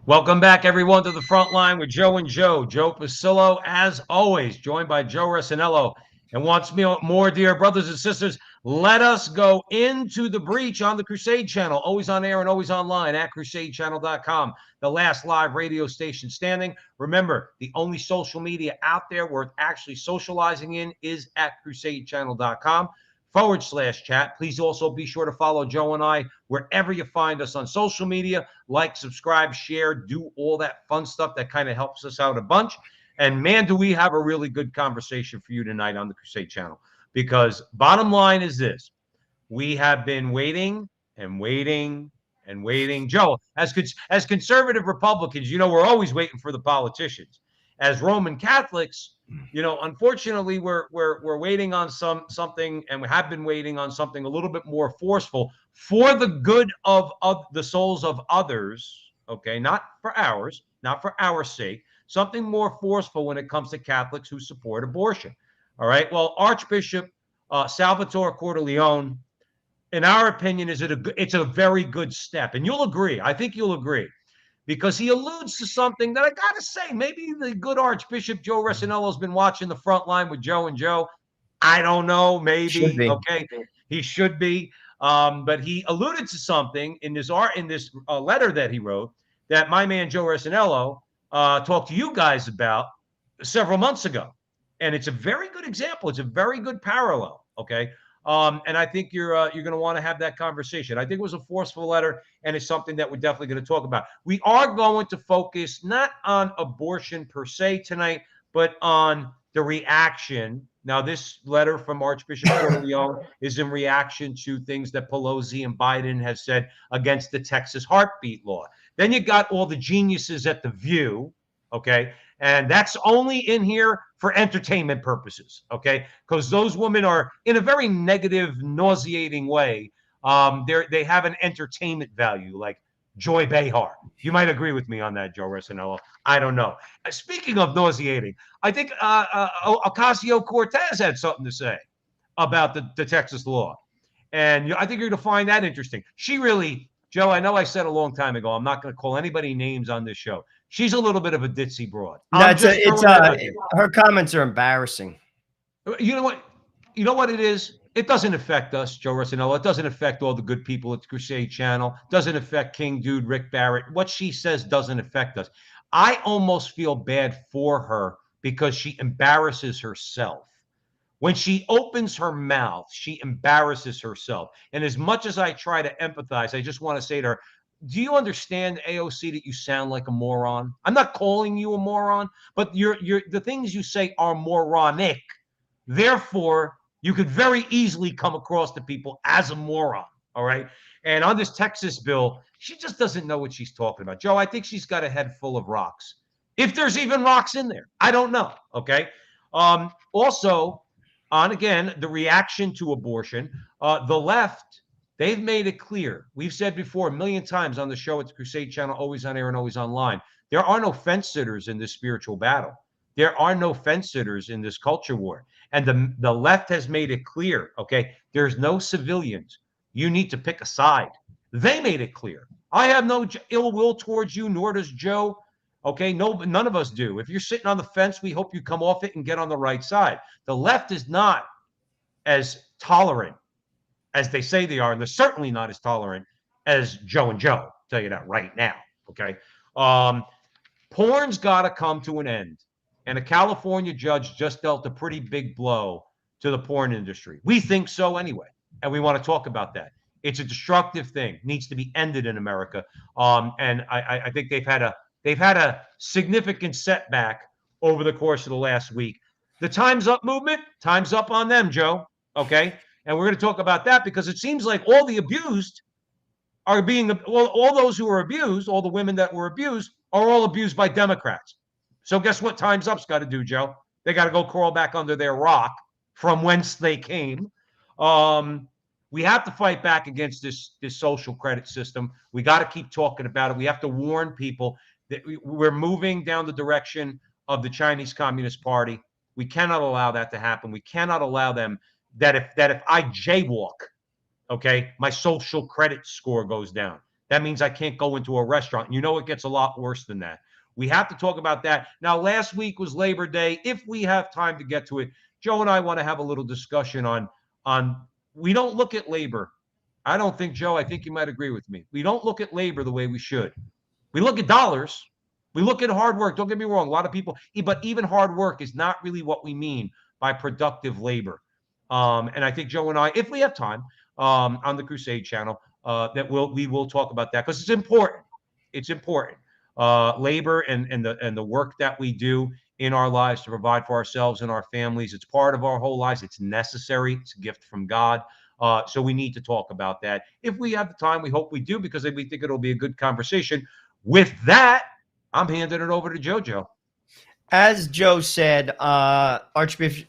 Welcome back, everyone, to the front line with Joe and Joe. Joe Pasillo, as always, joined by Joe Resinello. And once more, dear brothers and sisters, let us go into the breach on the Crusade channel, always on air and always online at crusadechannel.com, the last live radio station standing. Remember, the only social media out there worth actually socializing in is at crusadechannel.com/chat. Please also be sure to follow Joe and I wherever you find us on social media. Like, subscribe, share, do all that fun stuff that kind of helps us out a bunch. And man, do we have a really good conversation for you tonight on the Crusade channel. Because bottom line is this: we have been waiting and waiting and waiting. Joe, as conservative Republicans, we're always waiting for the politicians. As Roman Catholics, unfortunately, we're waiting on something, and we have been waiting on something a little bit more forceful for the good of the souls of others. Okay, not for ours, not for our sake. Something more forceful when it comes to Catholics who support abortion. All right. Well, Archbishop Salvatore Cordileone, in our opinion, it's a very good step, and you'll agree. I think you'll agree, because he alludes to something that I gotta say, maybe the good Archbishop Joe Resinello has been watching the front line with Joe and Joe. I don't know, Should maybe. be. Okay, he should be. But he alluded to something in this letter that he wrote that my man Joe Resinello talked to you guys about several months ago, and it's a very good example. It's a very good parallel. Okay. And I think you're going to want to have that conversation. I think it was a forceful letter, and it's something that we're definitely going to talk about. We are going to focus not on abortion per se tonight, but on the reaction. Now, this letter from Archbishop Cordileone is in reaction to things that Pelosi and Biden has said against the Texas heartbeat law. Then you got all the geniuses at The View, okay? And that's only in here for entertainment purposes, okay? Because those women are, in a very negative, nauseating way, they have an entertainment value, like Joy Behar. You might agree with me on that, Joe Resinello. I don't know. Speaking of nauseating, I think Ocasio-Cortez had something to say about the Texas law. And I think you're going to find that interesting. She really, Joe, I know I said a long time ago, I'm not going to call anybody names on this show. She's a little bit of a ditzy broad. No, I'm just throwing that out there. her comments are embarrassing. You know what? You know what it is? It doesn't affect us, Joe Rosinello. It doesn't affect all the good people at the Crusade Channel. It doesn't affect King Dude, Rick Barrett. What she says doesn't affect us. I almost feel bad for her because she embarrasses herself. When she opens her mouth, she embarrasses herself. And as much as I try to empathize, I just want to say to her, do you understand, AOC, that you sound like a moron? I'm not calling you a moron, but the things you say are moronic. Therefore, you could very easily come across to people as a moron. All right. And on this Texas bill, she just doesn't know what she's talking about. Joe, I think she's got a head full of rocks. If there's even rocks in there, I don't know. Okay. Also, on again, the reaction to abortion, the left, they've made it clear. We've said before a million times on the show at the Crusade Channel, always on air and always online. There are no fence sitters in this spiritual battle. There are no fence sitters in this culture war. And the left has made it clear, okay, there's no civilians. You need to pick a side. They made it clear. I have no ill will towards you, nor does Joe. Okay, no, none of us do. If you're sitting on the fence, we hope you come off it and get on the right side. The left is not as tolerant as they say they are, and they're certainly not as tolerant as Joe and Joe. I'll tell you that right now. Okay. Porn's got to come to an end. And a California judge just dealt a pretty big blow to the porn industry. We think so anyway. And we want to talk about that. It's a destructive thing, needs to be ended in America. And I think they've had a significant setback over the course of the last week. The Time's Up movement, time's up on them, Joe. Okay. And we're going to talk about that because it seems like all the abused are being, all those who are abused, all the women that were abused, are all abused by Democrats. So guess what Time's Up's got to do, Joe? They got to go crawl back under their rock from whence they came. We have to fight back against this social credit system. We got to keep talking about it. We have to warn people that we're moving down the direction of the Chinese Communist Party. We cannot allow that to happen. We cannot allow them that if I jaywalk, okay, my social credit score goes down. That means I can't go into a restaurant. You know, it gets a lot worse than that. We have to talk about that. Now, last week was Labor Day. If we have time to get to it, Joe and I want to have a little discussion on we don't look at labor. I don't think, Joe, I think you might agree with me. We don't look at labor the way we should. We look at dollars. We look at hard work. Don't get me wrong. A lot of people, but even hard work is not really what we mean by productive labor. And I think Joe and I, if we have time, on the Crusade channel, that we will talk about that because it's important. It's important. Labor and the work that we do in our lives to provide for ourselves and our families. It's part of our whole lives. It's necessary. It's a gift from God. So we need to talk about that. If we have the time, we hope we do, because we think it'll be a good conversation. With that, I'm handing it over to JoJo. As Joe said, Archbishop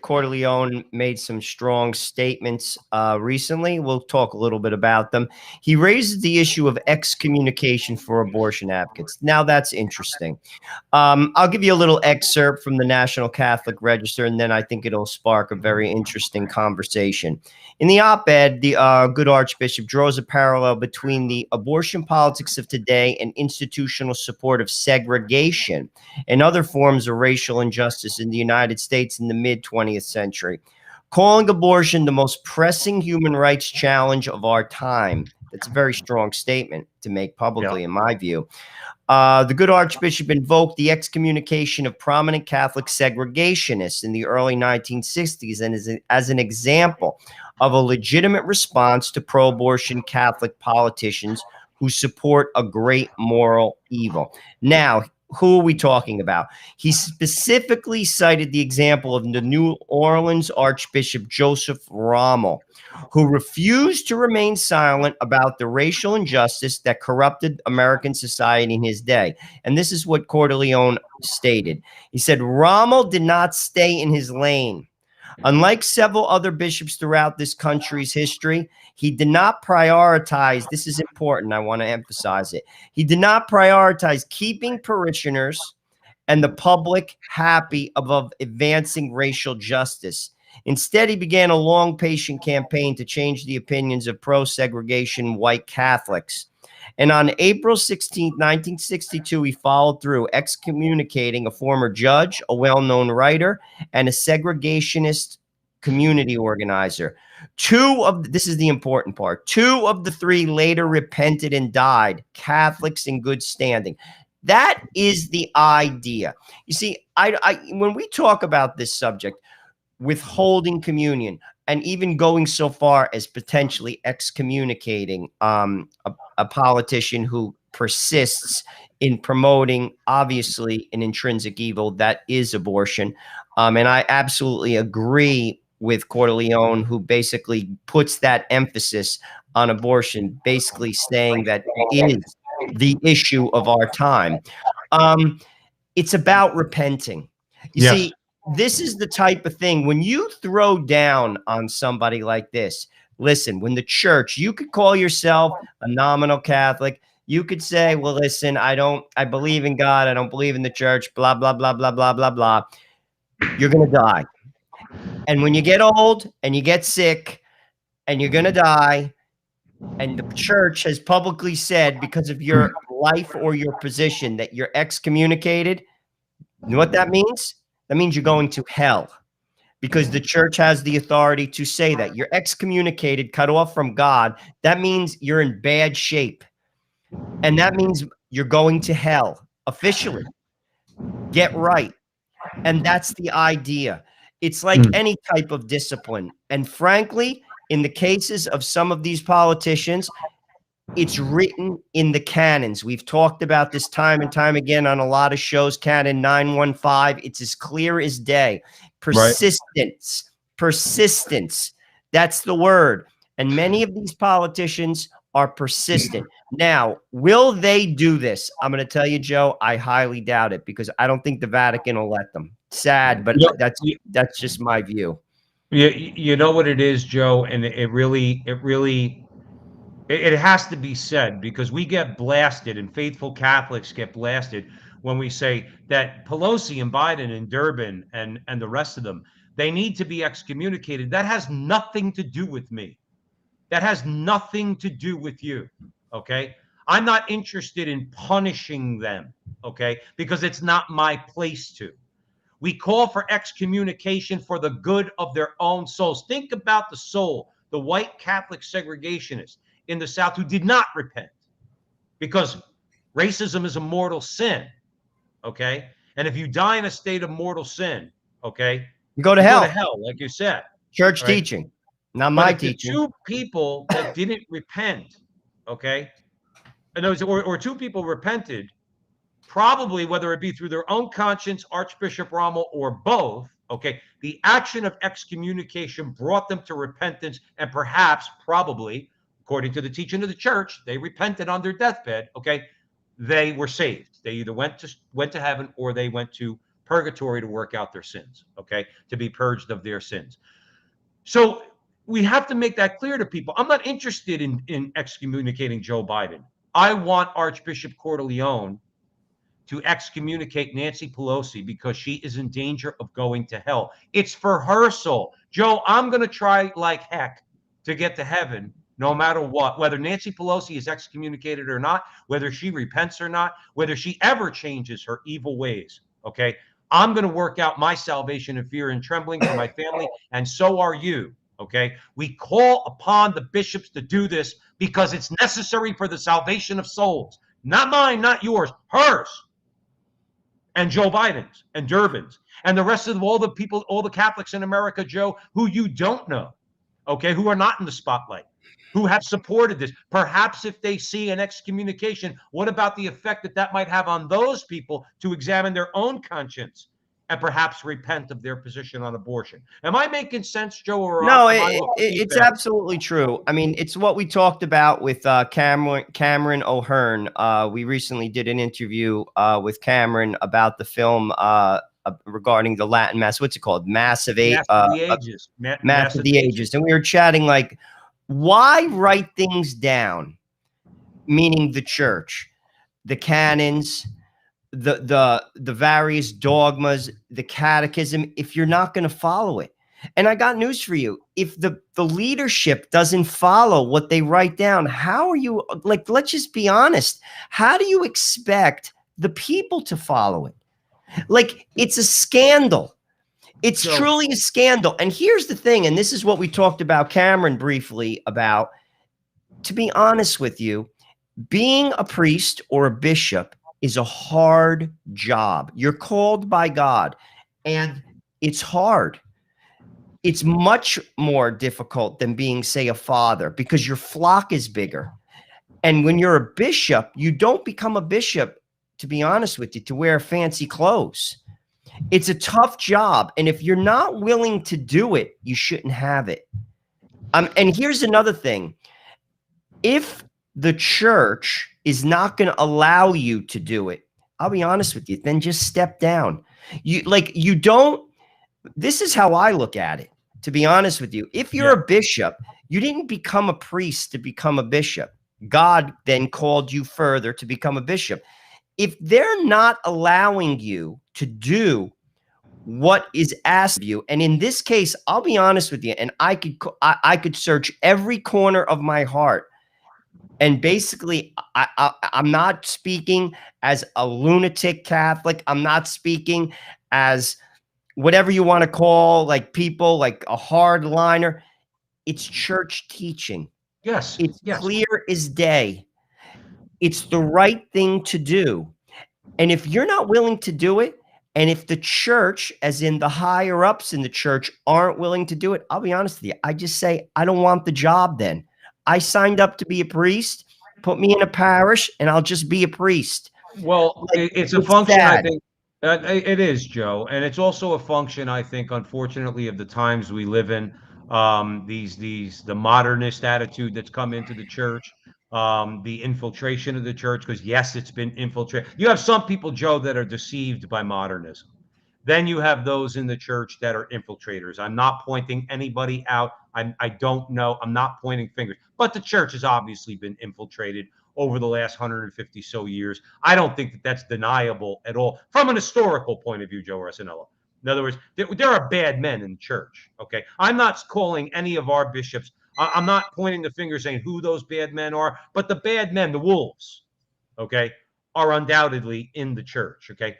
Cordileone made some strong statements recently. We'll talk a little bit about them. He raises the issue of excommunication for abortion advocates. Now, that's interesting. I'll give you a little excerpt from the National Catholic Register, and then I think it'll spark a very interesting conversation. In the op-ed, the good Archbishop draws a parallel between the abortion politics of today and institutional support of segregation and other forms of racial injustice in the United States in the mid-20th century, calling abortion the most pressing human rights challenge of our time. That's a very strong statement to make publicly, in my view. The good Archbishop invoked the excommunication of prominent Catholic segregationists in the early 1960s and as an example of a legitimate response to pro-abortion Catholic politicians who support a great moral evil. Now, who are we talking about? He specifically cited the example of the New Orleans Archbishop Joseph Rommel, who refused to remain silent about the racial injustice that corrupted American society in his day. And this is what Cordileone stated. He said, Rommel did not stay in his lane. Unlike several other bishops throughout this country's history, he did not prioritize, this is important, I want to emphasize it, he did not prioritize keeping parishioners and the public happy above advancing racial justice. Instead, he began a long, patient campaign to change the opinions of pro-segregation white Catholics. And on April 16, 1962, he followed through, excommunicating a former judge, a well-known writer, and a segregationist community organizer. This is the important part, 2 of the 3 later repented and died, Catholics in good standing. That is the idea. You see, when we talk about this subject, withholding communion, and even going so far as potentially excommunicating a politician who persists in promoting, obviously, an intrinsic evil that is abortion. And I absolutely agree with Cordileone, who basically puts that emphasis on abortion, basically saying that it is the issue of our time. It's about repenting. You see, this is the type of thing, when you throw down on somebody like this, listen, when the church, you could call yourself a nominal Catholic. You could say, well, listen, I believe in God. I don't believe in the church, blah, blah, blah, blah, blah, blah, blah. You're going to die. And when you get old and you get sick and you're going to die, and the church has publicly said because of your life or your position that you're excommunicated, you know what that means? That means you're going to hell, because the church has the authority to say that. You're excommunicated, cut off from God. That means you're in bad shape. And that means you're going to hell officially. Get right. And that's the idea. It's like any type of discipline. And frankly, in the cases of some of these politicians, it's written in the canons. We've talked about this time and time again on a lot of shows. Canon 915. It's as clear as day. Persistence. Persistence. That's the word. And many of these politicians are persistent. Now, will they do this? I'm going to tell you, Joe, I highly doubt it, because I don't think the Vatican will let them. Sad, but that's just my view. You know what it is, Joe, and it has to be said, because we get blasted, and faithful Catholics get blasted when we say that Pelosi and Biden and Durbin and the rest of them, they need to be excommunicated. That has nothing to do with me. That has nothing to do with you. Okay. I'm not interested in punishing them. Okay. Because it's not my place to. We call for excommunication for the good of their own souls. Think about the soul, the white Catholic segregationists in the South who did not repent because racism is a mortal sin. Okay. And if you die in a state of mortal sin, okay, You go to you go to hell. hell, like you said. Church All right. teaching, not But my if the teaching. two people that didn't repent, okay, and those or two people repented, probably whether it be through their own conscience, Archbishop Rommel, or both, okay, the action of excommunication brought them to repentance, and perhaps, probably, according to the teaching of the church, they repented on their deathbed, okay, they were saved. They either went to heaven or they went to purgatory to work out their sins, okay, to be purged of their sins. So we have to make that clear to people. I'm not interested in excommunicating Joe Biden. I want Archbishop Cordileone to excommunicate Nancy Pelosi because she is in danger of going to hell. It's for her soul. Joe, I'm going to try like heck to get to heaven no matter what, whether Nancy Pelosi is excommunicated or not, whether she repents or not, whether she ever changes her evil ways. Okay. I'm going to work out my salvation in fear and trembling for my family, and so are you. Okay. We call upon the bishops to do this because it's necessary for the salvation of souls. Not mine, not yours, hers. And Joe Biden's and Durbin's and the rest of all the people, all the Catholics in America, Joe, who you don't know, okay, who are not in the spotlight, who have supported this. Perhaps if they see an excommunication, what about the effect that that might have on those people to examine their own conscience and perhaps repent of their position on abortion? Am I making sense, Joe, or No, am I off it's feedback? absolutely true. I mean, it's what we talked about with Cameron O'Hearn. We recently did an interview with Cameron about the film regarding the Latin Mass. What's it called? Mass of the Ages. Mass of the Ages. And we were chatting like, why write things down? Meaning the church, the canons, the various dogmas, the catechism, if you're not going to follow it. And I got news for you. If the leadership doesn't follow what they write down, how are you, like, let's just be honest. How do you expect the people to follow it? Like, it's a scandal. It's truly a scandal. And here's the thing, and this is what we talked about Cameron briefly about. To be honest with you, being a priest or a bishop is a hard job. You're called by God, and it's hard. It's much more difficult than being, say, a father, because your flock is bigger. And when you're a bishop, you don't become a bishop, to be honest with you, to wear fancy clothes. It's a tough job. And if you're not willing to do it, you shouldn't have it. And here's another thing. If the church is not going to allow you to do it, I'll be honest with you, then just step down. This is how I look at it, to be honest with you. If you're a bishop, you didn't become a priest to become a bishop. God then called you further to become a bishop. If they're not allowing you to do what is asked of you, and in this case, I'll be honest with you, and I could search every corner of my heart. And basically, I'm not speaking as a lunatic Catholic. I'm not speaking as whatever you want to call, like, people like a hardliner. It's church teaching. Yes. It's clear as day. It's the right thing to do. And if you're not willing to do it, and if the church, as in the higher ups in the church, aren't willing to do it, I'll be honest with you. I just say, I don't want the job then. I signed up to be a priest. Put me in a parish, and I'll just be a priest. Well, it's a function, I think. It is, Joe, and it's also a function, I think, unfortunately, of the times we live in. The modernist attitude that's come into the church, the infiltration of the church, because yes, it's been infiltrated. You have some people, Joe, that are deceived by modernism. Then you have those in the church that are infiltrators. I'm not pointing anybody out. I don't know. I'm not pointing fingers. But the church has obviously been infiltrated over the last 150 so years. I don't think that that's deniable at all from an historical point of view, Joe Arsenello. In other words, there are bad men in church, okay? I'm not calling any of our bishops I'm not pointing the finger saying who those bad men are, but the bad men, the wolves, okay, are undoubtedly in the church. Okay,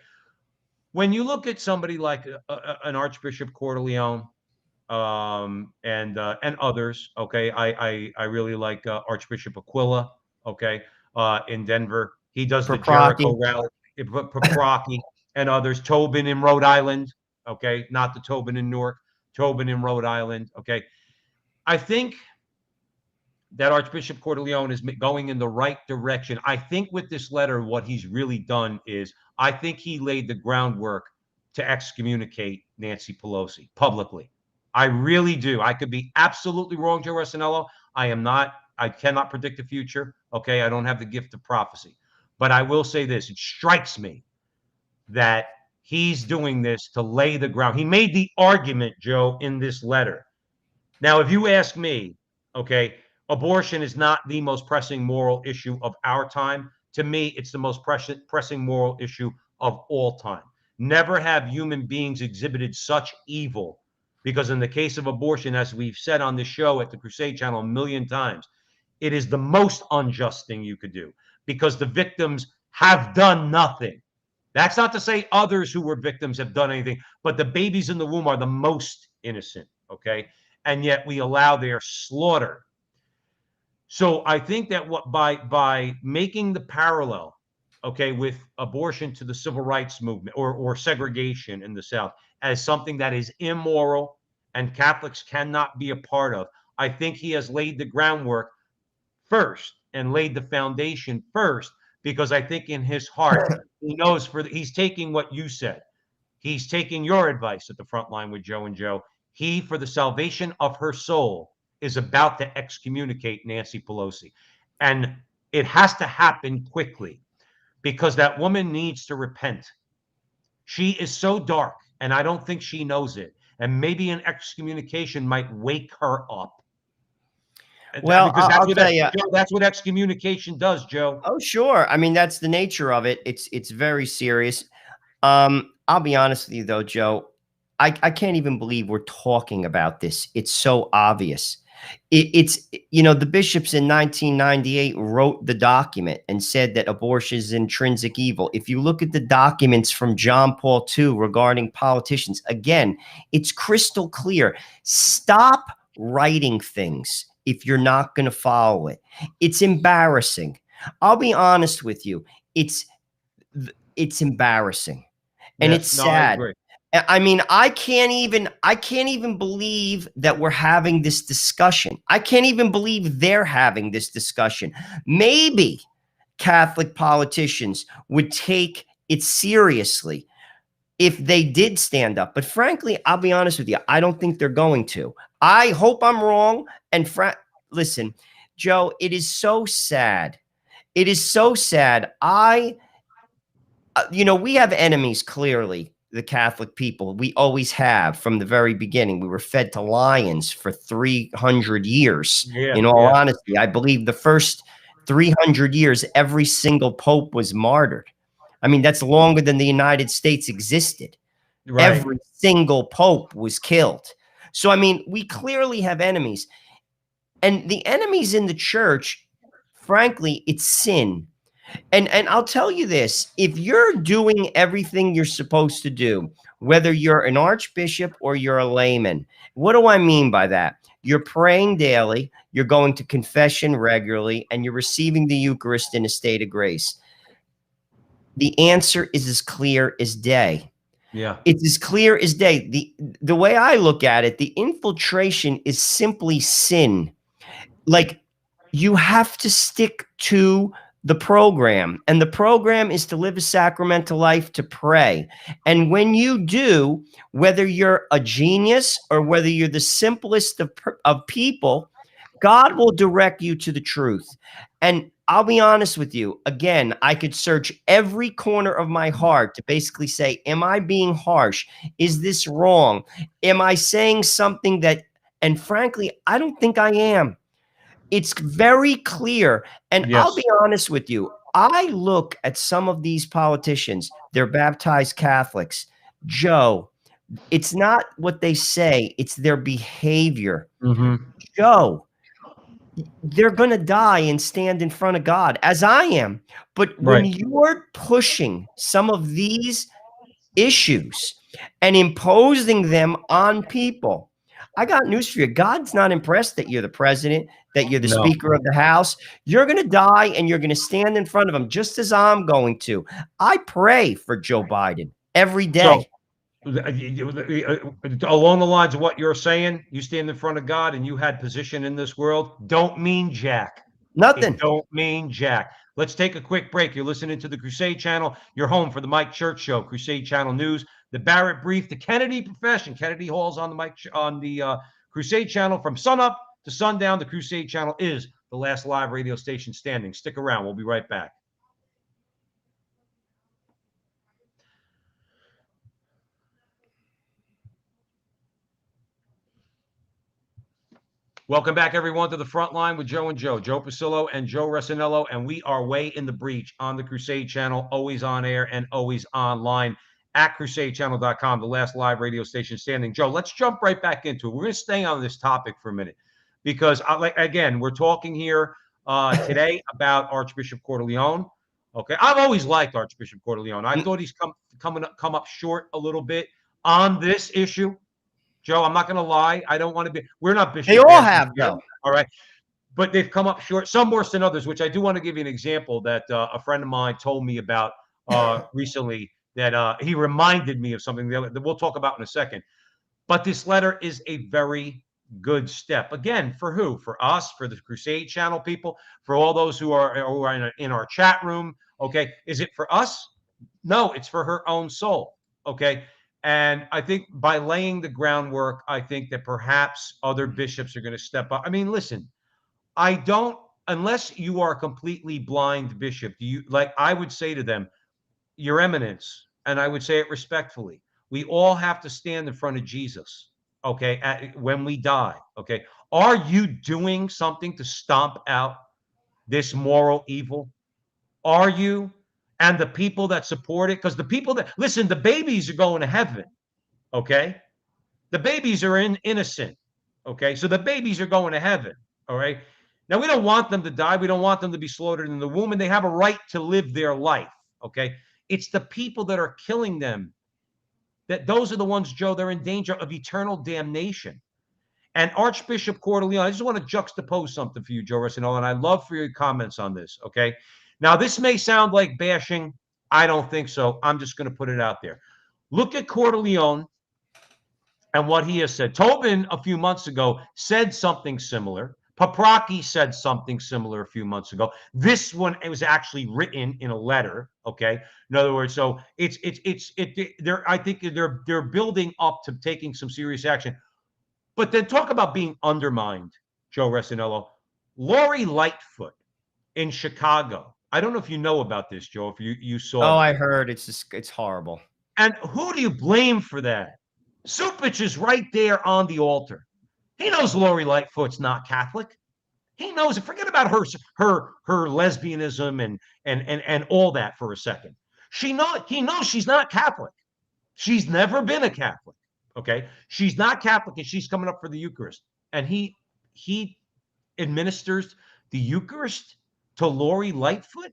when you look at somebody like an Archbishop Cordileone, and others. Okay, I really like Archbishop Aquila. Okay, in Denver, he does the Proprati. Jericho rally. Paprocki and others. Tobin in Rhode Island. Okay, not the Tobin in Newark. Tobin in Rhode Island. Okay, I think that Archbishop Cordileone is going in the right direction. I think with this letter, what he's really done is, I think he laid the groundwork to excommunicate Nancy Pelosi publicly. I really do. I could be absolutely wrong, Joe Rossinello. I am not. I cannot predict the future. Okay, I don't have the gift of prophecy, but I will say this: it strikes me that he's doing this to lay the ground. He made the argument, Joe, in this letter. Now, if you ask me, okay, abortion is not the most pressing moral issue of our time. To me, it's the most pressing moral issue of all time. Never have human beings exhibited such evil, because in the case of abortion, as we've said on the show at the Crusade Channel a million times, it is the most unjust thing you could do, because the victims have done nothing. That's not to say others who were victims have done anything, but the babies in the womb are the most innocent, okay? And yet we allow their slaughter. So I think that by making the parallel, okay, with abortion to the civil rights movement, or segregation in the South, as something that is immoral and Catholics cannot be a part of, I think he has laid the groundwork first and laid the foundation first, because I think in his heart he knows he's taking what you said. He's taking your advice at the front line with Joe and Joe. He, for the salvation of her soul, is about to excommunicate Nancy Pelosi. And it has to happen quickly, because that woman needs to repent. She is so dark, and I don't think she knows it. And maybe an excommunication might wake her up. Well, Because I'll tell you. Joe, that's what excommunication does, Joe. Oh, sure. I mean, that's the nature of it. It's very serious. I'll be honest with you, though, Joe. I can't even believe we're talking about this. It's so obvious. It's the bishops in 1998 wrote the document and said that abortion is intrinsic evil. If you look at the documents from John Paul II regarding politicians, again, it's crystal clear. Stop writing things if you're not going to follow it. It's embarrassing. I'll be honest with you. It's embarrassing, and it's sad. I mean, I can't even believe that we're having this discussion. I can't even believe they're having this discussion. Maybe Catholic politicians would take it seriously if they did stand up. But frankly, I'll be honest with you, I don't think they're going to. I hope I'm wrong. And listen, Joe, it is so sad. It is so sad. We have enemies, clearly. The Catholic people, we always have from the very beginning. We were fed to lions for 300 years. In all honesty, I believe the first 300 years, every single pope was martyred. I mean, that's longer than the United States existed. Right. Every single pope was killed. So, I mean, we clearly have enemies. And the enemies in the church, frankly, it's sin. And I'll tell you this, if you're doing everything you're supposed to do, whether you're an archbishop or you're a layman, what do I mean by that? You're praying daily, you're going to confession regularly, and you're receiving the Eucharist in a state of grace. The answer is as clear as day. Yeah. It's as clear as day. The way I look at it, the infiltration is simply sin. Like, you have to stick to the program, and the program is to live a sacramental life, to pray. And when you do, whether you're a genius or whether you're the simplest of people, God will direct you to the truth. And I'll be honest with you, again, I could search every corner of my heart to basically say, am I being harsh? Is this wrong? Am I saying something that, and frankly, I don't think I am. It's very clear. And yes, I'll be honest with you. I look at some of these politicians, they're baptized Catholics. Joe, it's not what they say, it's their behavior. Mm-hmm. Joe, they're going to die and stand in front of God, as I am. But when Right. you're pushing some of these issues and imposing them on people, I got news for you. God's not impressed that you're the president, that you're the No. Speaker of the House. You're going to die and you're going to stand in front of him, just as I'm going to. I pray for Joe Biden every So day. along the lines of what you're saying, you stand in front of God and you had position in this world, don't mean jack. It Nothing. don't mean jack. Let's take a quick break. You're listening to the Crusade Channel. You're home for the Mike Church Show, Crusade Channel News, the Barrett Brief, the Kennedy Profession. Kennedy Hall's on the Crusade Channel from sunup to sundown. The Crusade Channel is the last live radio station standing. Stick around. We'll be right back. Welcome back, everyone, to the Frontline with Joe and Joe Pasillo and Joe Resinello, and we are way in the breach on the Crusade Channel, always on air and always online at crusadechannel.com, the last live radio station standing. Joe, let's jump right back into it. We're going to stay on this topic for a minute because, again, we're talking here today about Archbishop Cordileone. Okay, I've always liked Archbishop Cordileone. I thought he's come up short a little bit on this issue. Joe, I'm not going to lie. I don't want to be. We're not bishop. They all have, though. All right. But they've come up short, some worse than others, which I do want to give you an example that a friend of mine told me about recently that he reminded me of something that we'll talk about in a second. But this letter is a very good step. Again, for who? For us, for the Crusade Channel people, for all those who are in our chat room. Okay. Is it for us? No, it's for her own soul. Okay. And I think by laying the groundwork, I think that perhaps other bishops are going to step up. I mean, listen, I don't, unless you are a completely blind bishop, I would say to them, Your Eminence, and I would say it respectfully, we all have to stand in front of Jesus, okay, when we die, okay? Are you doing something to stomp out this moral evil? Are you? And the people that support it, because the people that, listen, the babies are going to heaven. Okay. The babies are innocent. Okay. So the babies are going to heaven. All right. Now, we don't want them to die. We don't want them to be slaughtered in the womb, and they have a right to live their life. Okay. It's the people that are killing them those are the ones, Joe, they're in danger of eternal damnation. And Archbishop Cordileone, I just want to juxtapose something for you, Joe Rossino, and I love for your comments on this. Okay. Now, this may sound like bashing. I don't think so. I'm just going to put it out there. Look at Cordileone and what he has said. Tobin, a few months ago, said something similar. Paprocki said something similar a few months ago. This one, it was actually written in a letter. Okay, in other words, so I think they're building up to taking some serious action. But then talk about being undermined, Joe Resinello. Lori Lightfoot in Chicago. I don't know if you know about this, Joe. If you saw. Oh, I heard. It's horrible. And who do you blame for that? Supich is right there on the altar. He knows Lori Lightfoot's not Catholic. He knows it. Forget about her lesbianism and all that for a second. He knows she's not Catholic. She's never been a Catholic. Okay, she's not Catholic, and she's coming up for the Eucharist. And he administers the Eucharist to Lori Lightfoot.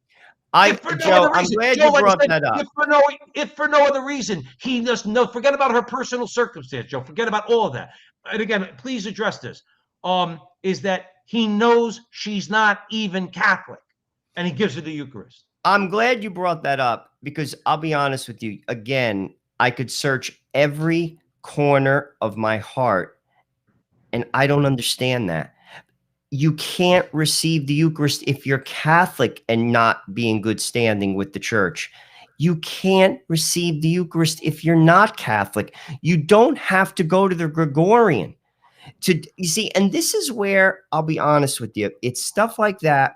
Joe, I'm glad you brought that up. If for no other reason, he does no. Forget about her personal circumstance, Joe. Forget about all of that. And again, please address this. Is that he knows she's not even Catholic, and he gives her the Eucharist. I'm glad you brought that up because I'll be honest with you. Again, I could search every corner of my heart, and I don't understand that. You can't receive the Eucharist if you're Catholic and not be in good standing with the church. You can't receive the Eucharist if you're not Catholic. You don't have to go to the Gregorian. You see, and this is where I'll be honest with you. It's stuff like that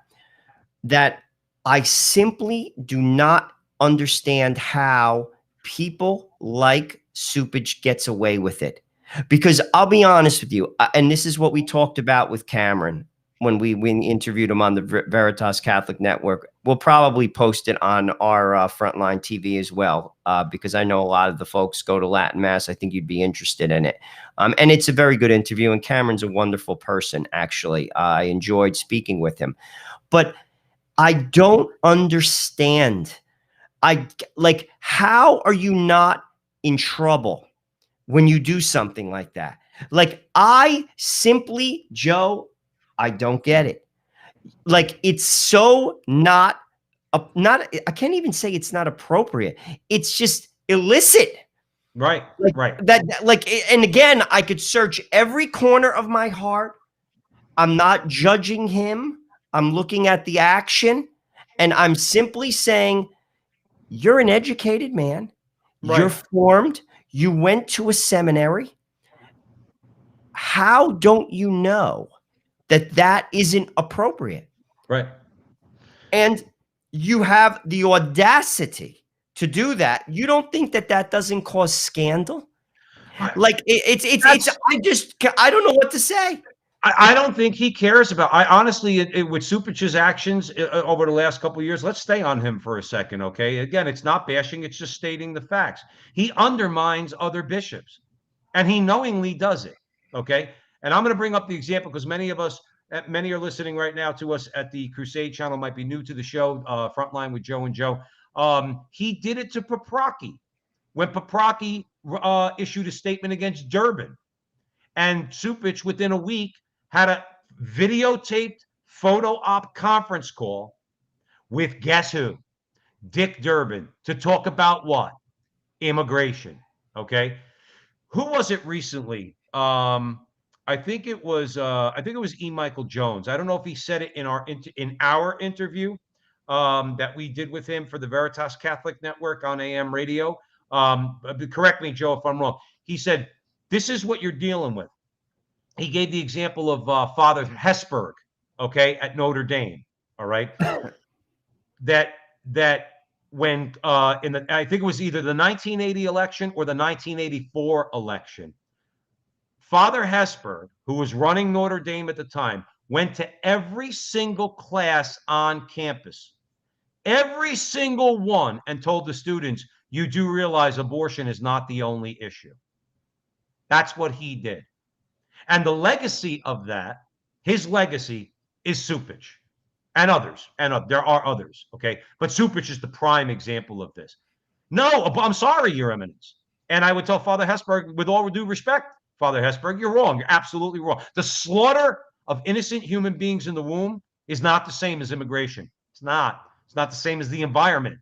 that I simply do not understand how people like Supich gets away with it. Because I'll be honest with you, and this is what we talked about with Cameron when we interviewed him on the Veritas Catholic Network. We'll probably post it on our Frontline TV as well, because I know a lot of the folks go to Latin Mass. I think you'd be interested in it. And it's a very good interview, and Cameron's a wonderful person, actually. I enjoyed speaking with him. But I don't understand. Like, how are you not in trouble when you do something like that? Like, I simply, Joe, I don't get it. Like, it's so not, I can't even say it's not appropriate. It's just illicit. Right, Like, right. Like, and again, I could search every corner of my heart. I'm not judging him. I'm looking at the action, and I'm simply saying, you're an educated man. Right. You're formed. You went to a seminary. How don't you know that that isn't appropriate? Right. And you have the audacity to do that. You don't think that that doesn't cause scandal? Like, I don't know what to say. I don't think he cares about. I honestly, with Supic's actions over the last couple of years, let's stay on him for a second, okay? Again, it's not bashing; it's just stating the facts. He undermines other bishops, and he knowingly does it, okay? And I'm going to bring up the example because many are listening right now to us at the Crusade channel, might be new to the show, Frontline with Joe and Joe. He did it to Paprocki when Paprocki issued a statement against Durbin, and Supic within a week had a videotaped photo op conference call with guess who? Dick Durbin, to talk about what? Immigration. Okay. Who was it recently? I think it was E. Michael Jones. I don't know if he said it in our interview that we did with him for the Veritas Catholic Network on AM radio. Correct me, Joe, if I'm wrong. He said, this is what you're dealing with. He gave the example of Father Hesburgh, okay, at Notre Dame. All right. that when I think it was either the 1980 election or the 1984 election, Father Hesburgh, who was running Notre Dame at the time, went to every single class on campus, every single one, and told the students, you do realize abortion is not the only issue. That's what he did. And the legacy of that, his legacy, is Supic and others. And there are others, okay? But Supic is the prime example of this. No, I'm sorry, Your Eminence. And I would tell Father Hesburgh, with all due respect, Father Hesburgh, you're wrong. You're absolutely wrong. The slaughter of innocent human beings in the womb is not the same as immigration. It's not. It's not the same as the environment.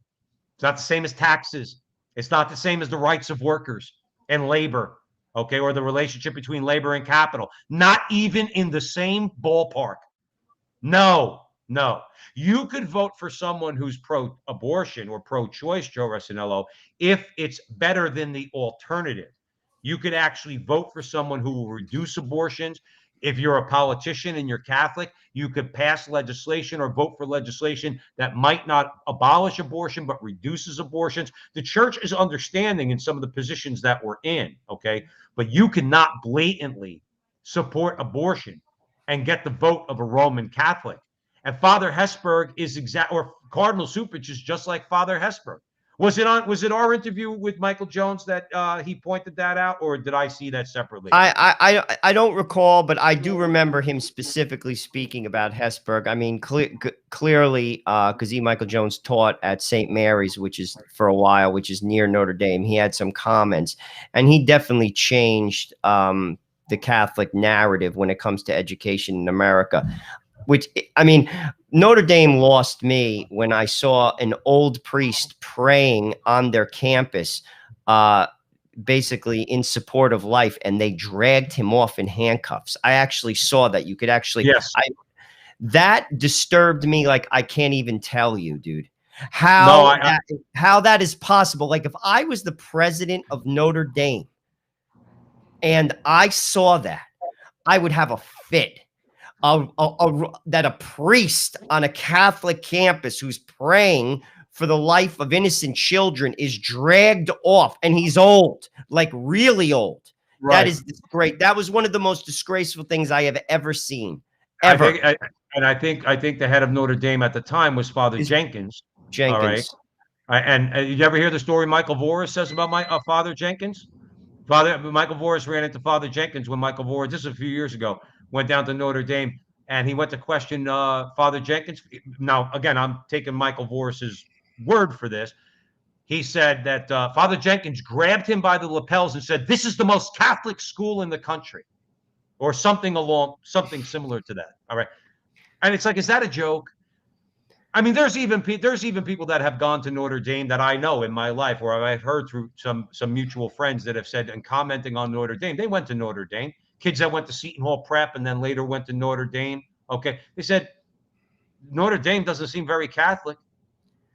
It's not the same as taxes. It's not the same as the rights of workers and labor. Okay, or the relationship between labor and capital, not even in the same ballpark. No. You could vote for someone who's pro-abortion or pro-choice, Joe Rossinello, if it's better than the alternative. You could actually vote for someone who will reduce abortions. If you're a politician and you're Catholic, you could pass legislation or vote for legislation that might not abolish abortion, but reduces abortions. The church is understanding in some of the positions that we're in, okay? But you cannot blatantly support abortion and get the vote of a Roman Catholic. And Father Hesburgh is or Cardinal Supic is just like Father Hesburgh. Was it our interview with Michael Jones that he pointed that out, or did I see that separately? I don't recall, but I do remember him specifically speaking about Hesburgh. I mean, clearly, because Michael Jones taught at St. Mary's, which is for a while, which is near Notre Dame. He had some comments, and he definitely changed the Catholic narrative when it comes to education in America. Which, I mean, Notre Dame lost me when I saw an old priest praying on their campus, basically in support of life, and they dragged him off in handcuffs. I actually saw that. You could actually, yes, that disturbed me. Like, I can't even tell you, dude, how that is possible. Like, if I was the president of Notre Dame and I saw that, I would have a fit. That a priest on a Catholic campus who's praying for the life of innocent children is dragged off, and he's old, like really old. Right. That is great. That was one of the most disgraceful things I have ever seen. I ever. think, I think the head of Notre Dame at the time was Father Is Jenkins. All right. Jenkins. And did you ever hear the story Michael Voris says about my Father Jenkins? Father Michael Voris ran into Father Jenkins when Michael Voris, this is a few years ago, went down to Notre Dame, and he went to question Father Jenkins. Now, again, I'm taking Michael Voris's word for this. He said that Father Jenkins grabbed him by the lapels and said, "This is the most Catholic school in the country," or something similar to that. All right, and it's like, is that a joke? I mean, there's even people that have gone to Notre Dame that I know in my life, or I've heard through some mutual friends that have said and commenting on Notre Dame, they went to Notre Dame. Kids that went to Seton Hall Prep and then later went to Notre Dame. Okay, they said Notre Dame doesn't seem very Catholic.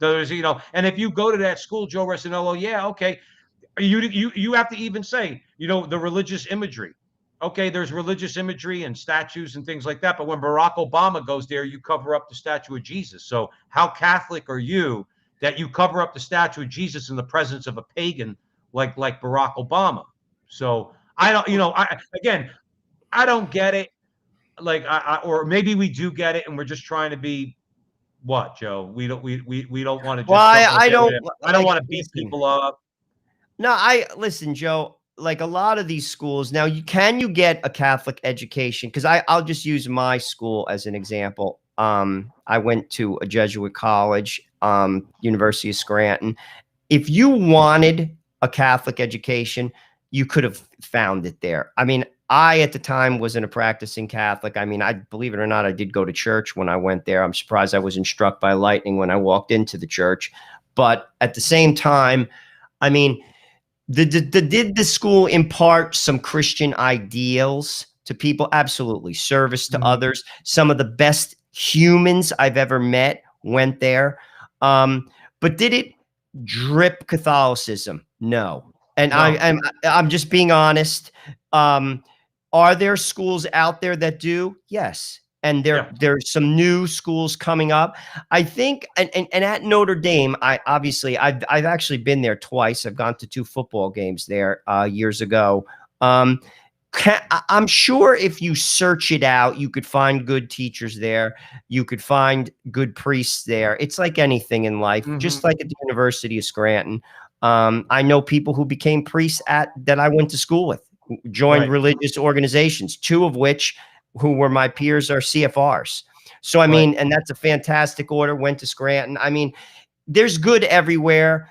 There's, and if you go to that school, Joe Resinello, yeah, okay, you have to even say, the religious imagery. Okay, there's religious imagery and statues and things like that, but when Barack Obama goes there, you cover up the statue of Jesus. So how Catholic are you that you cover up the statue of Jesus in the presence of a pagan like Barack Obama? So I don't, again, I don't get it. Like, or maybe we do get it, and we're just trying to be what, Joe? We don't want to Well, just jump I don't I don't like. want to beat Listen, people up. no, I listen, Joe. Like a lot of these schools now, you get a Catholic education? Because I'll just use my school as an example. I went to a Jesuit college, University of Scranton. If you wanted a Catholic education, you could have found it there. I mean, I at the time wasn't a practicing Catholic. I mean, I believe it or not, I did go to church when I went there. I'm surprised I wasn't struck by lightning when I walked into the church. But at the same time, I mean, did the school impart some Christian ideals to people? Absolutely. Service to others. Some of the best humans I've ever met went there. But did it drip Catholicism? No. And No. I'm just being honest. Are there schools out there that do? Yes. And there's some new schools coming up. I think, and at Notre Dame, I've actually been there twice. I've gone to 2 football games there years ago. I'm sure if you search it out, you could find good teachers there. You could find good priests there. It's like anything in life, just like at the University of Scranton. I know people who became priests that I went to school with, joined religious organizations, 2 of which who were my peers are CFRs. So, I mean, and that's a fantastic order, went to Scranton. I mean, there's good everywhere.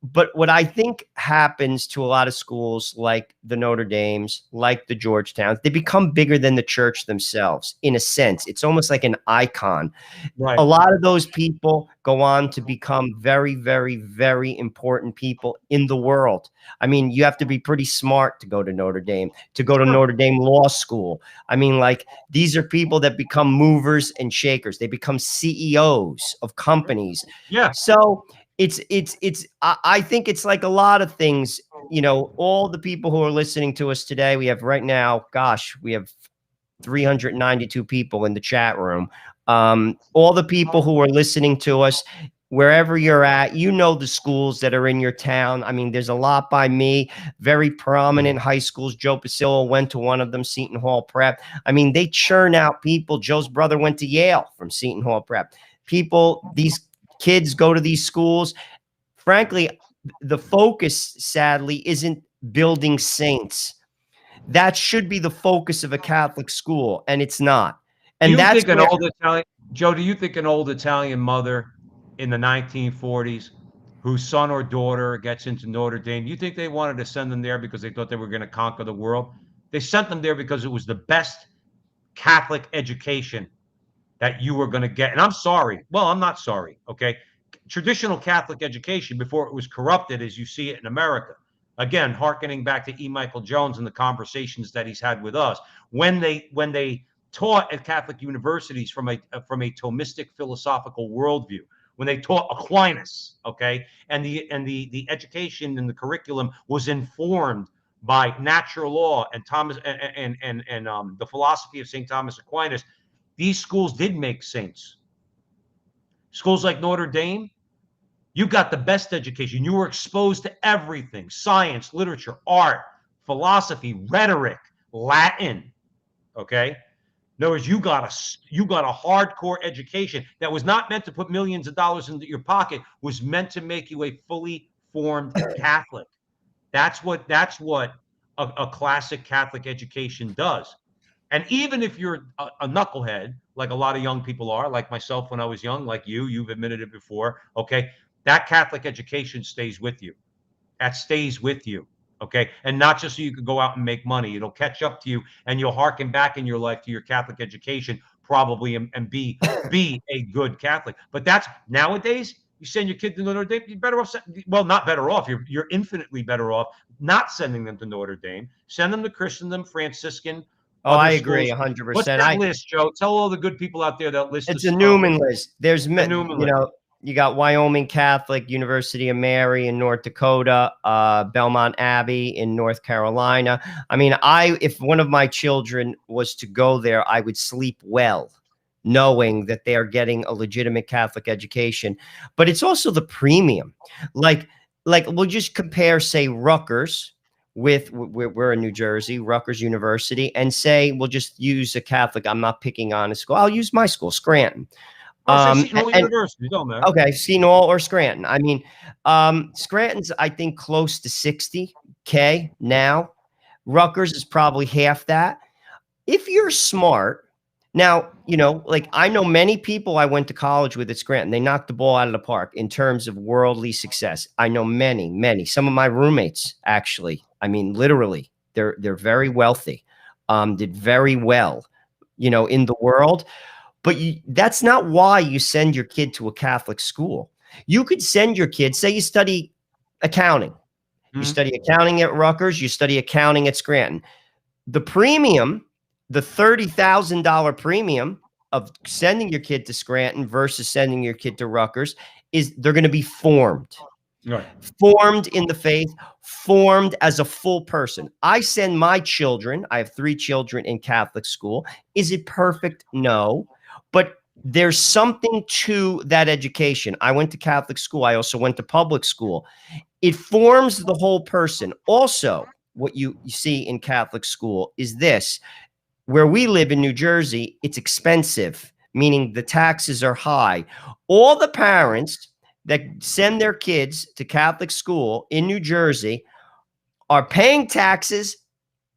But what I think happens to a lot of schools like the Notre Dames, like the Georgetowns, they become bigger than the church themselves in a sense. It's almost like an icon. Right. A lot of those people go on to become very, very, very important people in the world. I mean, you have to be pretty smart to go to Notre Dame, to go to Notre Dame Law School. I mean, like, these are people that become movers and shakers. They become CEOs of companies. Yeah. So I think it's like a lot of things, all the people who are listening to us today, we have right now, we have 392 people in the chat room. All the people who are listening to us, wherever you're at, the schools that are in your town. I mean, there's a lot by me, very prominent high schools. Joe Pasillo went to one of them, Seton Hall Prep. I mean, they churn out people. Joe's brother went to Yale from Seton Hall Prep. These kids go to these schools. Frankly, the focus, sadly, isn't building saints. That should be the focus of a Catholic school, and it's not. And do you that's think Joe, do you think an old Italian mother in the 1940s whose son or daughter gets into Notre Dame, you think they wanted to send them there because they thought they were going to conquer the world? They sent them there because it was the best Catholic education that you were going to get. And I'm sorry. Well, I'm not sorry. Okay. Traditional Catholic education before it was corrupted as you see it in America. Again, hearkening back to E. Michael Jones and the conversations that he's had with us, when they taught at Catholic universities from a Thomistic philosophical worldview, when they taught Aquinas, okay, and the education and the curriculum was informed by natural law and Thomas and the philosophy of St. Thomas Aquinas, these schools did make saints. Schools like Notre Dame, you got the best education. You were exposed to everything: science, literature, art, philosophy, rhetoric, Latin. Okay. In other words, you got a hardcore education that was not meant to put millions of dollars into your pocket, was meant to make you a fully formed Catholic. That's what a classic Catholic education does. And even if you're a knucklehead, like a lot of young people are, like myself when I was young, like you've admitted it before, okay, that Catholic education stays with you. That stays with you. Okay. And not just so you can go out and make money. It'll catch up to you and you'll harken back in your life to your Catholic education, probably, and be a good Catholic. But that's nowadays, you send your kid to Notre Dame, you're better off, well, not better off. You're infinitely better off not sending them to Notre Dame. Send them to Christendom, Franciscan, Oh, I other agree schools. What's 100%. that list, Joe? Tell all the good people out there that list It's a this. Newman list. There's, The Newman you list. know, you got Wyoming Catholic, University of Mary in North Dakota, Belmont Abbey in North Carolina. I mean, if one of my children was to go there, I would sleep well, knowing that they are getting a legitimate Catholic education. But it's also the premium. Like we'll just compare, say, Rutgers with, we're in New Jersey, Rutgers University, and say we'll just use a Catholic. I'm not picking on a school. I'll use my school, Scranton. Or say Seton Hall And University, don't matter. okay, Seton Hall or Scranton. I mean, Scranton's, I think, close to 60K now. Rutgers is probably half that. If you're smart, now, you know, like I know many people I went to college with at Scranton. They knocked the ball out of the park in terms of worldly success. I know many, many. Some of my roommates, actually. I mean, literally, they're very wealthy, did very well, you know, in the world. But that's not why you send your kid to a Catholic school. You could send your kid, say you study accounting. You study accounting at Rutgers, you study accounting at Scranton. The premium, the $30,000 premium of sending your kid to Scranton versus sending your kid to Rutgers is they're going to be formed. Right. Formed in the faith, formed as a full person. I send my children, I have 3 children in Catholic school. Is it perfect? No. But there's something to that education. I went to Catholic school. I also went to public school. It forms the whole person. Also, what you see in Catholic school is this. Where we live in New Jersey, it's expensive, meaning the taxes are high. All the parents that send their kids to Catholic school in New Jersey are paying taxes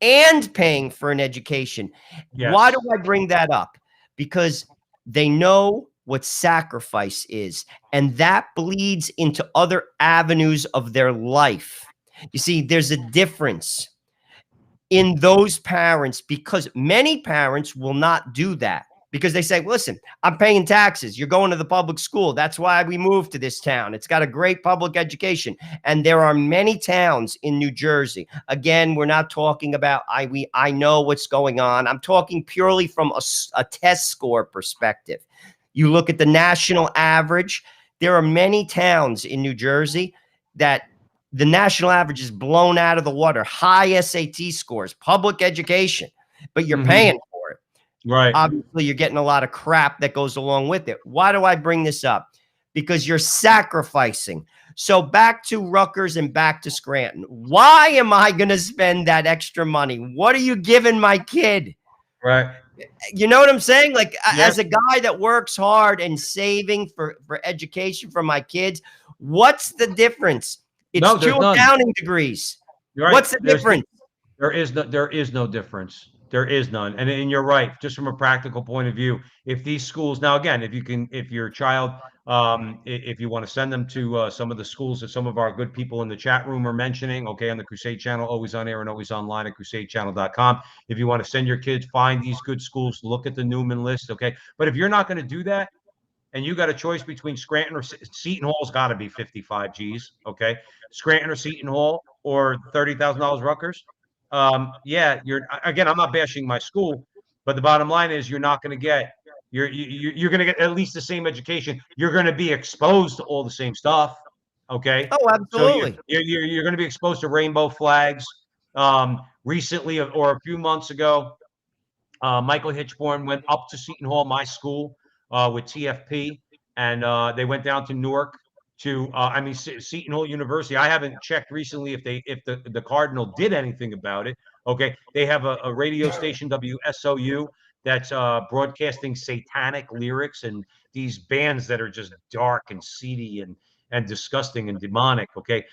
and paying for an education. Yes. Why do I bring that up? Because they know what sacrifice is, and that bleeds into other avenues of their life. You see, there's a difference in those parents, because many parents will not do that because they say, listen, I'm paying taxes. You're going to the public school. That's why we moved to this town. It's got a great public education. And there are many towns in New Jersey. Again, we're not talking about, I know what's going on. I'm talking purely from a test score perspective. You look at the national average. There are many towns in New Jersey that the national average is blown out of the water. High SAT scores, public education, but you're paying for it. Right. Obviously, you're getting a lot of crap that goes along with it. Why do I bring this up? Because you're sacrificing. So back to Rutgers and back to Scranton. Why am I going to spend that extra money? What are you giving my kid? Right. You know what I'm saying? Like, as a guy that works hard and saving for education for my kids, what's the difference? It's No, 2 accounting degrees. Right. What's the difference? There is no difference. There is none. And you're right. Just from a practical point of view, if these schools, now again, if your child, if you want to send them to some of the schools that some of our good people in the chat room are mentioning, okay, on the Crusade channel, always on air and always online at crusadechannel.com. If you want to send your kids, find these good schools, look at the Newman list, okay. But if you're not going to do that, and you got a choice between Scranton or Seton Hall's got to be 55 G's, okay? Scranton or Seton Hall or $30,000 Rutgers. Yeah, again, I'm not bashing my school, but the bottom line is you're not going to get you're going to get at least the same education. You're going to be exposed to all the same stuff, okay? Oh, absolutely. So you're going to be exposed to rainbow flags. Recently, or a few months ago, Michael Hitchborn went up to Seton Hall, my school, with TFP, and they went down to Newark to, Seton Hall University. I haven't checked recently if the Cardinal did anything about it. Okay, they have a radio station, WSOU, that's broadcasting satanic lyrics and these bands that are just dark and seedy and disgusting and demonic. Okay,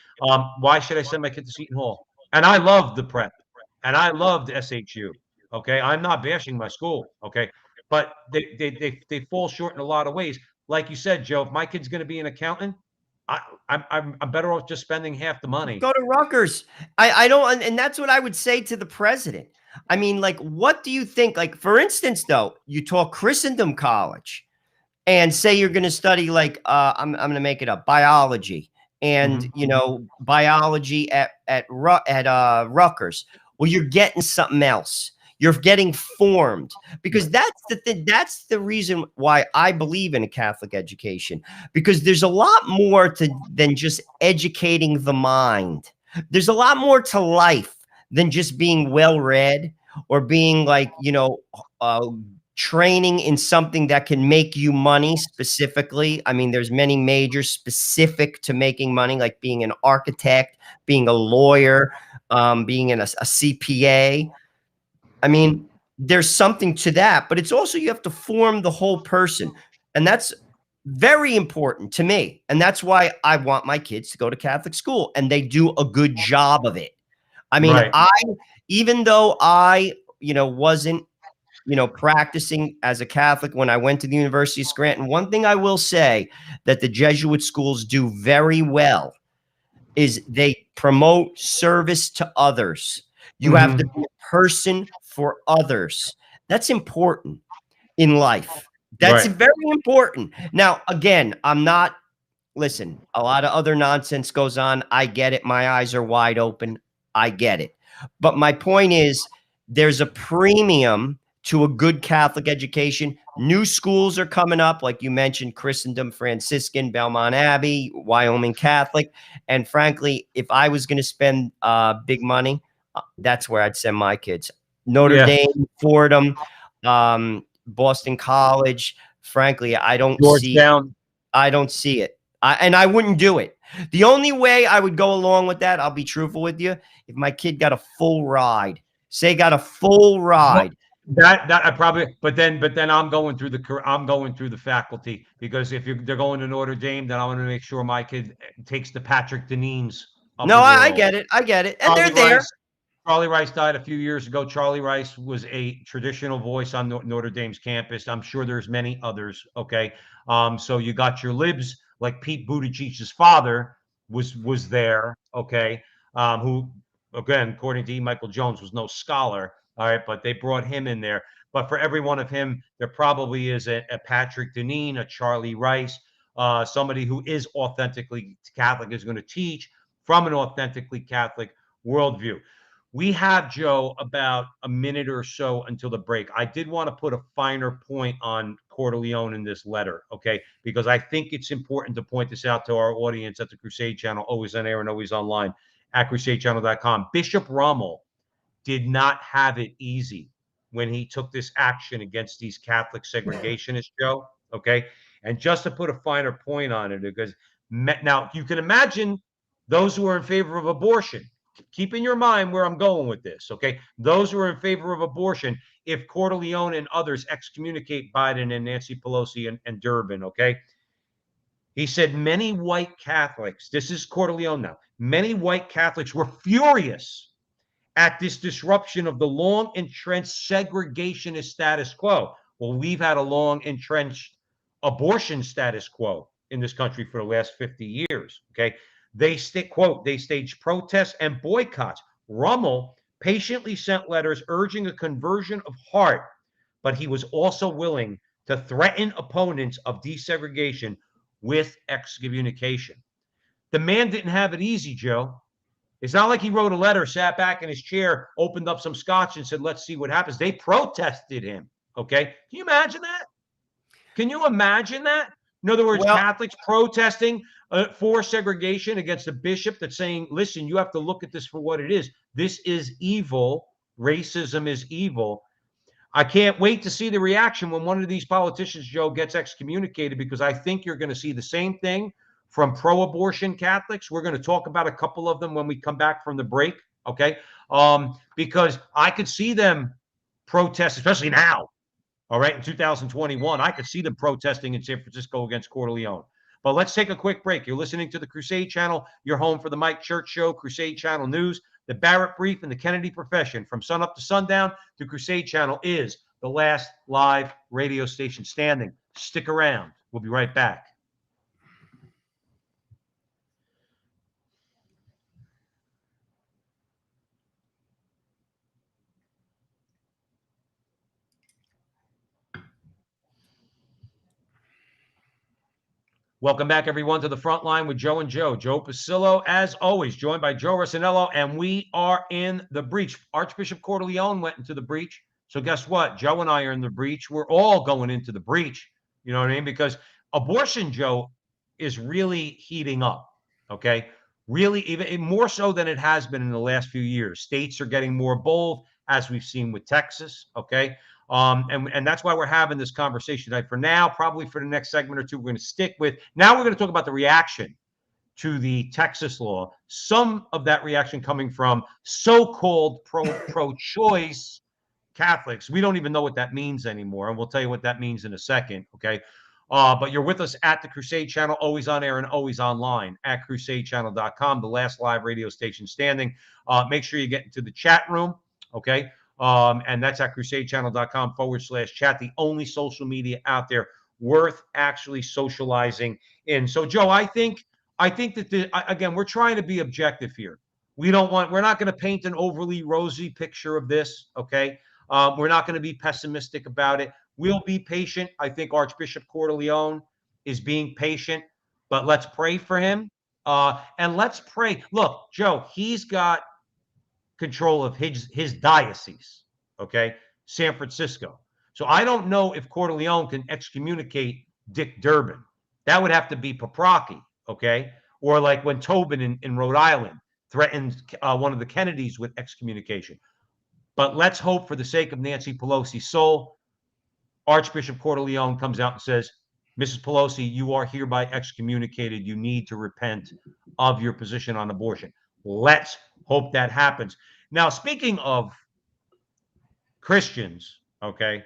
why should I send my kid to Seton Hall? And I loved the prep, and I loved SHU. Okay, I'm not bashing my school. Okay, but they fall short in a lot of ways. Like you said, Joe, if my kid's going to be an accountant, I'm better off just spending half the money. Go to Rutgers. I don't, and that's what I would say to the president. I mean, like, what do you think? Like, for instance, though, you talk Christendom College and say you're going to study like I'm going to make it up, biology, and biology at Rutgers. Well, you're getting something else. You're getting formed, because that's the thing. That's the reason why I believe in a Catholic education, because there's a lot more than just educating the mind. There's a lot more to life than just being well read or being like, training in something that can make you money specifically. I mean, there's many majors specific to making money, like being an architect, being a lawyer, being a CPA. I mean, there's something to that, but it's also, you have to form the whole person. And that's very important to me. And that's why I want my kids to go to Catholic school, and they do a good job of it. I mean, Right. even though I, wasn't, practicing as a Catholic when I went to the University of Scranton, one thing I will say that the Jesuit schools do very well is they promote service to others. You have to be a person for others. That's important in life. That's Right. very important. Now, again, listen, a lot of other nonsense goes on. I get it. My eyes are wide open. I get it. But my point is, there's a premium to a good Catholic education. New schools are coming up, like you mentioned, Christendom, Franciscan, Belmont Abbey, Wyoming Catholic. And frankly, if I was going to spend big money, that's where I'd send my kids. Notre Dame, Fordham, Boston College. Frankly, I don't see it. And I wouldn't do it. The only way I would go along with that, I'll be truthful with you, if my kid got a full ride. Say got a full ride. That I probably, but then I'm going through the faculty, because if they're going to Notre Dame, then I want to make sure my kid takes the Patrick Deneen's of No, the world. I get it. And they're there. Charlie Rice died a few years ago. Charlie Rice was a traditional voice on Notre Dame's campus. I'm sure there's many others. Okay, so you got your libs like Pete Buttigieg's father was there. Okay, who, again, according to E. Michael Jones, was no scholar. All right, but they brought him in there. But for every one of him, there probably is a Patrick Deneen, a Charlie Rice, somebody who is authentically Catholic, is going to teach from an authentically Catholic worldview. We have, Joe, about a minute or so until the break. I did want to put a finer point on Cordileone in this letter, okay? Because I think it's important to point this out to our audience at the Crusade Channel, always on air and always online at crusadechannel.com. Bishop Rommel did not have it easy when he took this action against these Catholic segregationists, Joe, okay? And just to put a finer point on it, because now you can imagine those who are in favor of abortion. Keep in your mind where I'm going with this, okay? Those who are in favor of abortion, if Cordileone and others excommunicate Biden and Nancy Pelosi and Durbin, okay? He said many white Catholics, this is Cordileone now, many white Catholics were furious at this disruption of the long entrenched segregationist status quo. Well, we've had a long entrenched abortion status quo in this country for the last 50 years, okay? They staged protests and boycotts. Rommel patiently sent letters urging a conversion of heart, but he was also willing to threaten opponents of desegregation with excommunication. The man didn't have it easy, Joe. It's not like he wrote a letter, sat back in his chair, opened up some scotch, and said, let's see what happens. They protested him, okay? Can you imagine that? Can you imagine that? In other words, Catholics protesting for segregation against a bishop that's saying, listen, you have to look at this for what it is. This is evil. Racism is evil. I can't wait to see the reaction when one of these politicians, Joe, gets excommunicated, because I think you're going to see the same thing from pro-abortion Catholics. We're going to talk about a couple of them when we come back from the break, okay? Because I could see them protest, especially now, All right, in 2021, I could see them protesting in San Francisco against Cordileone. But let's take a quick break. You're listening to the Crusade Channel. You're home for the Mike Church Show, Crusade Channel News, the Barrett Brief, and the Kennedy Profession. From sunup to sundown, the Crusade Channel is the last live radio station standing. Stick around. We'll be right back. Welcome back, everyone, to the Frontline with Joe and Joe. Joe Pasillo, as always, joined by Joe Rossinello, and we are in the breach. Archbishop Cordileone went into the breach. So guess what? Joe and I are in the breach. We're all going into the breach. You know what I mean? Because abortion, Joe, is really heating up, okay? Really, even more so than it has been in the last few years. States are getting more bold, as we've seen with Texas, okay? And that's why we're having this conversation tonight. For now, probably for the next segment or two, we're going to stick with. Now we're going to talk about the reaction to the Texas law. Some of that reaction coming from so-called pro-choice Catholics. We don't even know what that means anymore, and we'll tell you what that means in a second. Okay. But you're with us at the Crusade Channel, always on air and always online at crusadechannel.com, the last live radio station standing. Make sure you get into the chat room. Okay. And that's at crusadechannel.com/chat, the only social media out there worth actually socializing in. So, Joe, I think that again, we're trying to be objective here. We're not going to paint an overly rosy picture of this. Okay. We're not going to be pessimistic about it. We'll be patient. I think Archbishop Cordileone is being patient, but let's pray for him. And let's pray. Look, Joe, he's got control of his diocese, okay, San Francisco. So I don't know if Cordileone can excommunicate Dick Durbin. That would have to be Paprocki, okay, or like when Tobin in Rhode Island threatened one of the Kennedys with excommunication. But let's hope, for the sake of Nancy Pelosi's soul, Archbishop Cordileone comes out and says, Mrs. Pelosi, you are hereby excommunicated. You need to repent of your position on abortion. Let's hope that happens. Now, speaking of Christians, okay,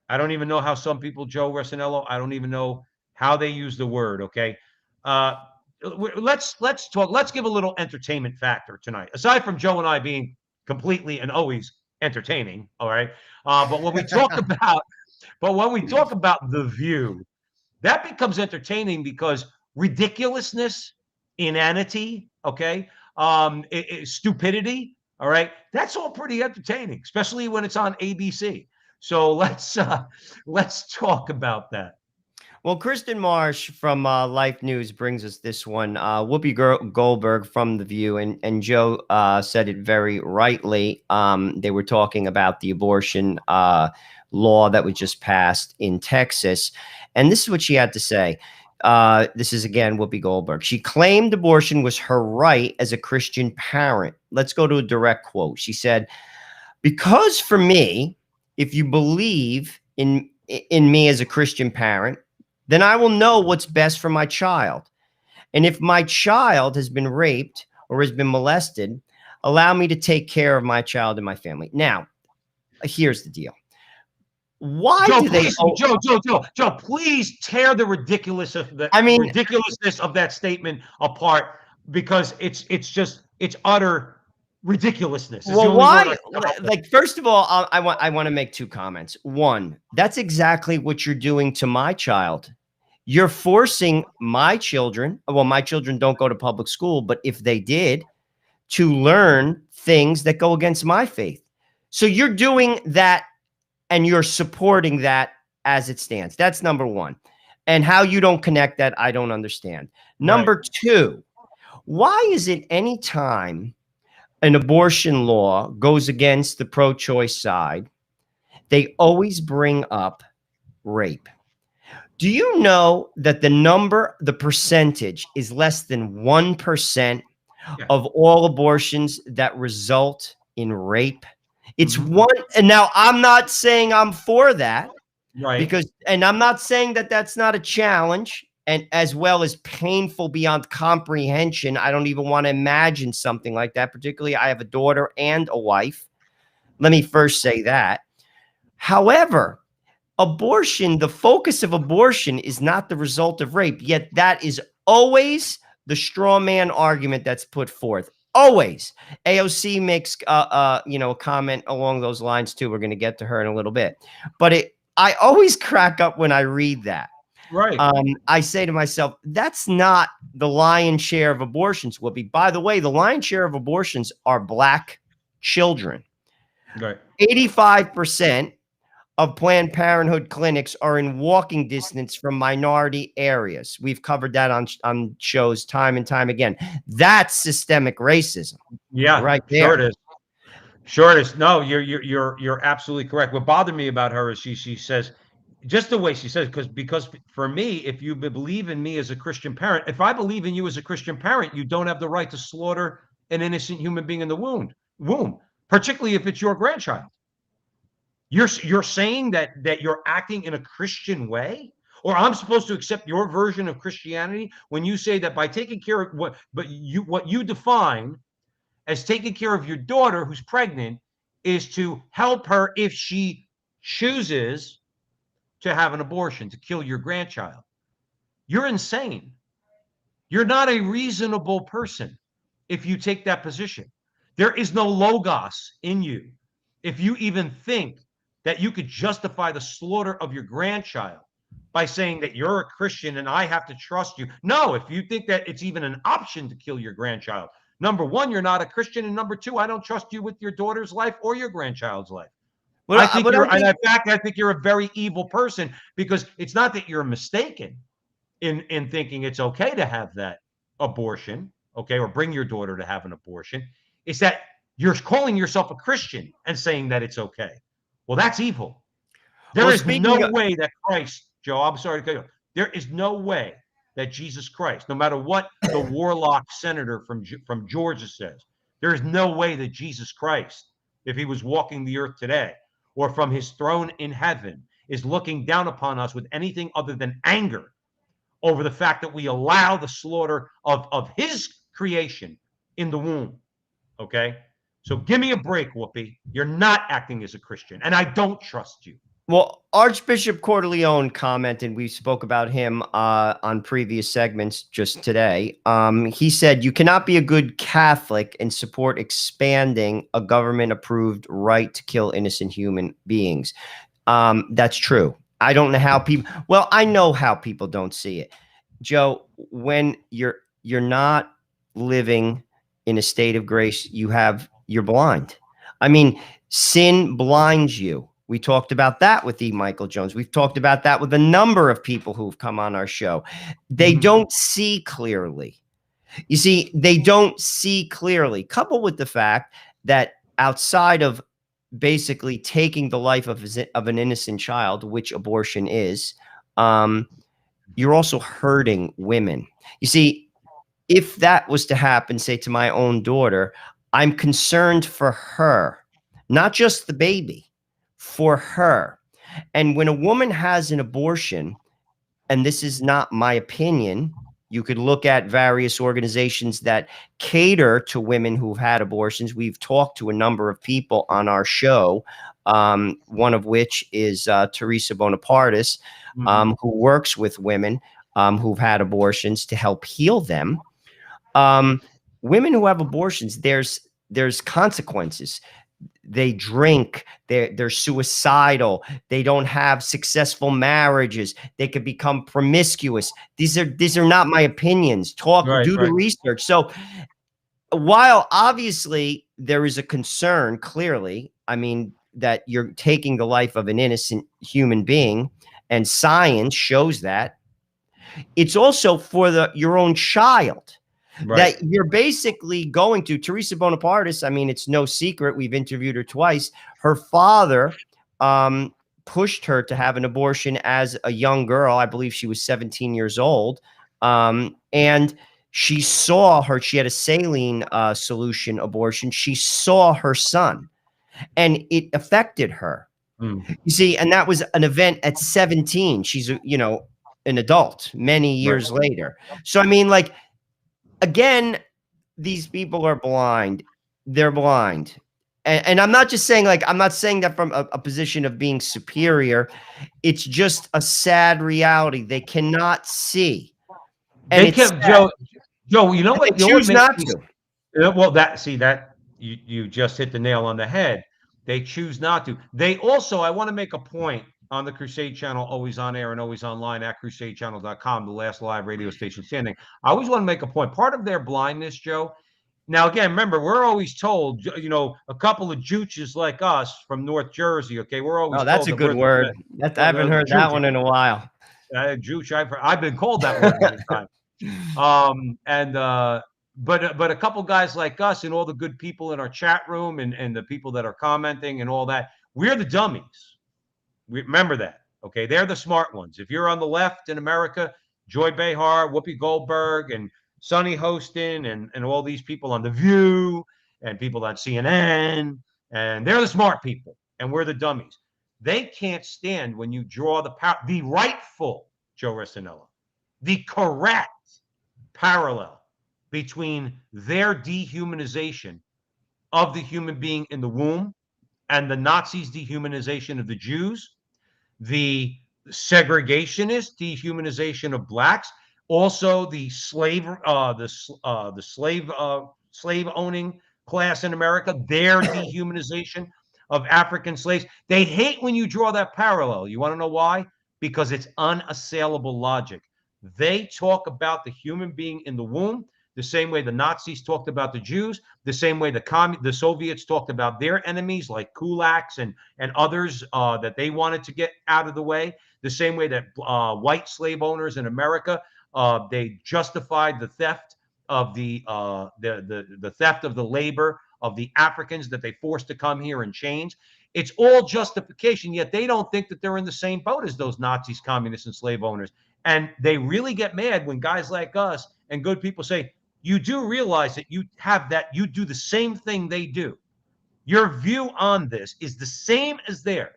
I don't even know how some people, Joe Rossinello, I don't even know how they use the word, okay? Let's talk. Let's give a little entertainment factor tonight. Aside from Joe and I being completely and always entertaining, all right? But when we talk about The View, that becomes entertaining because ridiculousness, inanity, okay, stupidity, all right, that's all pretty entertaining, especially when it's on ABC. So let's talk about that. Well, Kristen Marsh from Life News brings us this one. Whoopi Goldberg from The View, and Joe said it very rightly. They were talking about the abortion law that was just passed in Texas. And this is what she had to say. This is, again, Whoopi Goldberg. She claimed abortion was her right as a Christian parent. Let's go to a direct quote. She said, because for me, if you believe in me as a Christian parent, then I will know what's best for my child. And if my child has been raped or has been molested, allow me to take care of my child and my family. Now, here's the deal. Why Joe, do they? Joe, please tear the ridiculousness of that statement apart, because it's utter ridiculousness. Well, why? Like, first of all, I want to make two comments. One, that's exactly what you're doing to my child. You're forcing my children. Well, my children don't go to public school, but if they did, to learn things that go against my faith. So you're doing that, and you're supporting that as it stands. That's number one. And how you don't connect that, I don't understand. Number two, why is it any time an abortion law goes against the pro-choice side, they always bring up rape? Do you know that the percentage is less than 1% of all abortions that result in rape? It's one. And now I'm not saying I'm for that, right? And I'm not saying that that's not a challenge, and as well as painful beyond comprehension. I don't even want to imagine something like that. Particularly, I have a daughter and a wife. Let me first say that. However, abortion, the focus of abortion is not the result of rape, yet that is always the straw man argument that's put forth. Always. AOC makes a comment along those lines too. We're going to get to her in a little bit. But I always crack up when I read that. Right. I say to myself, that's not the lion's share of abortions, Whoopi. By the way, the lion's share of abortions are Black children. Right. 85% of Planned Parenthood clinics are in walking distance from minority areas. We've covered that on shows time and time again. That's systemic racism. Yeah, right there. Sure it is. Sure it is. No, you're absolutely correct. What bothered me about her is she says, just the way she says, because for me, if you believe in me as a Christian parent, if I believe in you as a Christian parent, you don't have the right to slaughter an innocent human being in the womb, particularly if it's your grandchild. You're saying that you're acting in a Christian way, or I'm supposed to accept your version of Christianity when you say that by taking care of what you define as taking care of your daughter who's pregnant is to help her if she chooses to have an abortion, to kill your grandchild. You're insane. You're not a reasonable person if you take that position. There is no logos in you if you even think that you could justify the slaughter of your grandchild by saying that you're a Christian and I have to trust you. No, if you think that it's even an option to kill your grandchild, number one, you're not a Christian, and number two, I don't trust you with your daughter's life or your grandchild's life. Well, I think I think you're a very evil person, because it's not that you're mistaken in thinking it's okay to have that abortion, okay, or bring your daughter to have an abortion. It's that you're calling yourself a Christian and saying that it's okay. Well, that's evil. There is no way that Christ, Joe, I'm sorry to cut you off. There is no way that Jesus Christ, no matter what the warlock senator from Georgia says, there is no way that Jesus Christ, if he was walking the earth today, or from his throne in heaven, is looking down upon us with anything other than anger over the fact that we allow the slaughter of his creation in the womb. Okay? So give me a break, Whoopi. You're not acting as a Christian, and I don't trust you. Well, Archbishop Cordileone commented, we spoke about him on previous segments just today. He said, you cannot be a good Catholic and support expanding a government-approved right to kill innocent human beings. That's true. I don't know how people, well, I know how people don't see it. Joe, when you're not living in a state of grace, you're blind. I mean, sin blinds you. We talked about that with E. Michael Jones. We've talked about that with a number of people who've come on our show. They don't see clearly. You see, they don't see clearly, coupled with the fact that outside of basically taking the life of an innocent child, which abortion is, you're also hurting women. You see, if that was to happen, say, to my own daughter, I'm concerned for her, not just the baby, for her. And when a woman has an abortion, and this is not my opinion, you could look at various organizations that cater to women who've had abortions. We've talked to a number of people on our show, one of which is Teresa Bonapartis, who works with women who've had abortions to help heal them. Women who have abortions, there's consequences. They drink, they're suicidal, they don't have successful marriages, they could become promiscuous. These are not my opinions. Do the research. So while obviously there is a concern, clearly, I mean, that you're taking the life of an innocent human being, and science shows that, it's also for your own child. That you're basically going to. Teresa Bonapartis, I mean, it's no secret. We've interviewed her twice. Her father pushed her to have an abortion as a young girl. I believe she was 17 years old. And she had a saline solution abortion. She saw her son, and it affected her. You see, and that was an event at 17. She's, an adult many years later. So, I mean, like, again, these people are blind. They're blind. And I'm not just saying, like, I'm not saying that from a position of being superior. It's just a sad reality they cannot see, and They it's kept sad. Joe. You know And they what? You know what choose makes not me. to. Well, that you just hit the nail on the head. They choose not to. They also, I want to make a point on the Crusade Channel, always on air and always online at crusadechannel.com, the last live radio station standing. I always want to make a point. Part of their blindness, Joe. Now, again, remember, we're always told, a couple of jooches like us from North Jersey, okay, we're always Oh, that's told a that good we're word. I haven't the heard that jooch, one in a while. jooch. I've been called that word many times. And but a couple guys like us and all the good people in our chat room and the people that are commenting and all that, we're the dummies. We remember that. Okay, they're the smart ones. If you're on the left in America, Joy Behar, Whoopi Goldberg, and Sonny Hostin, and all these people on The View, and people on CNN, and they're the smart people, and we're the dummies. They can't stand when you draw the rightful Joe Resinella, the correct parallel between their dehumanization of the human being in the womb and the Nazis' dehumanization of the Jews, the segregationist dehumanization of blacks, also the slave owning class in America, their dehumanization of African slaves. They hate when you draw that parallel. You want to know why? Because it's unassailable logic. They talk about the human being in the womb the same way the Nazis talked about the Jews, the same way the Soviets talked about their enemies like kulaks and others that they wanted to get out of the way, the same way that white slave owners in America, they justified the theft of the theft of the labor of the Africans that they forced to come here in chains. It's all justification, yet they don't think that they're in the same boat as those Nazis, communists, and slave owners. And they really get mad when guys like us and good people say, you do realize that you do the same thing they do. Your view on this is the same as theirs.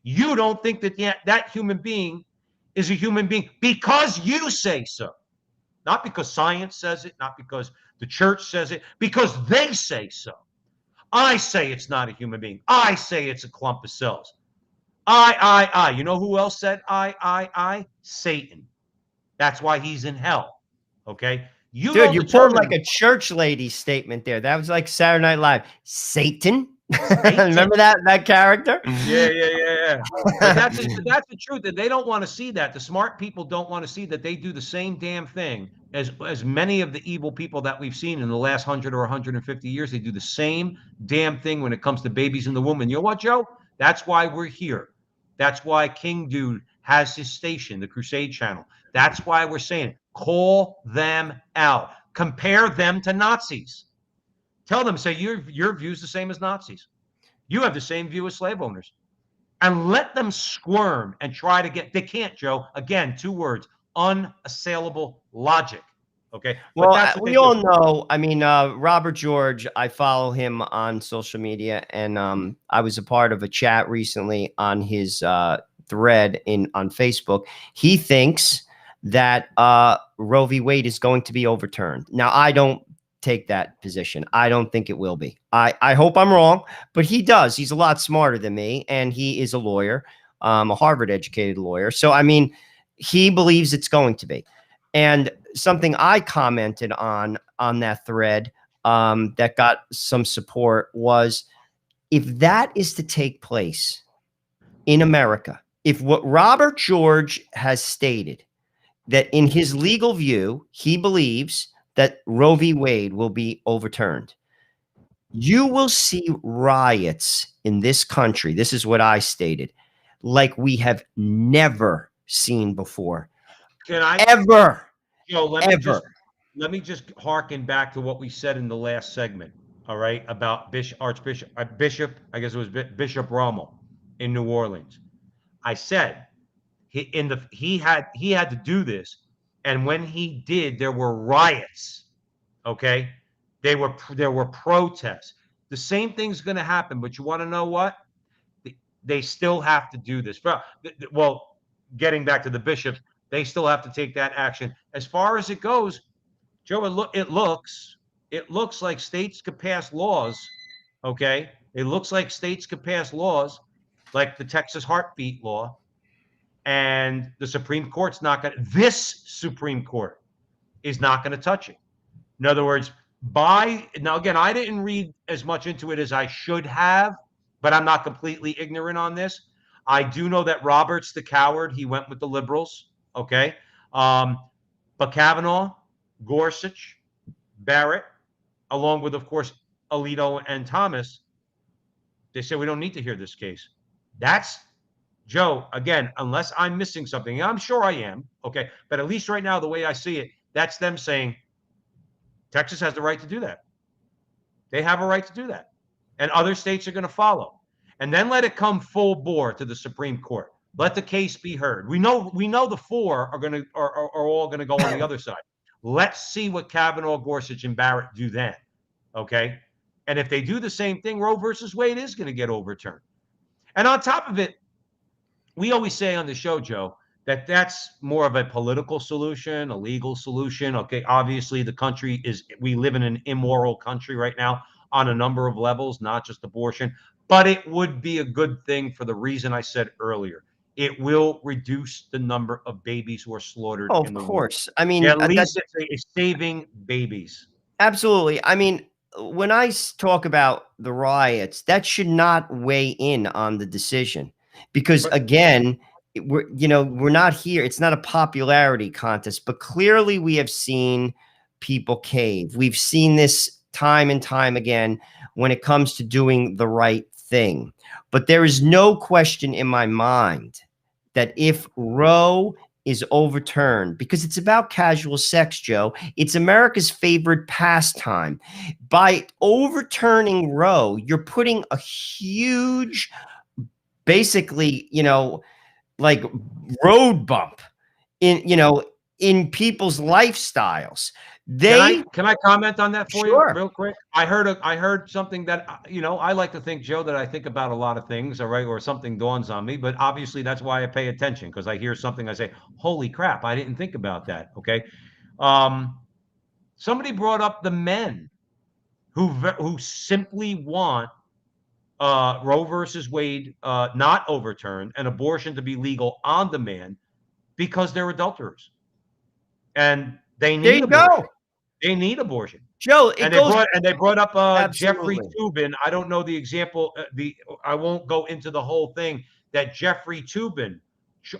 You don't think that that human being is a human being because you say so. Not because science says it, not because the church says it, because they say so. I say it's not a human being. I say it's a clump of cells. I. You know who else said I? Satan. That's why he's in hell. Okay? You Dude, don't you pulled like determine a church lady statement there. That was like Saturday Night Live. Satan? Satan. Remember that character? Yeah. But that's the truth, and they don't want to see that. The smart people don't want to see that they do the same damn thing as many of the evil people that we've seen in the last 100 or 150 years. They do the same damn thing when it comes to babies in the womb. And you know what, Joe? That's why we're here. That's why King Dude has his station, the Crusade Channel. That's why we're saying call them out. Compare them to Nazis. Tell them, say your view's the same as Nazis. You have the same view as slave owners. And let them squirm and try to get, they can't, Joe. Again, two words, unassailable logic. Okay. But Well, that's what they we all do. know. I mean, Robert George, I follow him on social media, and I was a part of a chat recently on his thread on Facebook. He thinks that Roe v. Wade is going to be overturned. Now, I don't take that position. I don't think it will be. I hope I'm wrong, but he does. He's a lot smarter than me, and he is a lawyer, a Harvard-educated lawyer. So, I mean, he believes it's going to be. And something I commented on that thread that got some support was, if that is to take place in America, if what Robert George has stated, that in his legal view, he believes that Roe v. Wade will be overturned, you will see riots in this country. This is what I stated, like we have never seen before. Can I, Ever. Joe, Ever. let me just harken back to what we said in the last segment. All right. About Bishop, I guess it was Bishop Rommel in New Orleans. I said he had to do this. And when he did, there were riots. Okay. There were protests. The same thing's going to happen, but you want to know what? They still have to do this. Well, getting back to the bishops, they still have to take that action. As far as it goes, Joe, it looks like states could pass laws, okay, It looks like states could pass laws like the Texas heartbeat law, and the Supreme Court's not going to, this Supreme Court is not going to touch it. In other words, now again, I didn't read as much into it as I should have, but I'm not completely ignorant on this. I do know that Roberts, the coward, he went with the liberals. Okay. But Kavanaugh, Gorsuch, Barrett, along with, of course, Alito and Thomas, they said we don't need to hear this case. That's, Joe, again, unless I'm missing something, I'm sure I am, okay, but at least right now, the way I see it, that's them saying Texas has the right to do that. They have a right to do that. And other states are going to follow. And then let it come full bore to the Supreme Court. Let the case be heard. We know the four are all going to go on the other side. Let's see what Kavanaugh, Gorsuch, and Barrett do then. Okay? And if they do the same thing, Roe versus Wade is going to get overturned. And on top of it, we always say on the show, Joe, that that's more of a political solution, a legal solution. Okay, obviously we live in an immoral country right now on a number of levels, not just abortion, but it would be a good thing for the reason I said earlier. It will reduce the number of babies who are slaughtered in the world. Of course. I mean, at least it's saving babies. Absolutely. I mean, when I talk about the riots, that should not weigh in on the decision, because again, we're not here. It's not a popularity contest, but clearly we have seen people cave. We've seen this time and time again when it comes to doing the right thing. But there is no question in my mind that if Roe is overturned, because it's about casual sex, Joe, it's America's favorite pastime. By overturning Roe, you're putting a huge, basically, like road bump in people's lifestyles. Can I comment on that for you real quick? I heard something that, I like to think, Joe, that I think about a lot of things, all right, or something dawns on me, but obviously that's why I pay attention, because I hear something, I say, holy crap, I didn't think about that, okay? Somebody brought up the men who simply want Roe versus Wade not overturned and abortion to be legal on demand because they're adulterers. And they need abortion. They need abortion, Joe. They brought up Jeffrey Toobin. I don't know the example. I won't go into the whole thing. That Jeffrey Toobin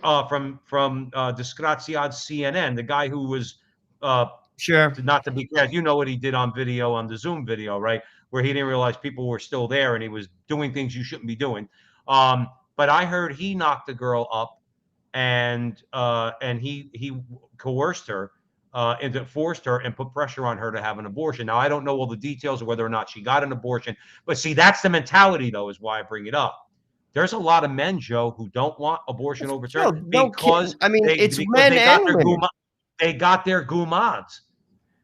from Disgraziad CNN, the guy who was not to be, you know what he did on video, on the Zoom video, right, where he didn't realize people were still there and he was doing things you shouldn't be doing. But I heard he knocked the girl up and he coerced her. And forced her and put pressure on her to have an abortion. Now, I don't know all the details of whether or not she got an abortion, but see, that's the mentality, though, is why I bring it up. There's a lot of men, Joe, who don't want abortion overturned because it's men and women. They got their gumads,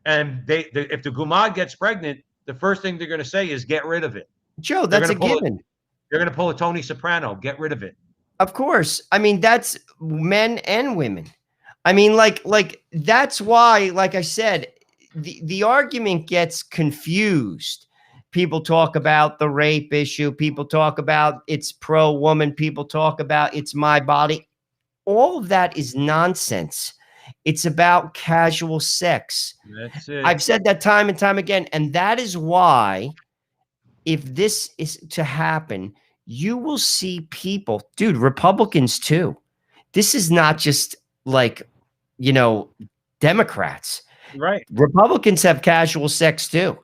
and if the gumad gets pregnant, the first thing they're going to say is get rid of it. Joe, that's a given. They're going to pull a Tony Soprano, get rid of it. Of course. I mean, that's men and women. I mean, like that's why, like I said, the argument gets confused. People talk about the rape issue. People talk about it's pro-woman. People talk about it's my body. All of that is nonsense. It's about casual sex. That's it. I've said that time and time again. And that is why, if this is to happen, you will see people, dude, Republicans too. This is not just like, Democrats. Right. Republicans have casual sex too.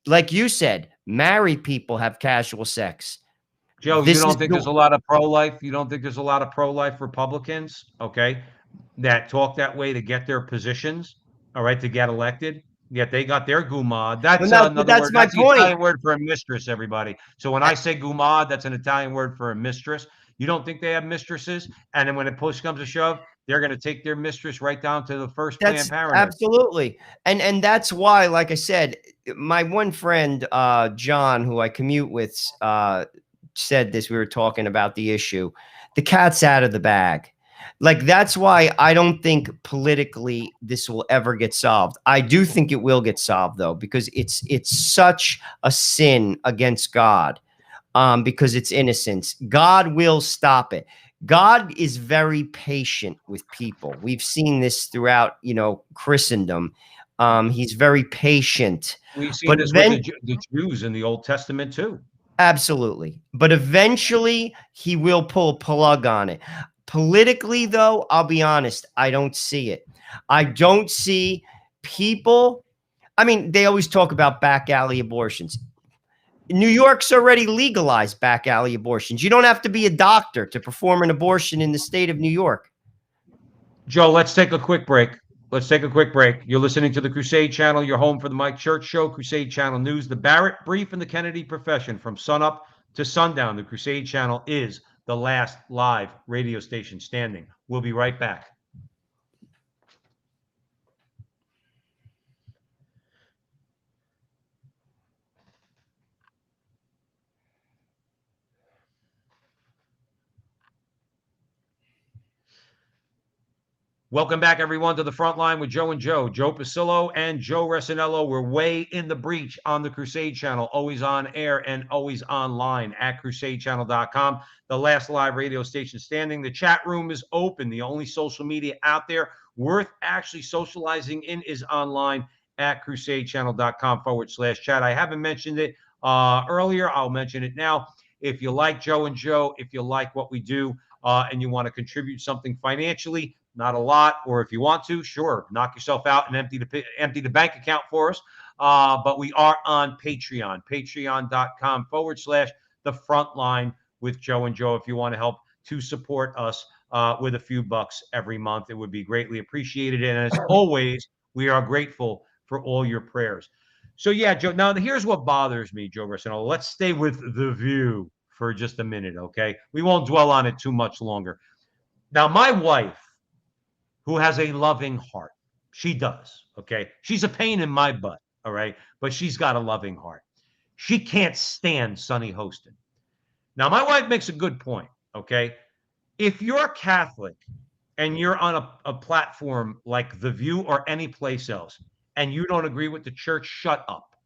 Like you said, married people have casual sex. Joe, you don't think there's a lot of pro-life? You don't think there's a lot of pro-life Republicans, okay, that talk that way to get their positions, all right, to get elected? Yet they got their gumad. That's another word. That's an Italian word for a mistress, everybody. So when I say gumad, that's an Italian word for a mistress. You don't think they have mistresses? And then when a push comes to shove, they're going to take their mistress right down to the first Planned Parenthood. Absolutely. And that's why, like I said, my one friend, John, who I commute with, said this. We were talking about the issue. The cat's out of the bag. Like, that's why I don't think politically this will ever get solved. I do think it will get solved, though, because it's such a sin against God. because it's innocence. God will stop it. God is very patient with people. We've seen this throughout, Christendom. He's very patient. We've seen But this with then, the Jews in the Old Testament too. absolutely. But eventually, he will pull a plug on it. Politically, though, I'll be honest, I don't see it. I don't see people. I mean, they always talk about back alley abortions. New York's already legalized back alley abortions. You don't have to be a doctor to perform an abortion in the state of New York. Joe, let's take a quick break. Let's take a quick break. You're listening to the Crusade Channel. You're home for the Mike Church Show, Crusade Channel News, the Barrett Brief, and the Kennedy Profession. From sunup to sundown, the Crusade Channel is the last live radio station standing. We'll be right back. Welcome back, everyone, to the Frontline with Joe and Joe. Joe Pasillo and Joe Resinello. We're way in the breach on the Crusade Channel, always on air and always online at crusadechannel.com, the last live radio station standing. The chat room is open. The only social media out there worth actually socializing in is online at crusadechannel.com/chat. I haven't mentioned it earlier. I'll mention it now. If you like Joe and Joe, if you like what we do, and you want to contribute something financially, not a lot, or if you want to, sure, knock yourself out and empty the bank account for us. But we are on Patreon, patreon.com/the Frontline with Joe and Joe. If you want to help to support us with a few bucks every month, it would be greatly appreciated. And as always, we are grateful for all your prayers. So yeah, Joe, now here's what bothers me, Joe Garcino. Let's stay with The View for just a minute, okay? We won't dwell on it too much longer. Now, my wife, who has a loving heart. She does, okay? She's a pain in my butt, all right? But she's got a loving heart. She can't stand Sonny Hostin. Now, my wife makes a good point, okay? If you're Catholic and you're on a platform like The View or any place else, and you don't agree with the church, shut up.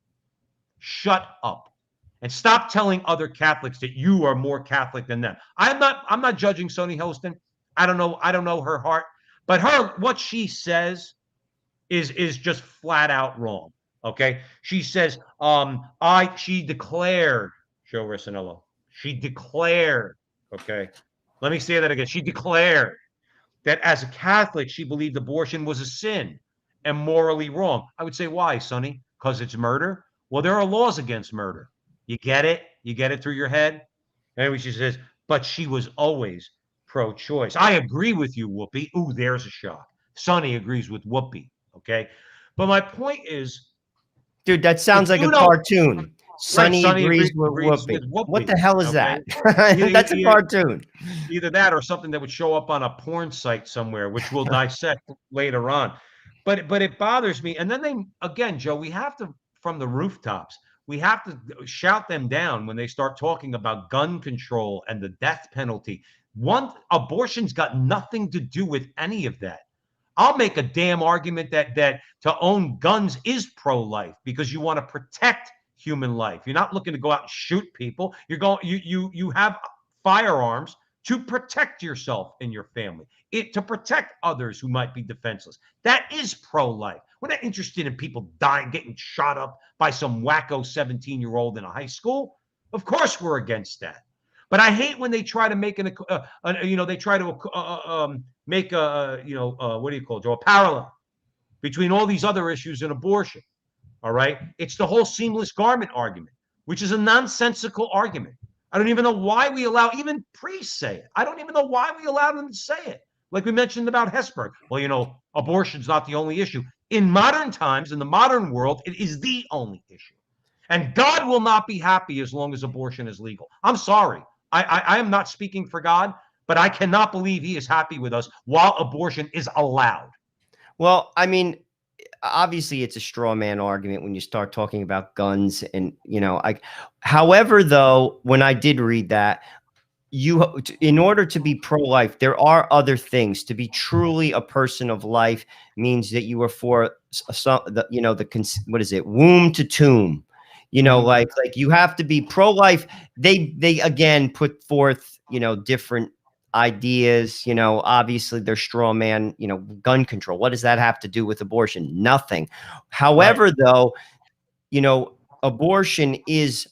Shut up. And stop telling other Catholics that you are more Catholic than them. I'm not judging Sonny Hostin. I don't know her heart. But what she says is just flat out wrong. Okay. She says, she declared, Joe Resinello, she declared, okay. Let me say that again. She declared that as a Catholic, she believed abortion was a sin and morally wrong. I would say, why, Sonny? Because it's murder? Well, there are laws against murder. You get it? You get it through your head? Anyway, she says, but she was always pro-choice. I agree with you, Whoopi. Ooh, there's a shock. Sonny agrees with Whoopi, okay? But my point is... Dude, that sounds like a cartoon. Sonny agrees with Whoopi. Whoopi. What the hell is that? That's a cartoon. Either that or something that would show up on a porn site somewhere, which we'll dissect later on. But it bothers me. And then again, Joe, we have to, from the rooftops, we have to shout them down when they start talking about gun control and the death penalty. Abortion's got nothing to do with any of that. I'll make a damn argument that to own guns is pro-life because you want to protect human life. You're not looking to go out and shoot people. You have firearms to protect yourself and your family, to protect others who might be defenseless. That is pro-life. We're not interested in people dying, getting shot up by some wacko 17-year-old in a high school. Of course, we're against that. But I hate when they try to make what do you call it, Joe? A parallel between all these other issues and abortion. All right. It's the whole seamless garment argument, which is a nonsensical argument. I don't even know why we allow even priests say it. I don't even know why we allow them to say it. Like we mentioned about Hesburgh. Well, abortion's not the only issue. In modern times, in the modern world, it is the only issue. And God will not be happy as long as abortion is legal. I'm sorry. I am not speaking for God, but I cannot believe he is happy with us while abortion is allowed. Well, I mean, obviously it's a straw man argument when you start talking about guns and, however, though, when I did read that, in order to be pro-life, there are other things. To be truly a person of life means that you are for, what is it? Womb to tomb. You know, Mhm. like you have to be pro-life. They again put forth, you know, different ideas. You know, obviously they're straw man, you know, gun control. What does that have to do with abortion? Nothing. Right. However, though, you know, abortion is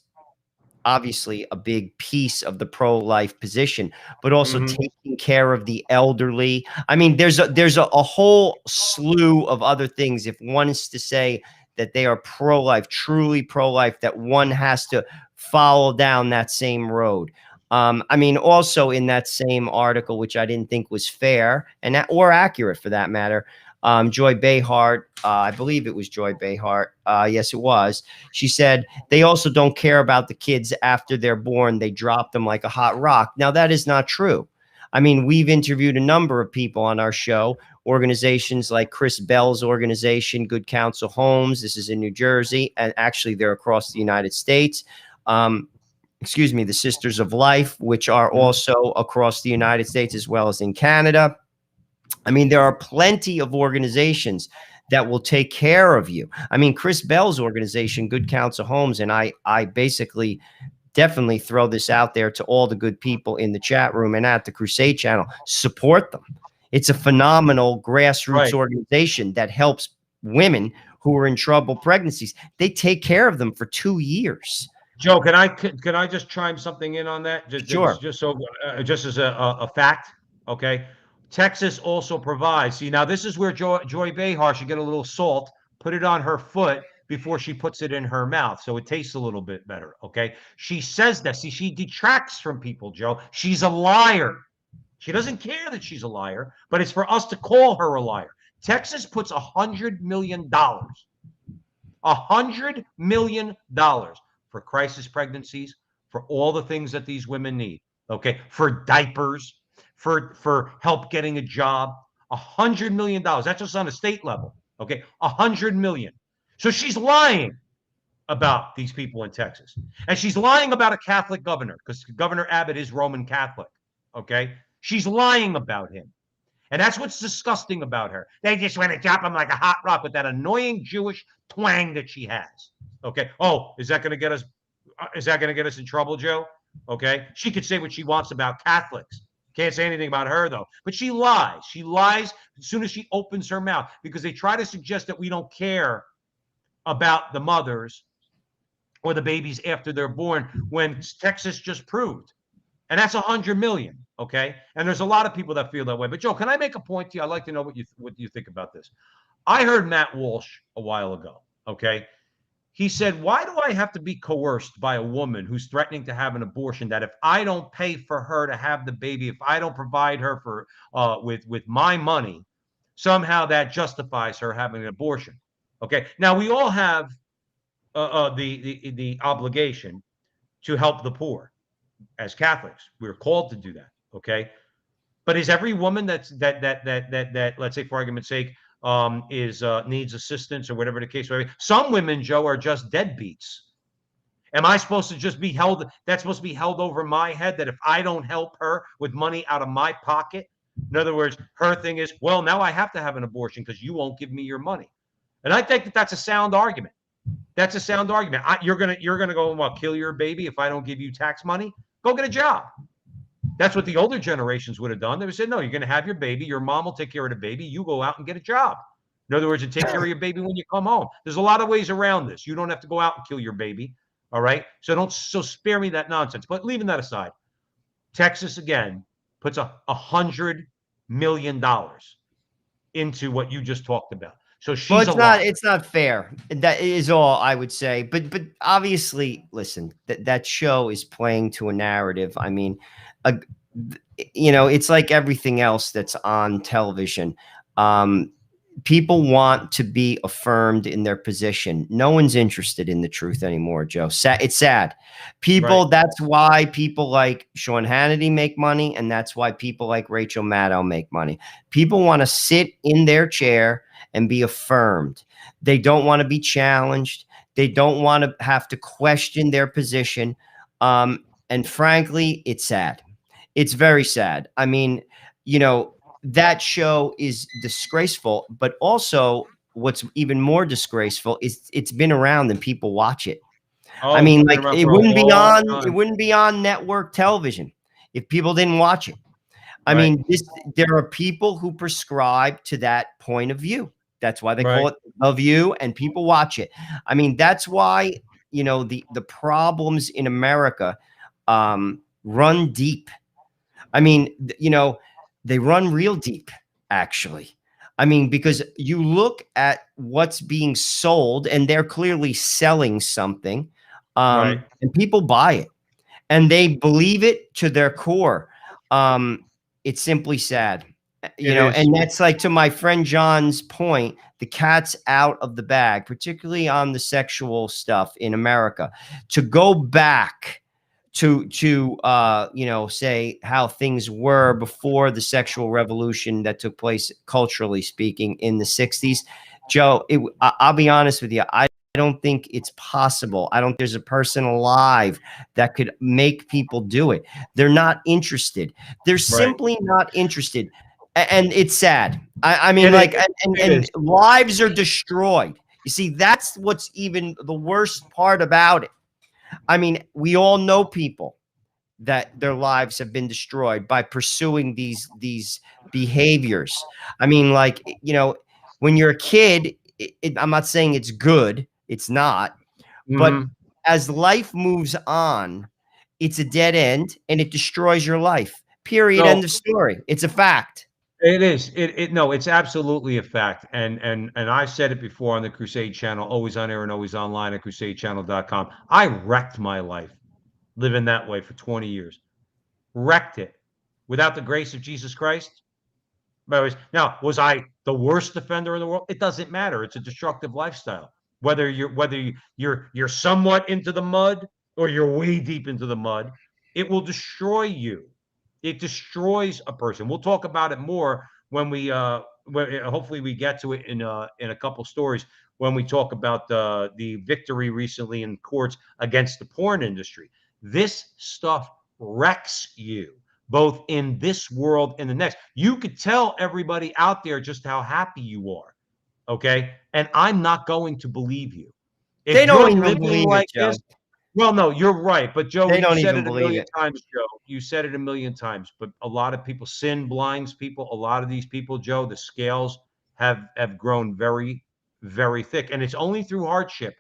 obviously a big piece of the pro-life position, but also Mhm. taking care of the elderly. I mean, there's a whole slew of other things. If one is to say that they are pro-life, truly pro-life, that one has to follow down that same road. I mean, also in that same article, which I didn't think was fair or accurate for that matter, Joy Behar, I believe it was Joy Behar. Yes, it was. She said, they also don't care about the kids after they're born. They drop them like a hot rock. Now, that is not true. I mean, we've interviewed a number of people on our show, organizations like Chris Bell's organization, Good Counsel Homes. This is in New Jersey, and actually they're across the United States. Excuse me, the Sisters of Life, which are Mhm. also across the United States as well as in Canada. I mean, there are plenty of organizations that will take care of you. I mean, Chris Bell's organization, Good Counsel Homes, and I basically definitely throw this out there to all the good people in the chat room and at the Crusade channel. Support them. It's a phenomenal grassroots Right. organization that helps women who are in trouble pregnancies. They take care of them for 2 years. Joe, can I just chime something in on that? Sure. Just so just as a fact, okay? Texas also provides. See, now this is where Joy Behar should get a little salt, put it on her foot before she puts it in her mouth, so it tastes a little bit better. Okay? She says that. See, she detracts from people, Joe. She's a liar. She doesn't care that she's a liar, but it's for us to call her a liar. Texas puts $100 million, $100 million for crisis pregnancies, for all the things that these women need. Okay, for diapers, for help getting a job. $100 million. That's just on a state level. Okay, 100 million. So she's lying about these people in Texas, and she's lying about a Catholic governor because Governor Abbott is Roman Catholic. Okay, she's lying about him. And that's what's disgusting about her. They just want to drop him like a hot rock with that annoying Jewish twang that she has. Okay. Oh, is that going to get us? Is that going to get us in trouble, Joe? Okay. She could say what she wants about Catholics. Can't say anything about her though. But she lies. She lies as soon as she opens her mouth because they try to suggest that we don't care about the mothers or the babies after they're born when Texas just proved, and that's 100 million. Okay, and there's a lot of people that feel that way. But Joe, can I make a point to you? I'd like to know what you think about this. I heard Matt Walsh a while ago. Okay, he said, "Why do I have to be coerced by a woman who's threatening to have an abortion? That if I don't pay for her to have the baby, if I don't provide her for with my money, somehow that justifies her having an abortion." Okay, now we all have the obligation to help the poor as Catholics. We're called to do that. Okay. But is every woman that let's say for argument's sake is needs assistance or whatever the case may be? Some women, Joe, are just deadbeats. Am I supposed to just be held? That's supposed to be held over my head that if I don't help her with money out of my pocket, in other words, her thing is, well, now I have to have an abortion because you won't give me your money. And I think that that's a sound argument. That's a sound argument. You're gonna go, well, kill your baby if I don't give you tax money. Go get a job. That's what the older generations would have done. They would say, no, you're going to have your baby. Your mom will take care of the baby. You go out and get a job. In other words, you take care of your baby when you come home. There's a lot of ways around this. You don't have to go out and kill your baby. All right. So spare me that nonsense. But leaving that aside, Texas again puts $100 million into what you just talked about. So Well, she's a liar. it's not fair. That is all I would say. But obviously, listen, that show is playing to a narrative. I mean, uh, you know, it's like everything else that's on television. Um, People want to be affirmed in their position. No one's interested in the truth anymore, Joe. It's sad. Right. That's why people like Sean Hannity make money, and that's why people like Rachel Maddow make money. People want to sit in their chair and be affirmed. They don't want to be challenged. They don't want to have to question their position. And frankly, it's sad. It's very sad. I mean, you know, that show is disgraceful, but also what's even more disgraceful is it's been around and people watch it. I Oh, mean, been like around for a long it time. wouldn't be on network television if people didn't watch it. I Right. mean, there are people who prescribe to that point of view. That's why they call Right. it The View, and people watch it. I mean, that's why, the problems in America run deep. I mean, they run real deep, actually. I mean, because you look at what's being sold, and they're clearly selling something, Right. and people buy it and they believe it to their core. It's simply sad, It is. and that's like, to my friend John's point, the cat's out of the bag, particularly on the sexual stuff in America. To go back to say how things were before the sexual revolution that took place, culturally speaking, in the 60s, Joe, I'll be honest with you, I don't think it's possible. I don't think there's a person alive that could make people do it. They're not interested. They're Right. simply not interested. And it's sad. I mean, It like, is. It and is. lives are destroyed. You see, that's what's even the worst part about it. I mean, we all know people that their lives have been destroyed by pursuing these behaviors. I mean, like, when you're a kid, I'm not saying it's good. It's not. But Mhm. as life moves on, it's a dead end and it destroys your life. Period. No, End of story. It's a fact. it is. No, it's absolutely a fact. And I've said it before on the Crusade channel, always on air and always online at crusadechannel.com. I wrecked my life living that way for 20 years. Wrecked it. Without the grace of Jesus Christ. Now, was I the worst offender in the world? It doesn't matter. It's a destructive lifestyle. Whether you're somewhat into the mud or you're way deep into the mud, it will destroy you. It destroys a person. We'll talk about it more when hopefully we get to it in a couple stories when we talk about the victory recently in courts against the porn industry. This stuff wrecks you both in this world and the next. You could tell everybody out there just how happy you are. Okay. And I'm not going to believe you. They If don't you're even living believe it, like Joe. this, well, no, you're right. But Joe, They you don't said even it a believe million it. times, Joe. You said it a million times. But a lot of people, sin blinds people. A lot of these people, Joe, the scales have grown very, very thick. And it's only through hardship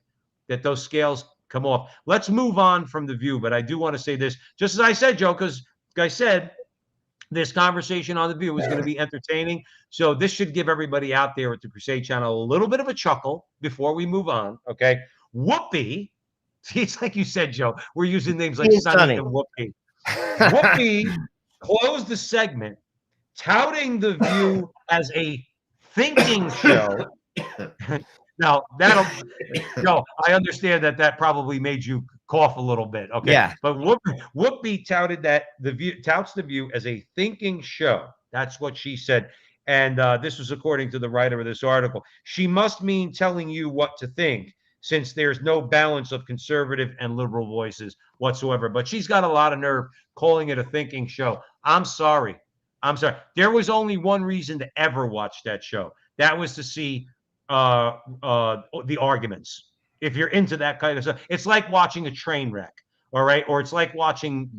that those scales come off. Let's move on from the View. But I do want to say this, just as I said, Joe, because like I said, this conversation on the View is going to be entertaining. So this should give everybody out there at the Crusade Channel a little bit of a chuckle before we move on. Okay. Whoopi. See, it's like you said, Joe. We're using names like It's Sunny funny. and Whoopi. Whoopi closed the segment touting the View as a thinking show. Now, Joe, I understand that probably made you cough a little bit. Okay. Yeah. But Whoopi touted that touts the View as a thinking show. That's what she said. And this was according to the writer of this article. She must mean telling you what to think, since there's no balance of conservative and liberal voices whatsoever. But she's got a lot of nerve calling it a thinking show. I'm sorry. I'm sorry. There was only one reason to ever watch that show. That was to see the arguments. If you're into that kind of stuff, it's like watching a train wreck. All right. Or it's like watching,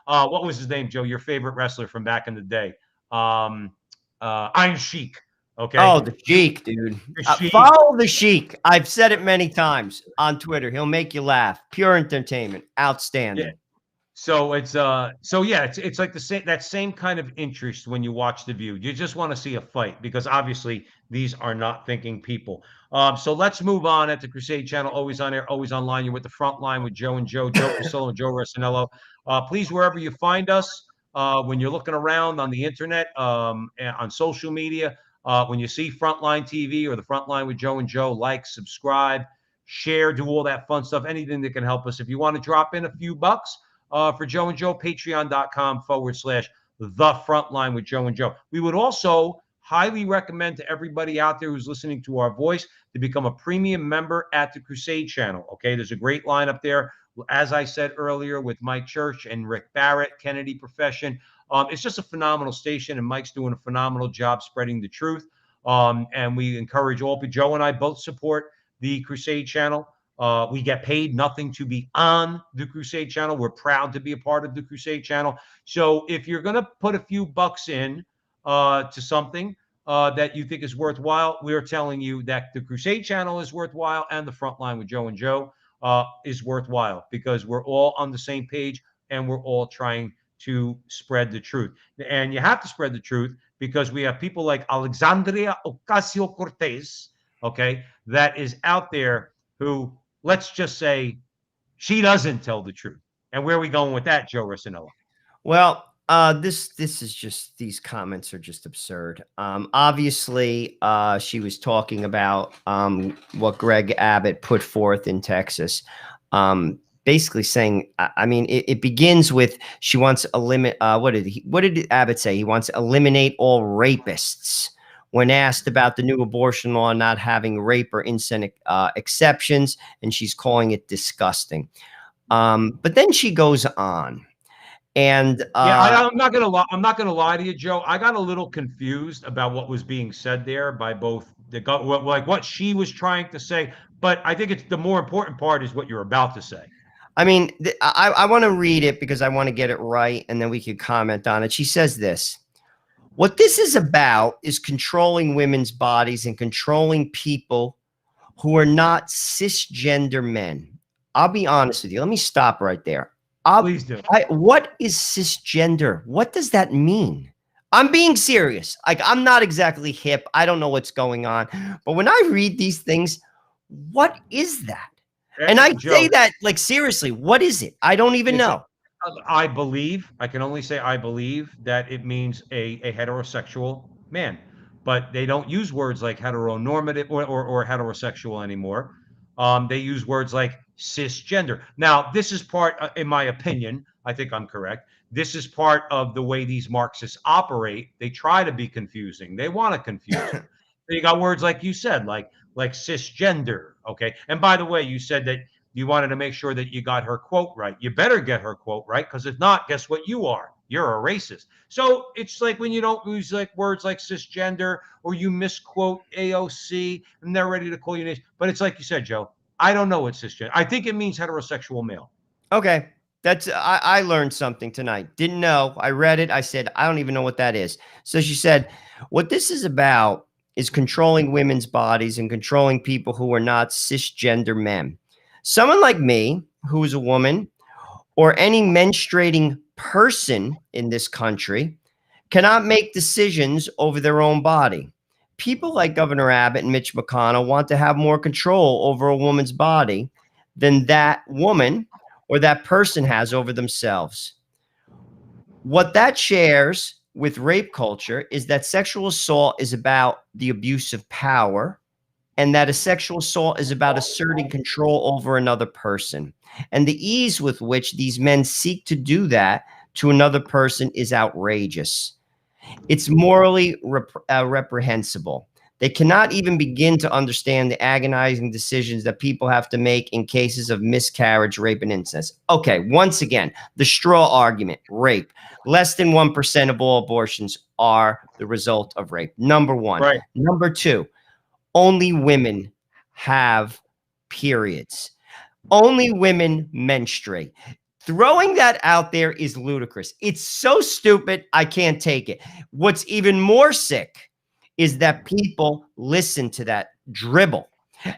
what was his name, Joe? Your favorite wrestler from back in the day. Iron Sheik. Okay. Oh, the Sheik, dude. The Sheik. Follow the Sheik. I've said it many times on Twitter. He'll make you laugh. Pure entertainment. Yeah. Outstanding. So it's like that same kind of interest when you watch The View. You just want to see a fight because obviously these are not thinking people. So let's move on at the Crusade Channel, always on air, always online. You're with the Frontline with Joe and Joe Priscilla and Joe Ressinello. Please, wherever you find us, when you're looking around on the internet, on social media, when you see Frontline TV or the Frontline with Joe and Joe, like, subscribe, share, do all that fun stuff. Anything that can help us. If you want to drop in a few bucks for Joe and Joe, patreon.com/the Frontline with Joe and Joe. We would also highly recommend to everybody out there who's listening to our voice to become a premium member at the Crusade Channel. Okay, there's a great lineup there. As I said earlier, with Mike Church and Rick Barrett, Kennedy Profession. It's just a phenomenal station, and Mike's doing a phenomenal job spreading the truth. And we encourage all. Joe and I both support the Crusade Channel. We get paid nothing to be on the Crusade channel. We're proud to be a part of the Crusade channel. So if you're going to put a few bucks in to something that you think is worthwhile, we're telling you that the Crusade channel is worthwhile and the Frontline with Joe and Joe is worthwhile, because we're all on the same page and we're all trying to spread the truth. And you have to spread the truth because we have people like Alexandria Ocasio-Cortez, okay, that is out there who, let's just say, she doesn't tell the truth. And where are we going with that, Joe Rossinello? Well, this is just, these comments are just absurd. Obviously, she was talking about what Greg Abbott put forth in Texas. Basically saying, I mean, it begins with, she wants to limit. What did Abbott say? He wants to eliminate all rapists. When asked about the new abortion law not having rape or incest exceptions, and she's calling it disgusting. But then she goes on. And I'm not gonna lie. I'm not gonna lie to you, Joe. I got a little confused about what was being said there by both like what she was trying to say. But I think it's the more important part is what you're about to say. I mean, I want to read it because I want to get it right, and then we can comment on it. She says this: what this is about is controlling women's bodies and controlling people who are not cisgender men. I'll be honest with you. Let me stop right there. Please do. What is cisgender? What does that mean? I'm being serious. Like, I'm not exactly hip. I don't know what's going on. But when I read these things, what is that? And I say that, like, seriously, what is it? I don't even know. I can only say I believe that it means a heterosexual man. But they don't use words like heteronormative or heterosexual anymore. They use words like cisgender. Now, this is part, in my opinion, I think I'm correct. This is part of the way these Marxists operate. They try to be confusing. They want to confuse you. So you got words like you said, like cisgender. Okay. And by the way, you said that you wanted to make sure that you got her quote right. You better get her quote right, because if not, guess what you are? You're a racist. So it's like when you don't use like words like cisgender, or you misquote AOC and they're ready to call you names. But it's like you said, Joe, I don't know what cisgender. I think it means heterosexual male. Okay. I learned something tonight. Didn't know. I read it. I said, I don't even know what that is. So she said, what this is about is controlling women's bodies and controlling people who are not cisgender men. Someone like me, who is a woman, or any menstruating person in this country, cannot make decisions over their own body. People like Governor Abbott and Mitch McConnell want to have more control over a woman's body than that woman or that person has over themselves. What that shares with rape culture is that sexual assault is about the abuse of power, and that a sexual assault is about asserting control over another person. And the ease with which these men seek to do that to another person is outrageous. It's morally reprehensible. They cannot even begin to understand the agonizing decisions that people have to make in cases of miscarriage, rape, and incest. Okay, once again, the straw argument, rape. Less than 1% of all abortions are the result of rape. Number one. Right. Number two, only women have periods. Only women menstruate. Throwing that out there is ludicrous. It's so stupid, I can't take it. What's even more sick is that people listen to that dribble.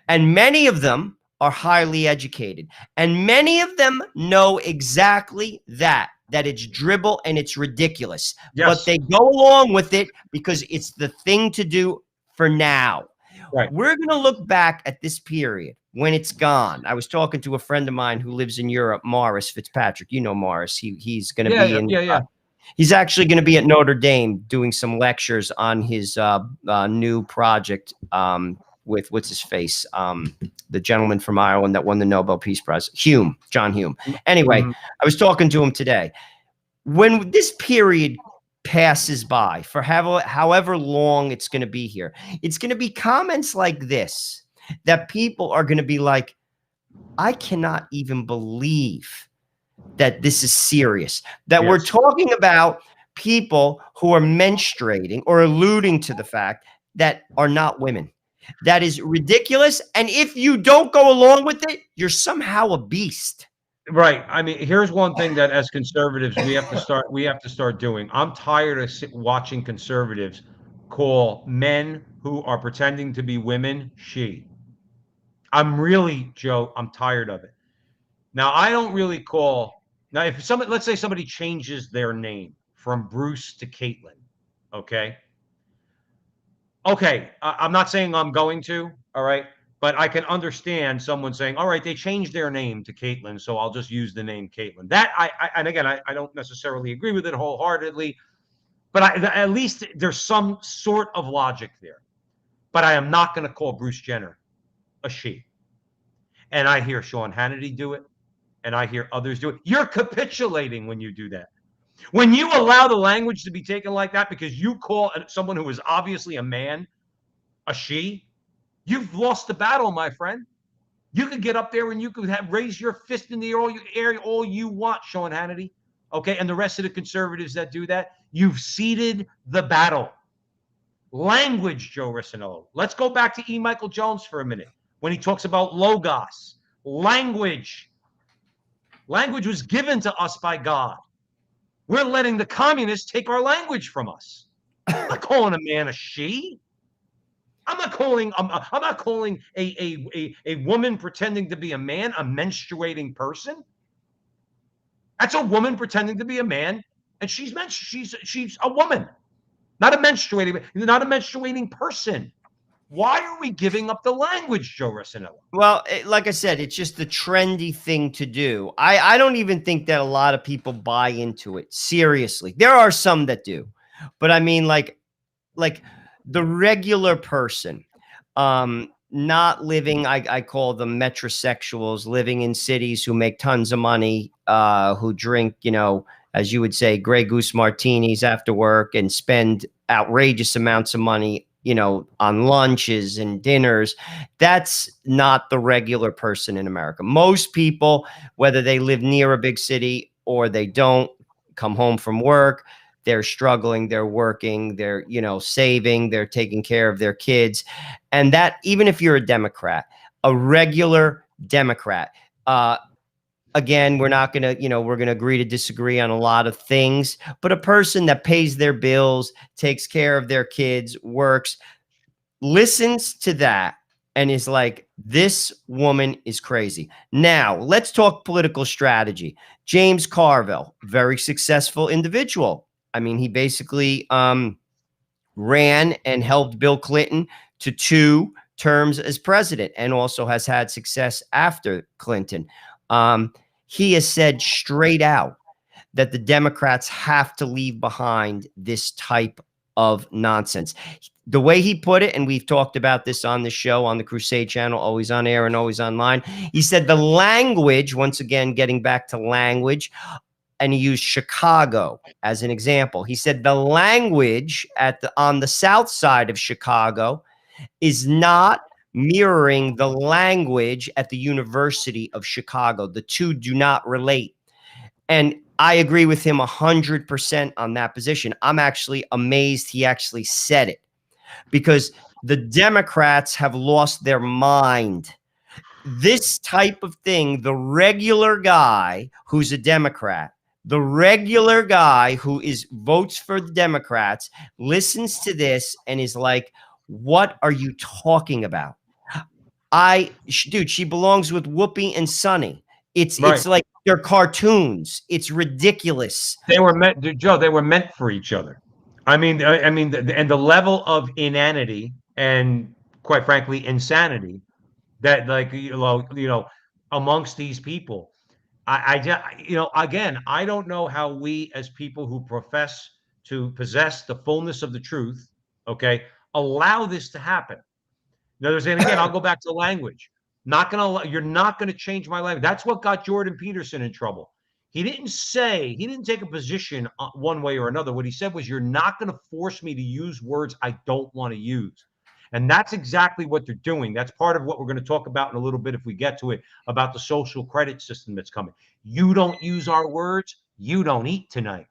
And many of them are highly educated. And many of them know exactly that it's dribble and it's ridiculous. Yes. But they go along with it because it's the thing to do for now. Right. We're going to look back at this period when it's gone. I was talking to a friend of mine who lives in Europe, Morris Fitzpatrick. You know Morris. He's going to be in. He's actually going to be at Notre Dame doing some lectures on his new project with what's his face, the gentleman from Ireland that won the Nobel Peace Prize, John Hume. Anyway, I was talking to him today. When this period passes by, for however long it's going to be here, it's going to be comments like this that people are going to be like, I cannot even believe that this is serious, that we're talking about people who are menstruating or alluding to the fact that are not women. That is ridiculous. And if you don't go along with it, you're somehow a beast. Right. I mean, here's one thing that as conservatives we have to start doing. I'm tired of watching conservatives call men who are pretending to be women she. I'm really, Joe, I'm tired of it. Now, I don't really call now if somebody, let's say somebody changes their name from Bruce to Caitlin, okay? Okay, I'm not saying I'm going to, all right? But I can understand someone saying, all right, they changed their name to Caitlin, so I'll just use the name Caitlin. That and again, I don't necessarily agree with it wholeheartedly, but at least there's some sort of logic there. But I am not going to call Bruce Jenner a she. And I hear Sean Hannity do it, and I hear others do it. You're capitulating when you do that. When you allow the language to be taken like that because you call someone who is obviously a man a she, you've lost the battle, my friend. You could get up there and you could raise your fist in the air all you want, Sean Hannity. Okay, and the rest of the conservatives that do that, you've ceded the battle. Language, Joe Rissinello. Let's go back to E. Michael Jones for a minute when he talks about logos. Language. Language was given to us by God. We're letting the communists take our language from us. I'm not calling a man a she. I'm not calling a woman pretending to be a man a menstruating person. That's a woman pretending to be a man, and she's a woman, not a menstruating person. Why are we giving up the language, Joe Rissinello? Well, like I said, it's just the trendy thing to do. I don't even think that a lot of people buy into it. Seriously. There are some that do. But I mean, like the regular person, not living, I call them metrosexuals, living in cities who make tons of money, who drink, as you would say, Grey Goose martinis after work and spend outrageous amounts of money, on lunches and dinners. That's not the regular person in America. Most people, whether they live near a big city or they don't, come home from work, they're struggling, they're working, they're, saving, they're taking care of their kids. And that, even if you're a Democrat, a regular Democrat, again, we're not going to, we're going to agree to disagree on a lot of things, but a person that pays their bills, takes care of their kids, works, listens to that and is like, this woman is crazy. Now, let's talk political strategy. James Carville, very successful individual. I mean, he basically ran and helped Bill Clinton to 2 terms as president and also has had success after Clinton. He has said straight out that the Democrats have to leave behind this type of nonsense. The way he put it, and we've talked about this on the show, on the Crusade channel, always on air and always online. He said the language, once again, getting back to language, and he used Chicago as an example. He said the language on the south side of Chicago is not mirroring the language at the University of Chicago. The two do not relate. And I agree with him 100% on that position. I'm actually amazed he actually said it, because the Democrats have lost their mind. This type of thing, the regular guy who's a Democrat, the regular guy who votes for the Democrats, listens to this and is like, what are you talking about? Dude, she belongs with Whoopi and Sonny. It's like they're cartoons. It's ridiculous. They were meant, Joe. They were meant for each other. I mean, and the level of inanity and, quite frankly, insanity that, like, amongst these people. Again, I don't know how we, as people who profess to possess the fullness of the truth, okay, allow this to happen. And again, I'll go back to language. You're not gonna change my language. That's what got Jordan Peterson in trouble. He didn't take a position one way or another. What he said was, you're not gonna force me to use words I don't want to use. And that's exactly what they're doing. That's part of what we're going to talk about in a little bit if we get to it, about the social credit system that's coming. You don't use our words, you don't eat tonight.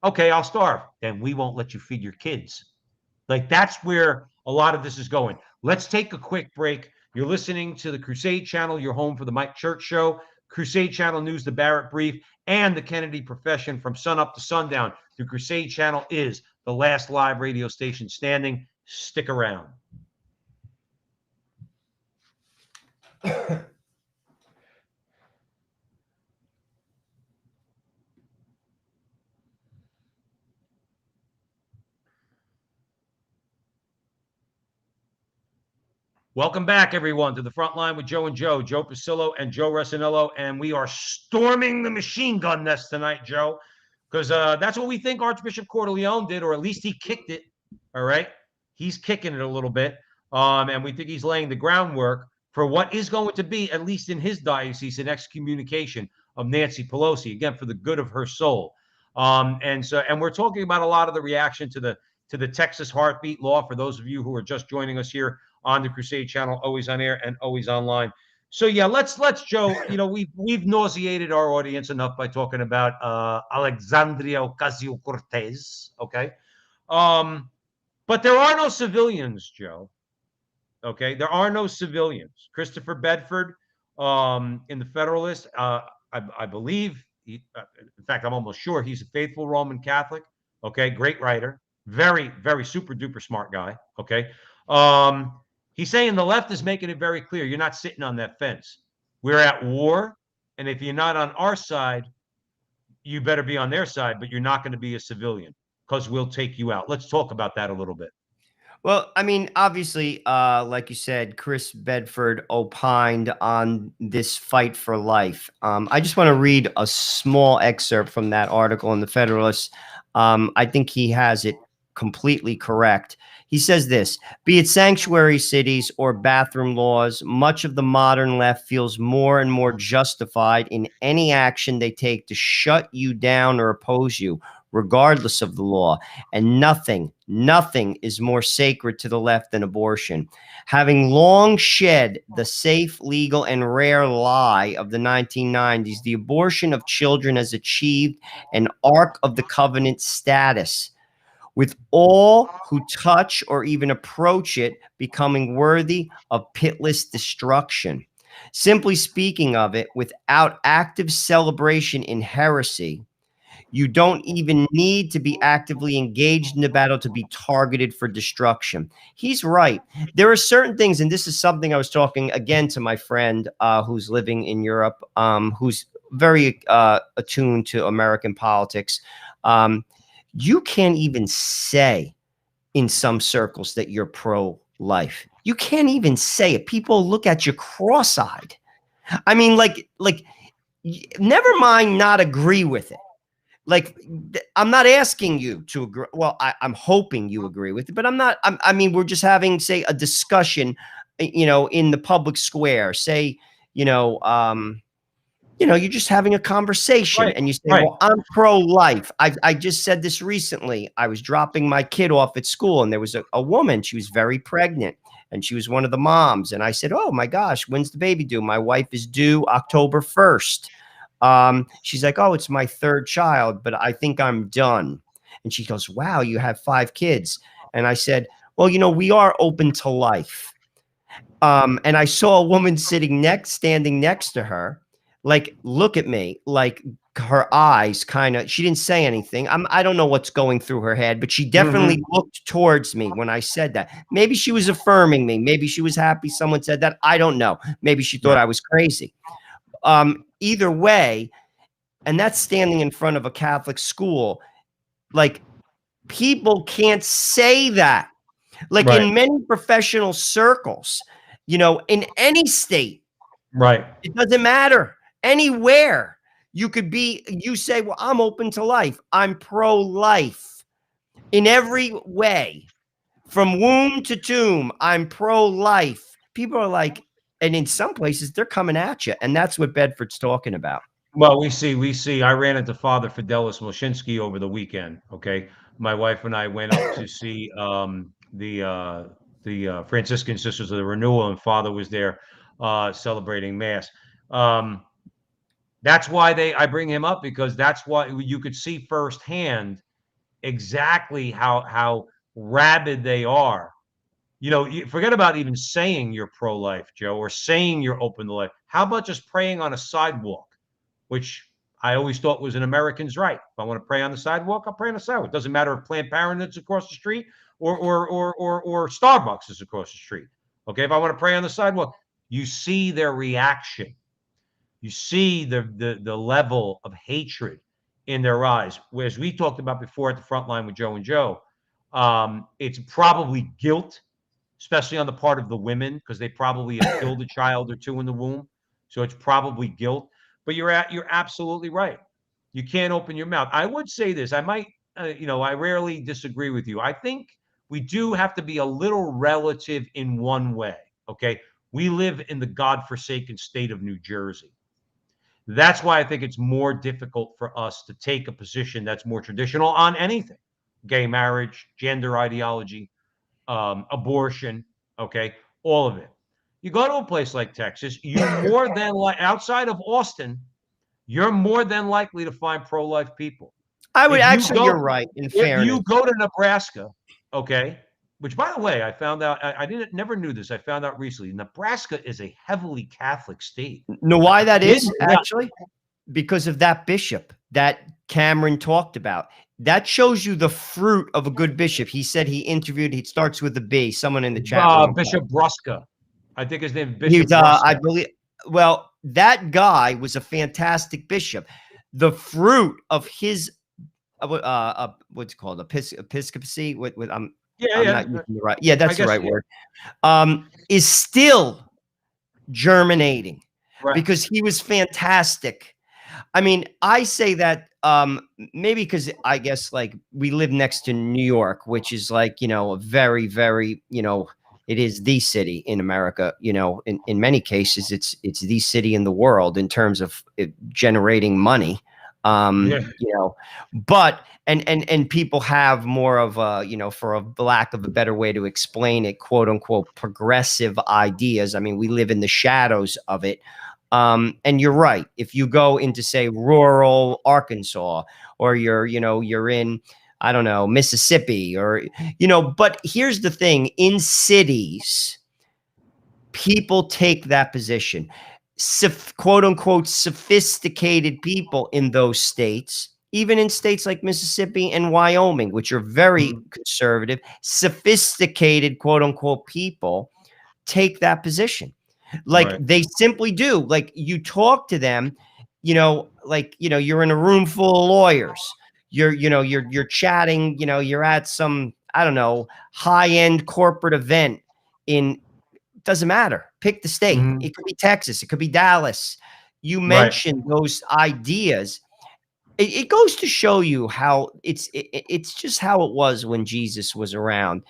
Okay, I'll starve. Then we won't let you feed your kids. Like, that's where a lot of this is going. Let's take a quick break. You're listening to the Crusade Channel, your home for the Mike Church Show, Crusade Channel News, the Barrett Brief, and the Kennedy Profession from sun up to sundown. The Crusade Channel is the last live radio station standing. Stick around. Welcome back, everyone, to the Frontline with Joe and Joe Pasillo and Joe Resinello, and we are storming the machine gun nest tonight, Joe, because that's what we think Archbishop Cordileone did, or at least he kicked it. All right, he's kicking it a little bit, and we think he's laying the groundwork for what is going to be, at least in his diocese, an excommunication of Nancy Pelosi, again for the good of her soul. And we're talking about a lot of the reaction to the Texas heartbeat law. For those of you who are just joining us here on the Crusade Channel, always on air and always online. So yeah, let's Joe. You know, we've nauseated our audience enough by talking about Alexandria Ocasio-Cortez. Okay, but there are no civilians, Joe. Okay, there are no civilians. Christopher Bedford, in the Federalist, I believe. In fact, I'm almost sure he's a faithful Roman Catholic. Okay, great writer, very, very super duper smart guy. Okay, he's saying the left is making it very clear you're not sitting on that fence. We're at war, and if you're not on our side, you better be on their side, but you're not going to be a civilian because we'll take you out. Let's talk about that a little bit. Well, I mean, obviously, like you said, Chris Bedford opined on this fight for life. I just want to read a small excerpt from that article in the Federalist. I think he has it completely correct. He says this: be it sanctuary cities or bathroom laws, much of the modern left feels more and more justified in any action they take to shut you down or oppose you, regardless of the law. And nothing is more sacred to the left than abortion. Having long shed the safe, legal, and rare lie of the 1990s, the abortion of children has achieved an Ark of the Covenant status, with all who touch or even approach it becoming worthy of pitiless destruction. Simply speaking of it, without active celebration in heresy, you don't even need to be actively engaged in the battle to be targeted for destruction. He's right. There are certain things, and this is something I was talking again to my friend who's living in Europe, who's very attuned to American politics. You can't even say in some circles that you're pro-life. You can't even say it. People look at you cross-eyed. I mean, like, never mind not agree with it. Like, I'm not asking you to agree. Well, I'm hoping you agree with it, but I mean, we're just having, say, a discussion, you know, in the public square. Say, you're just having a conversation, right, and you say, right, well, I'm pro-life. I just said this recently. I was dropping my kid off at school, and there was a woman. She was very pregnant, and she was one of the moms. And I said, oh, my gosh, when's the baby due? My wife is due October 1st. She's like, oh, it's my third child, but I think I'm done. And she goes, wow, you have 5 kids. And I said, well, we are open to life. And I saw a woman standing next to her, like, look at me, like her eyes she didn't say anything. I don't know what's going through her head, but she definitely looked towards me when I said that. Maybe she was affirming me. Maybe she was happy someone said that. I don't know. Maybe she thought I was crazy. Either way, and that's standing in front of a Catholic school. Like, people can't say that. Like, right, in many professional circles, in any state, right, it doesn't matter. Anywhere you could be, you say, well, I'm open to life. I'm pro-life in every way, from womb to tomb. I'm pro-life. People are like, and in some places they're coming at you. And that's what Bedford's talking about. Well, we see. I ran into Father Fidelis Moshinsky over the weekend. Okay. My wife and I went up to see the Franciscan Sisters of the Renewal, and Father was there celebrating Mass. That's why I bring him up, because that's why you could see firsthand exactly how rabid they are Forget about even saying you're pro-life, Joe, or saying you're open to life. How about just praying on a sidewalk, which I always thought was an American's right. If I want to pray on the sidewalk, I'll pray on the sidewalk. It doesn't matter if Planned Parenthood's across the street or Starbucks is across the street. Okay, if I want to pray on the sidewalk, you see their reaction. You see the level of hatred in their eyes. Whereas we talked about before at the front line with Joe and Joe, it's probably guilt, especially on the part of the women, because they probably have killed a child or two in the womb. So it's probably guilt. But you're absolutely right. You can't open your mouth. I would say this. I might, I rarely disagree with you. I think we do have to be a little relative in one way. Okay, we live in the godforsaken state of New Jersey. That's why I think it's more difficult for us to take a position that's more traditional on anything: gay marriage, gender ideology, abortion, okay, all of it. You go to a place like Texas, you more than outside of Austin, you're more than likely to find pro-life people. I would actually, you're right. In fairness, if you go to Nebraska, okay, which by the way, I found out, I never knew this. I found out recently. Nebraska is a heavily Catholic state. Know why that is actually? Because of that bishop that Cameron talked about. That shows you the fruit of a good bishop. He said he interviewed, he starts with a B, someone in the chat room. Bishop Bruska. I think his name is Bishop Bruska. I believe, well, that guy was a fantastic bishop. The fruit of his, what's it called? Episcopacy? I'm not using the right. Yeah, that's the right word. Is still germinating because he was fantastic. I mean, I say that maybe because I guess like we live next to New York, which is like, a very, very, it is the city in America. In many cases, it's the city in the world in terms of generating money. But and people have more of a, for a lack of a better way to explain it, quote unquote, progressive ideas. I mean, we live in the shadows of it. And you're right. If you go into, say, rural Arkansas, or you're in, I don't know, Mississippi, or, but here's the thing: in cities, people take that position. Quote unquote, sophisticated people in those states, even in states like Mississippi and Wyoming, which are very conservative, sophisticated, quote unquote, people take that position. Like they simply do. Like you talk to them, you're in a room full of lawyers. You're chatting, you're at some, I don't know, high-end corporate event doesn't matter. Pick the state. It could be Texas. It could be Dallas. You mentioned those ideas. It goes to show you how it's just how it was when Jesus was around.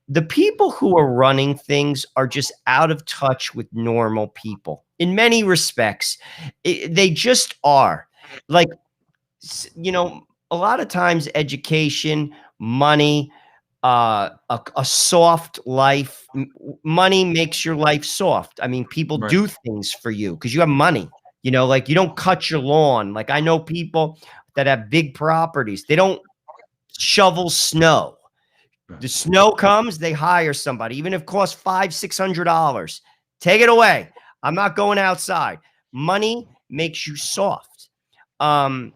The people who are running things are just out of touch with normal people in many respects. They just are. Like, a lot of times education, money, a soft life, money makes your life soft. I mean, people do things for you because you have money, like you don't cut your lawn. Like I know people that have big properties. They don't shovel snow. The snow comes, they hire somebody, even if it costs $500-600. Take it away. I'm not going outside. Money makes you soft.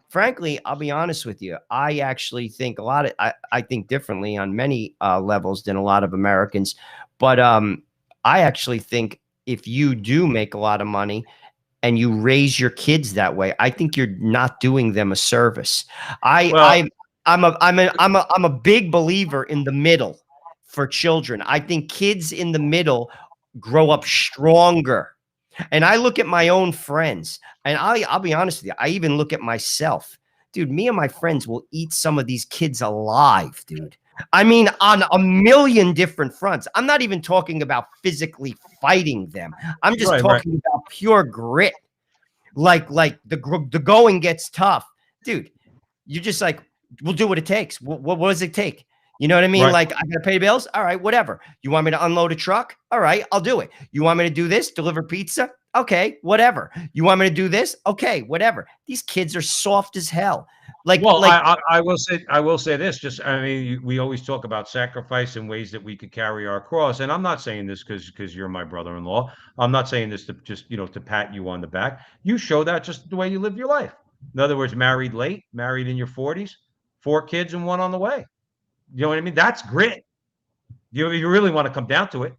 Frankly, I'll be honest with you. I actually think I think differently on many levels than a lot of Americans. But I actually think if you do make a lot of money and you raise your kids that way, I think you're not doing them a service. I'm a big believer in the middle for children. I think kids in the middle grow up stronger. And I look at my own friends, and I'll be honest with you. I even look at myself. Dude, me and my friends will eat some of these kids alive, dude. I mean, on a million different fronts. I'm not even talking about physically fighting them. I'm just talking about pure grit. Like the going gets tough. Dude, you're just like, we'll do what it takes. What does it take? You know what I mean? Right. Like, I gotta pay bills. All right, whatever. You want me to unload a truck? All right, I'll do it. You want me to do this? Deliver pizza? Okay, whatever. You want me to do this? Okay, whatever. These kids are soft as hell. Well, Like I will say this. Just I mean, we always talk about sacrifice and ways that we could carry our cross, and I'm not saying this because you're my brother-in-law. I'm not saying this to just to pat you on the back. You show that just the way you live your life. In other words, married late, married in your 40s, 4 kids and one on the way. You know what I mean? That's grit. You really want to come down to it.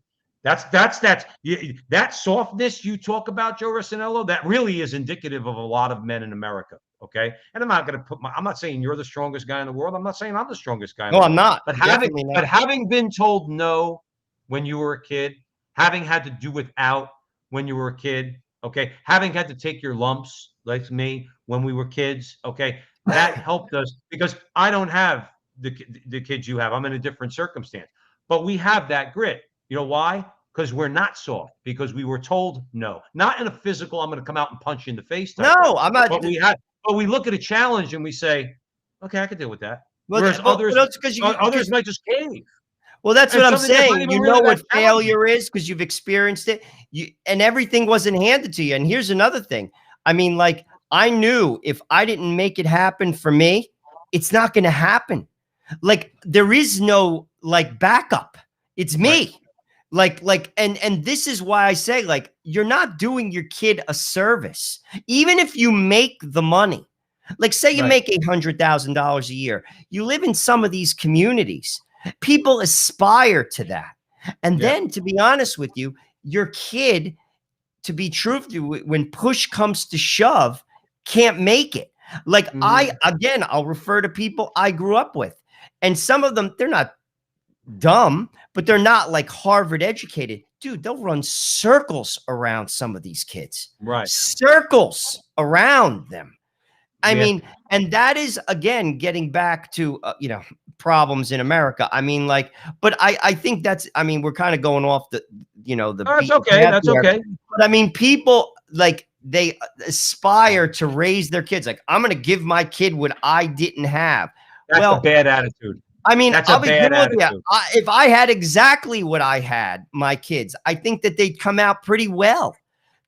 That softness you talk about, Joe Rossinello, that really is indicative of a lot of men in America. Okay, and I'm not going to I'm not saying you're the strongest guy in the world. I'm not saying I'm the strongest guy in no, the I'm world. not. But Definitely not. having been told no when you were a kid, having had to do without when you were a kid, okay, having had to take your lumps like me when we were kids, okay, that helped us because I don't have the kids you have. I'm in a different circumstance, but we have that grit. You know why? Because we're not soft. Because we were told no, not in a physical. I'm going to come out and punch you in the face No, type way. I'm not. But we look at a challenge and we say, okay, I can deal with that. Well, Whereas well, that's because others might just cave, well, that's and what I'm something that's not saying. even You really know that what challenging. failure is because you've experienced it. And everything wasn't handed to you. And here's another thing. I mean, like, I knew if I didn't make it happen for me, it's not going to happen. Like, there is no like backup. It's Right. me. And this is why I say, like, you're not doing your kid a service, even if you make the money. Like, say you Right. make $800,000 a year, you live in some of these communities. People aspire to that. And Yeah. then, to be honest with you, your kid, to be truthful, when push comes to shove, can't make it. Like, Mhm. I'll refer to people I grew up with. And some of them, they're not dumb, but they're not like Harvard educated. Dude, they'll run circles around some of these kids, Right. circles around them. I Yeah. mean, and that is again getting back to problems in America. I mean, like, but I think that's. I mean, we're kind of going off the the Oh, that's beaten okay. path That's here. okay. But I mean, people like they aspire to raise their kids. Like, I'm going to give my kid what I didn't have. That's a Well, bad attitude. I mean, That's a I'll be bad real with you. attitude. If I had exactly what I had, my kids, I think that they'd come out pretty well.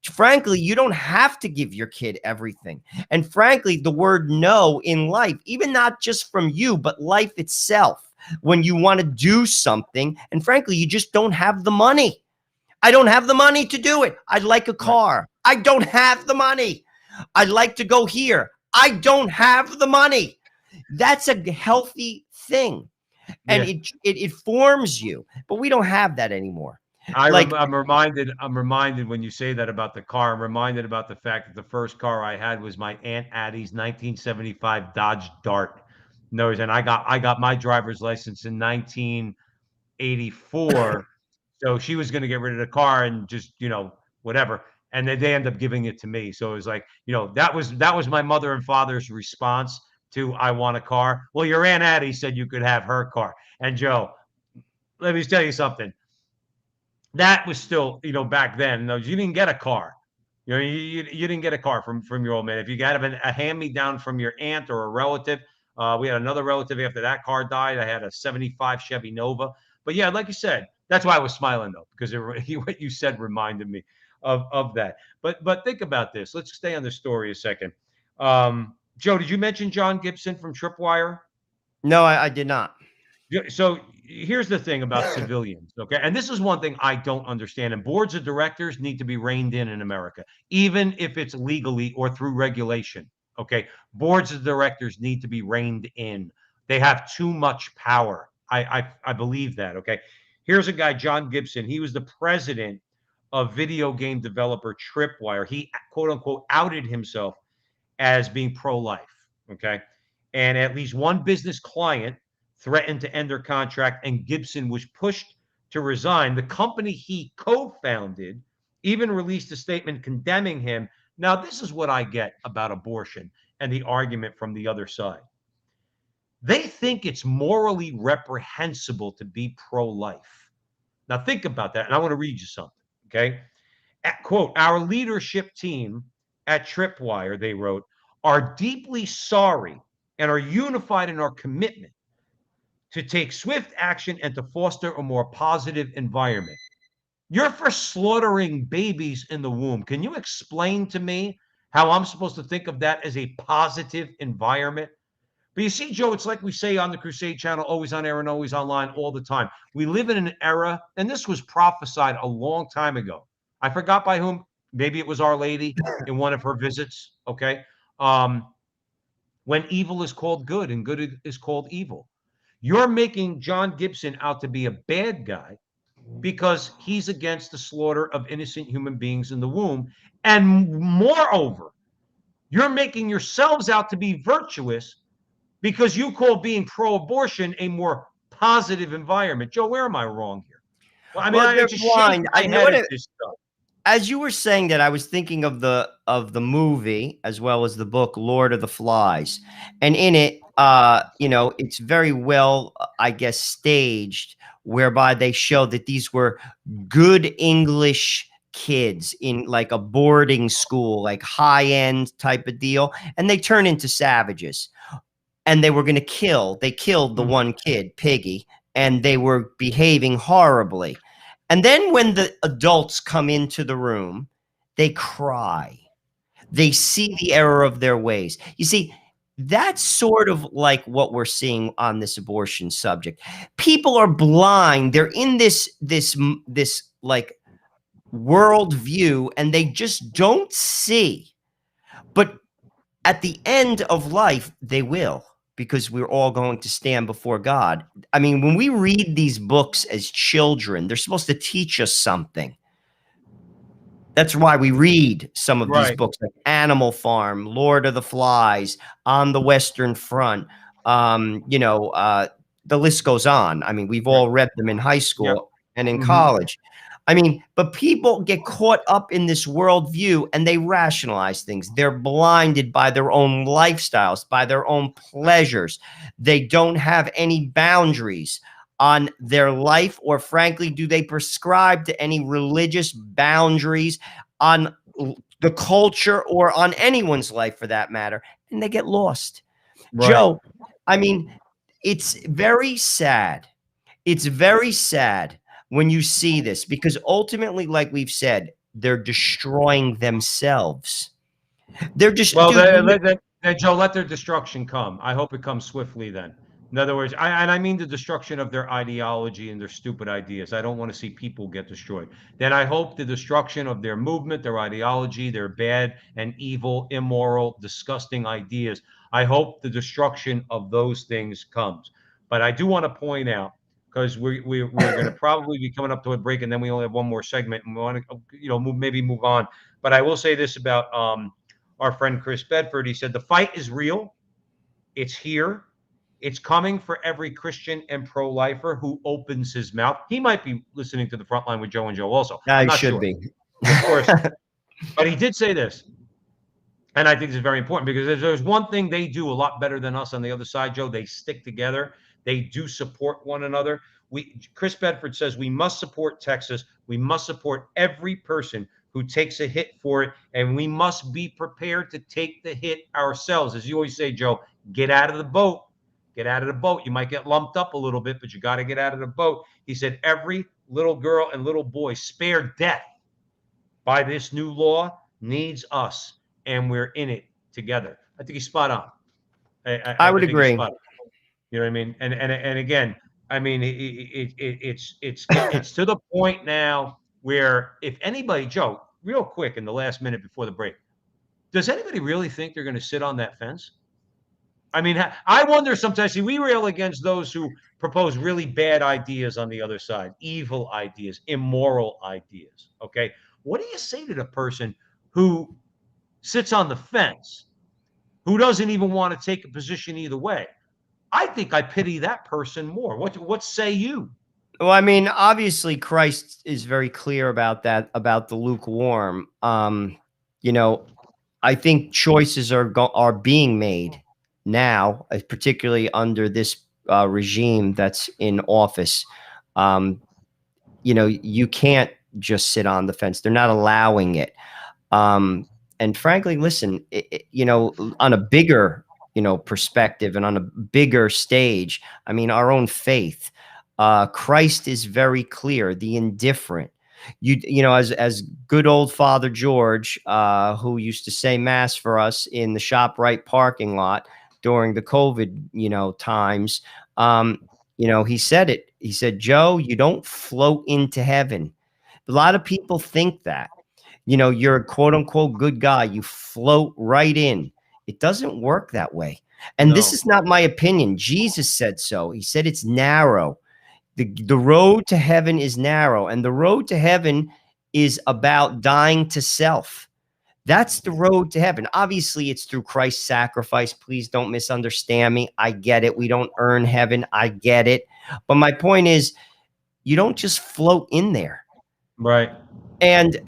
Frankly, you don't have to give your kid everything. And frankly, the word no in life, even not just from you, but life itself, when you want to do something, and frankly, you just don't have the money. I don't have the money to do it. I'd like a Right. car. I don't have the money. I'd like to go here. I don't have the money. That's a healthy thing. And Yeah. it forms you, but we don't have that anymore. Like, I'm reminded when you say that about the car. I'm reminded about the fact that the first car I had was my Aunt Addie's 1975 Dodge Dart. No, and I got my driver's license in 1984. So she was going to get rid of the car and just whatever. And they end up giving it to me. So it was like that was my mother and father's response to I want a car. Well, your Aunt Addie said you could have her car. And Joe, let me tell you something. That was still, back then. No, you didn't get a car. You didn't get a car from your old man. If you got a hand me down from your aunt or a relative, we had another relative after that car died. I had a '75 Chevy Nova. But yeah, like you said, that's why I was smiling though, because what you said reminded me of that. But think about this. Let's stay on the story a second. Joe, did you mention John Gibson from Tripwire? no, I did not. Yeah, so here's the thing about civilians, okay? And this is one thing I don't understand. And boards of directors need to be reined in America, even if it's legally or through regulation. Okay, boards of directors need to be reined in. They have too much power. I believe that. Okay, here's a guy, John Gibson. He was the president of video game developer Tripwire. He quote unquote outed himself as being pro-life. Okay, and at least one business client threatened to end their contract, and Gibson was pushed to resign. The company he co founded even released a statement condemning him. Now, this is what I get about abortion and the argument from the other side. They think it's morally reprehensible to be pro life. Now, think about that. And I want to read you something. Okay. Quote, our leadership team at Tripwire, they wrote, are deeply sorry and are unified in our commitment to take swift action and to foster a more positive environment. You're for slaughtering babies in the womb. Can you explain to me how I'm supposed to think of that as a positive environment? But you see, Joe, it's like we say on the Crusade channel, always on air and always online all the time. We live in an era, and this was prophesied a long time ago. I forgot by whom. Maybe it was Our Lady in one of her visits. Okay. Um, when evil is called good and good is called evil. You're making John Gibson out to be a bad guy because he's against the slaughter of innocent human beings in the womb. And moreover, you're making yourselves out to be virtuous because you call being pro-abortion a more positive environment. Joe, where am I wrong here? Well, I mean, Well, I they're just shake blind. my You know head what? at this stuff. As you were saying that, I was thinking of the movie as well as the book Lord of the Flies, and in it, it's very well, I guess, staged, whereby they show that these were good English kids in like a boarding school, like high end type of deal, and they turn into savages, and they were going to kill. They killed the one kid, Piggy, and they were behaving horribly. And then when the adults come into the room, they cry. They see the error of their ways. You see, that's sort of like what we're seeing on this abortion subject. People are blind. They're in this like world view, and they just don't see. But at the end of life, they will, because we're all going to stand before God. I mean, when we read these books as children, they're supposed to teach us something. That's why we read some of these Right. books, like Animal Farm, Lord of the Flies, On the Western Front. The list goes on. I mean, we've Right. all read them in high Yep. school and in Mm-hmm. college. I mean, but people get caught up in this worldview and they rationalize things. They're blinded by their own lifestyles, by their own pleasures. They don't have any boundaries on their life, or frankly, do they prescribe to any religious boundaries on the culture or on anyone's life for that matter? And they get lost. Right. Joe, I mean, it's very sad. It's very sad when you see this, because ultimately, like we've said, they're destroying themselves. They're just, Well, dude. Joe, let their destruction come. I hope it comes swiftly then. In other words, I mean the destruction of their ideology and their stupid ideas. I don't want to see people get destroyed. Then I hope the destruction of their movement, their ideology, their bad and evil, immoral, disgusting ideas. I hope the destruction of those things comes. But I do want to point out, because we're going to probably be coming up to a break, and then we only have one more segment, and we want to maybe move on. But I will say this about our friend Chris Bedford. He said the fight is real. It's here. It's coming for every Christian and pro-lifer who opens his mouth. He might be listening to the Frontline with Joe and Joe also. I'm I not should sure. be. Of course. But he did say this. And I think this is very important, because if there's one thing they do a lot better than us on the other side, Joe, they stick together. They do support one another. Chris Bedford says we must support Texas. We must support every person who takes a hit for it, and we must be prepared to take the hit ourselves. As you always say, Joe, get out of the boat. Get out of the boat. You might get lumped up a little bit, but you got to get out of the boat. He said every little girl and little boy spared death by this new law needs us, and we're in it together. I think he's spot on. I would think he's agree. spot on. You know what I mean? And again, I mean, it's to the point now where if anybody, Joe, real quick in the last minute before the break, does anybody really think they're going to sit on that fence? I mean, I wonder sometimes. See, we rail against those who propose really bad ideas on the other side, evil ideas, immoral ideas. Okay, what do you say to the person who sits on the fence, who doesn't even want to take a position either way? I think I pity that person more. What say you? Well, I mean, obviously, Christ is very clear about that, about the lukewarm. I think choices are being made now, particularly under this regime that's in office. You can't just sit on the fence. They're not allowing it. And frankly, listen, on a bigger, perspective and on a bigger stage, I mean, our own faith, Christ is very clear, the indifferent. As good old Father George, who used to say mass for us in the ShopRite parking lot during the COVID, times, he said it. He said, Joe, you don't float into heaven. A lot of people think that, you're a quote unquote good guy. You float right in. It doesn't work that way. And this is not my opinion. Jesus said so. He said it's narrow. The road to heaven is narrow, and the road to heaven is about dying to self. That's the road to heaven. Obviously, it's through Christ's sacrifice. Please don't misunderstand me. I get it. We don't earn heaven. I get it. But my point is, you don't just float in there. Right. And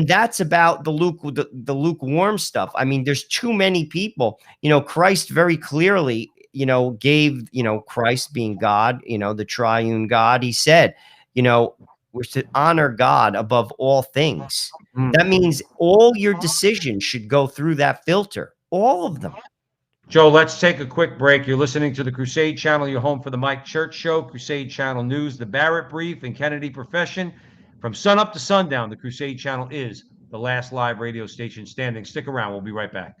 that's about the lukewarm stuff. I mean, there's too many people. Christ very clearly, gave, Christ being God, the triune God, he said, we're to honor God above all things. That means all your decisions should go through that filter, all of them. Joe, let's take a quick break. You're listening to the Crusade Channel. You're home for the Mike Church Show, Crusade Channel News, the Barrett Brief, and Kennedy Profession. From sun up to sundown, the Crusade Channel is the last live radio station standing. Stick around. We'll be right back.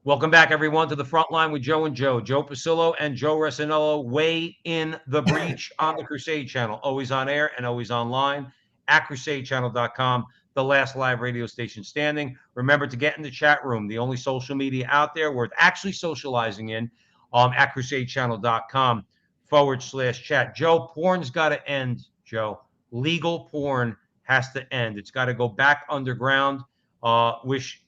Welcome back, everyone, to the Frontline with Joe and Joe. Joe Pasillo and Joe Resinello weigh in the breach on the Crusade Channel. Always on air and always online at crusadechannel.com, the last live radio station standing. Remember to get in the chat room, the only social media out there worth actually socializing in, at crusadechannel.com/chat. Joe, porn's got to end, Joe. Legal porn has to end. It's got to go back underground. Which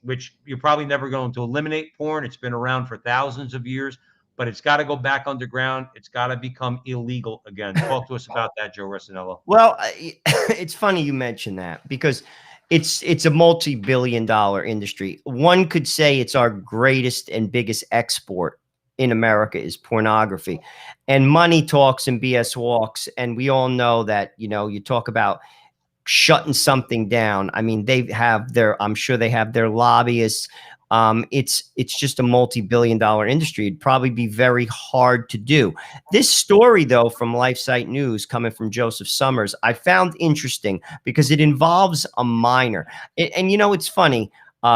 you're probably never going to eliminate porn. It's been around for thousands of years, but it's got to go back underground. It's got to become illegal again. Talk to us about that, Joe Resinello. Well, it's funny you mentioned that because it's a multi-billion-dollar industry. One could say it's our greatest and biggest export in America is pornography, and money talks and BS walks. And we all know that, you talk about shutting something down. I mean, I'm sure they have their lobbyists. It's just a multi-billion-dollar industry. It'd probably be very hard to do. This story, though, from LifeSite News, coming from Joseph Summers, I found interesting because it involves a minor. And it's funny.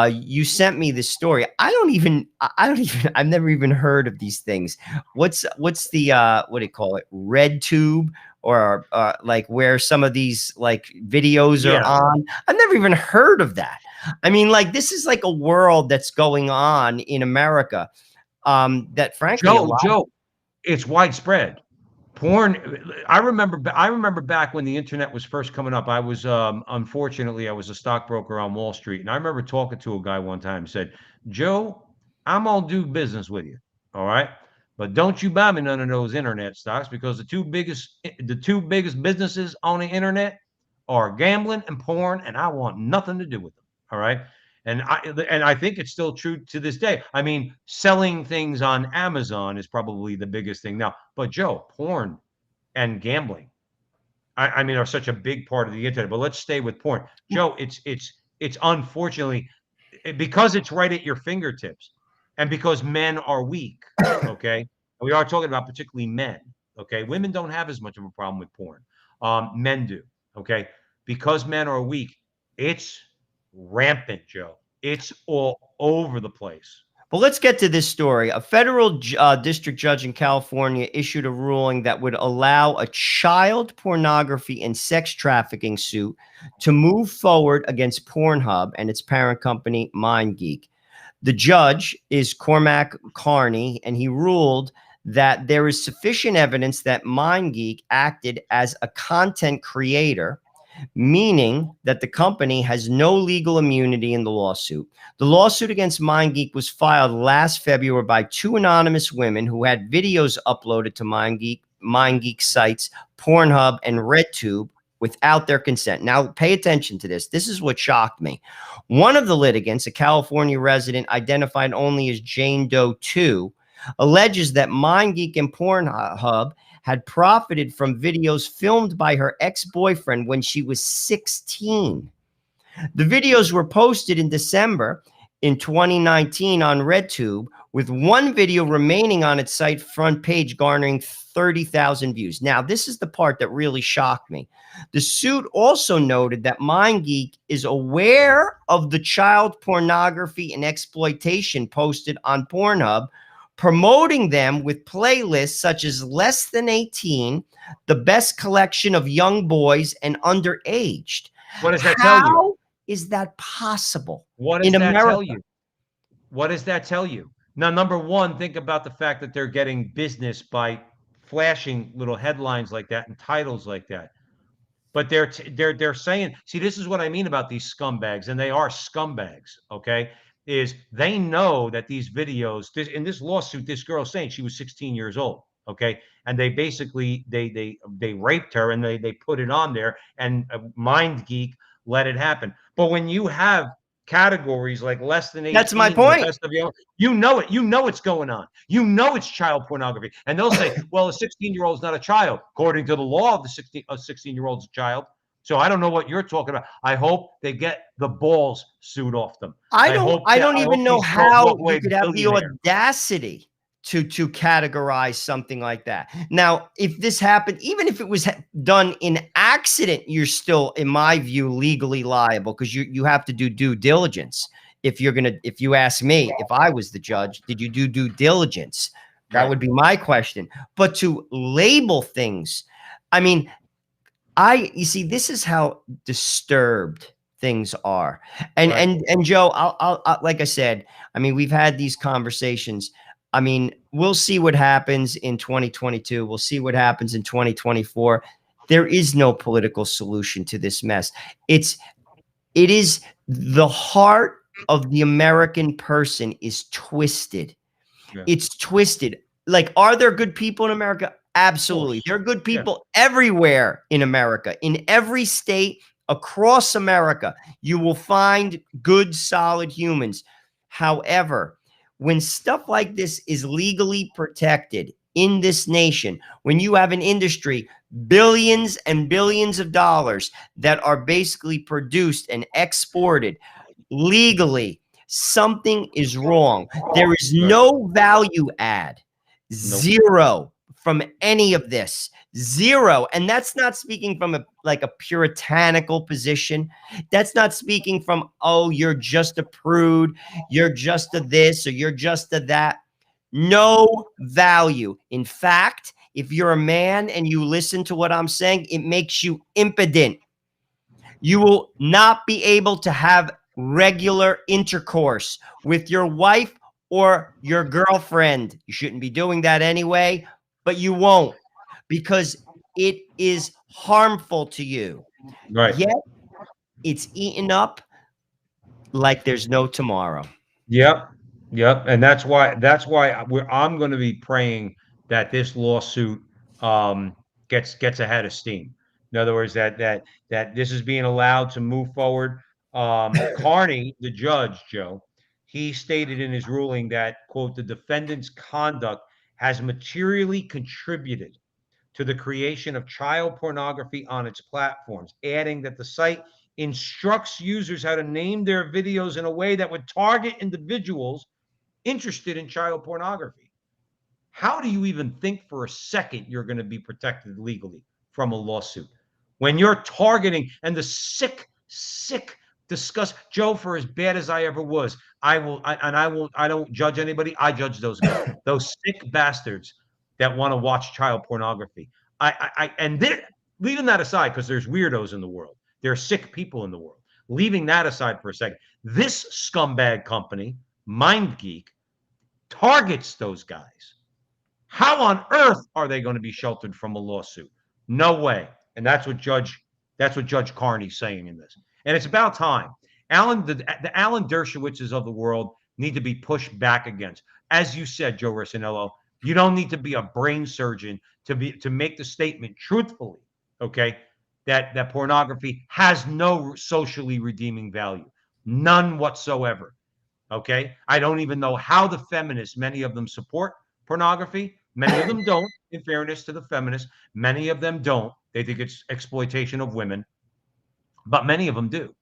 You sent me this story. I've never even heard of these things. What's the what do you call it? Red tube, or like where some of these like videos are on. I've never even heard of that. I mean, like, this is like a world that's going on in America. That frankly, Joe, it's widespread. Porn. I remember back when the internet was first coming up. I was unfortunately I was a stockbroker on Wall Street, and I remember talking to a guy one time. Said, Joe, I'm gonna do business with you, all right, but don't you buy me none of those internet stocks, because the two biggest businesses on the internet are gambling and porn, and I want nothing to do with them. All right. And I think it's still true to this day. I mean, selling things on Amazon is probably the biggest thing now. But Joe, porn and gambling, I mean, are such a big part of the internet. But let's stay with porn. Joe, it's unfortunately, because it's right at your fingertips, and because men are weak. Okay, and we are talking about particularly men. Okay, women don't have as much of a problem with porn. Men do. Okay, because men are weak, it's rampant, Joe. It's all over the place. Well, let's get to this story. A federal district judge in California issued a ruling that would allow a child pornography and sex trafficking suit to move forward against Pornhub and its parent company, MindGeek. The judge is Cormac Carney, and he ruled that there is sufficient evidence that MindGeek acted as a content creator, meaning that the company has no legal immunity in the lawsuit. The lawsuit against MindGeek was filed last February by two anonymous women who had videos uploaded to MindGeek sites, Pornhub and RedTube, without their consent. Now, pay attention to this. This is what shocked me. One of the litigants, a California resident identified only as Jane Doe 2, alleges that MindGeek and Pornhub had profited from videos filmed by her ex-boyfriend when she was 16. The videos were posted in December in 2019 on RedTube, with one video remaining on its site front page garnering 30,000 views. Now, this is the part that really shocked me. The suit also noted that MindGeek is aware of the child pornography and exploitation posted on Pornhub, promoting them with playlists such as Less Than 18, the best collection of young boys and underaged. What does that tell you? How is that possible? What does in that America? tell you? What does that tell you? Now, number one, think about the fact that they're getting business by flashing little headlines like that and titles like that. But they're saying, see, this is what I mean about these scumbags, and they are scumbags. Okay, is they know that these videos, in this lawsuit, this girl's saying she was 16 years old. Okay, and they basically they raped her, and they put it on there, and MindGeek let it happen. But when you have categories like Less Than 18, That's my point. the best of you know it. You know what's going on. You know it's child pornography. And they'll say, well, a 16-year-old is not a child. According to the law, a 16-year-old is a child. So I don't know what you're talking about. I hope they get the balls sued off them. I don't even know how you could have the audacity to categorize something like that. Now, if this happened, even if it was done in accident, you're still, in my view, legally liable, because you have to do due diligence. If you ask me, if I was the judge, did you do due diligence? That would be my question. But to label things, I mean, you see, this is how disturbed things are. And Joe, I'll like I said, I mean, we've had these conversations. I mean, we'll see what happens in 2022. We'll see what happens in 2024. There is no political solution to this mess. It is the heart of the American person is twisted. Yeah. It's twisted. Like, are there good people in America? Absolutely. There are good people everywhere in America. In every state across America, you will find good, solid humans. However, when stuff like this is legally protected in this nation, when you have an industry, billions and billions of dollars that are basically produced and exported legally, something is wrong. There is no value add, zero from any of this, zero. And that's not speaking from a puritanical position. That's not speaking from, oh, you're just a prude, you're just a this, or you're just a that. No value. In fact, if you're a man and you listen to what I'm saying, it makes you impotent. You will not be able to have regular intercourse with your wife or your girlfriend. You shouldn't be doing that anyway, but you won't, because it is harmful to you. Right. Yet it's eaten up like there's no tomorrow. Yep. Yep. And that's why I'm going to be praying that this lawsuit gets ahead of steam. In other words, that this is being allowed to move forward. Carney, the judge, Joe, he stated in his ruling that, quote, the defendant's conduct has materially contributed to the creation of child pornography on its platforms, adding that the site instructs users how to name their videos in a way that would target individuals interested in child pornography. How do you even think for a second you're going to be protected legally from a lawsuit when you're targeting, and the sick disgust, Joe, for as bad as I ever was, I don't judge anybody. I judge those guys, those sick bastards that want to watch child pornography. Leaving that aside, because there's weirdos in the world, there are sick people in the world. Leaving that aside for a second, this scumbag company, MindGeek, targets those guys. How on earth are they going to be sheltered from a lawsuit? No way. And that's what Judge Carney's saying in this. And it's about time. The Alan Dershowitzes of the world need to be pushed back against. As you said, Joe Rossinello, you don't need to be a brain surgeon to make the statement truthfully, okay, that pornography has no socially redeeming value. None whatsoever. Okay? I don't even know how the feminists, many of them, support pornography. Many of them don't, in fairness to the feminists. Many of them don't. They think it's exploitation of women, but many of them do.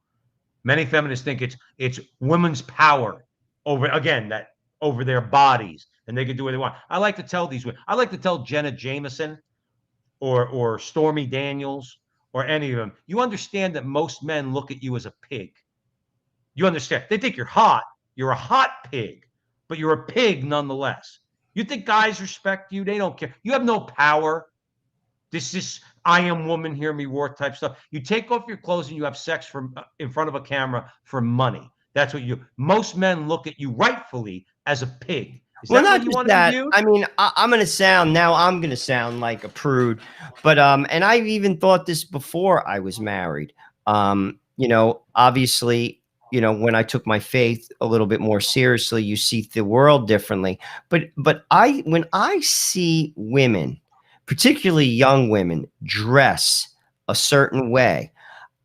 Many feminists think it's women's power over, again, that over their bodies, and they can do what they want. I like to tell these women. I like to tell Jenna Jameson or Stormy Daniels or any of them. You understand that most men look at you as a pig. You understand? They think you're hot. You're a hot pig, but you're a pig nonetheless. You think guys respect you? They don't care. You have no power. This is I am woman, hear me roar type stuff. You take off your clothes and you have sex from in front of a camera for money. That's what you do. Most men look at you rightfully as a pig. Is Well, that not what you just want to that. do? I mean, I'm gonna sound now. I'm gonna sound like a prude, but and I even thought this before I was married. You know, obviously, you know, when I took my faith a little bit more seriously, you see the world differently. But when I see women, particularly young women, dress a certain way,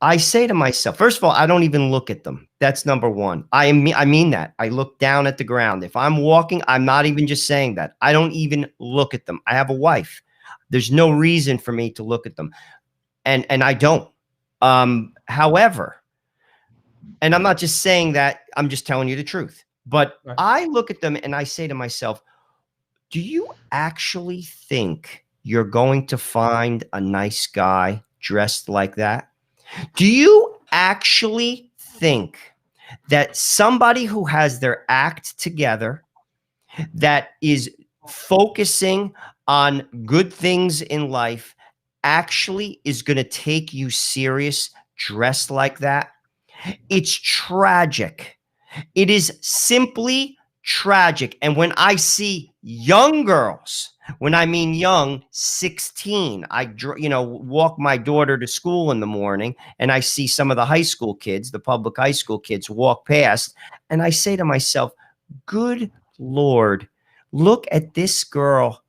I say to myself, first of all, I don't even look at them. That's number one. I mean that. I look down at the ground. If I'm walking, I'm not even just saying that. I don't even look at them. I have a wife. There's no reason for me to look at them. And I don't. However, and I'm not just saying that, I'm just telling you the truth. But Right. I look at them and I say to myself, do you actually think you're going to find a nice guy dressed like that? Do you actually think that somebody who has their act together, that is focusing on good things in life, actually is going to take you serious dressed like that? It's tragic. It is simply tragic. And when I see young girls, when I mean young, 16, I walk my daughter to school in the morning and I see some of the high school kids, the public high school kids walk past, and I say to myself, good Lord, look at this girl.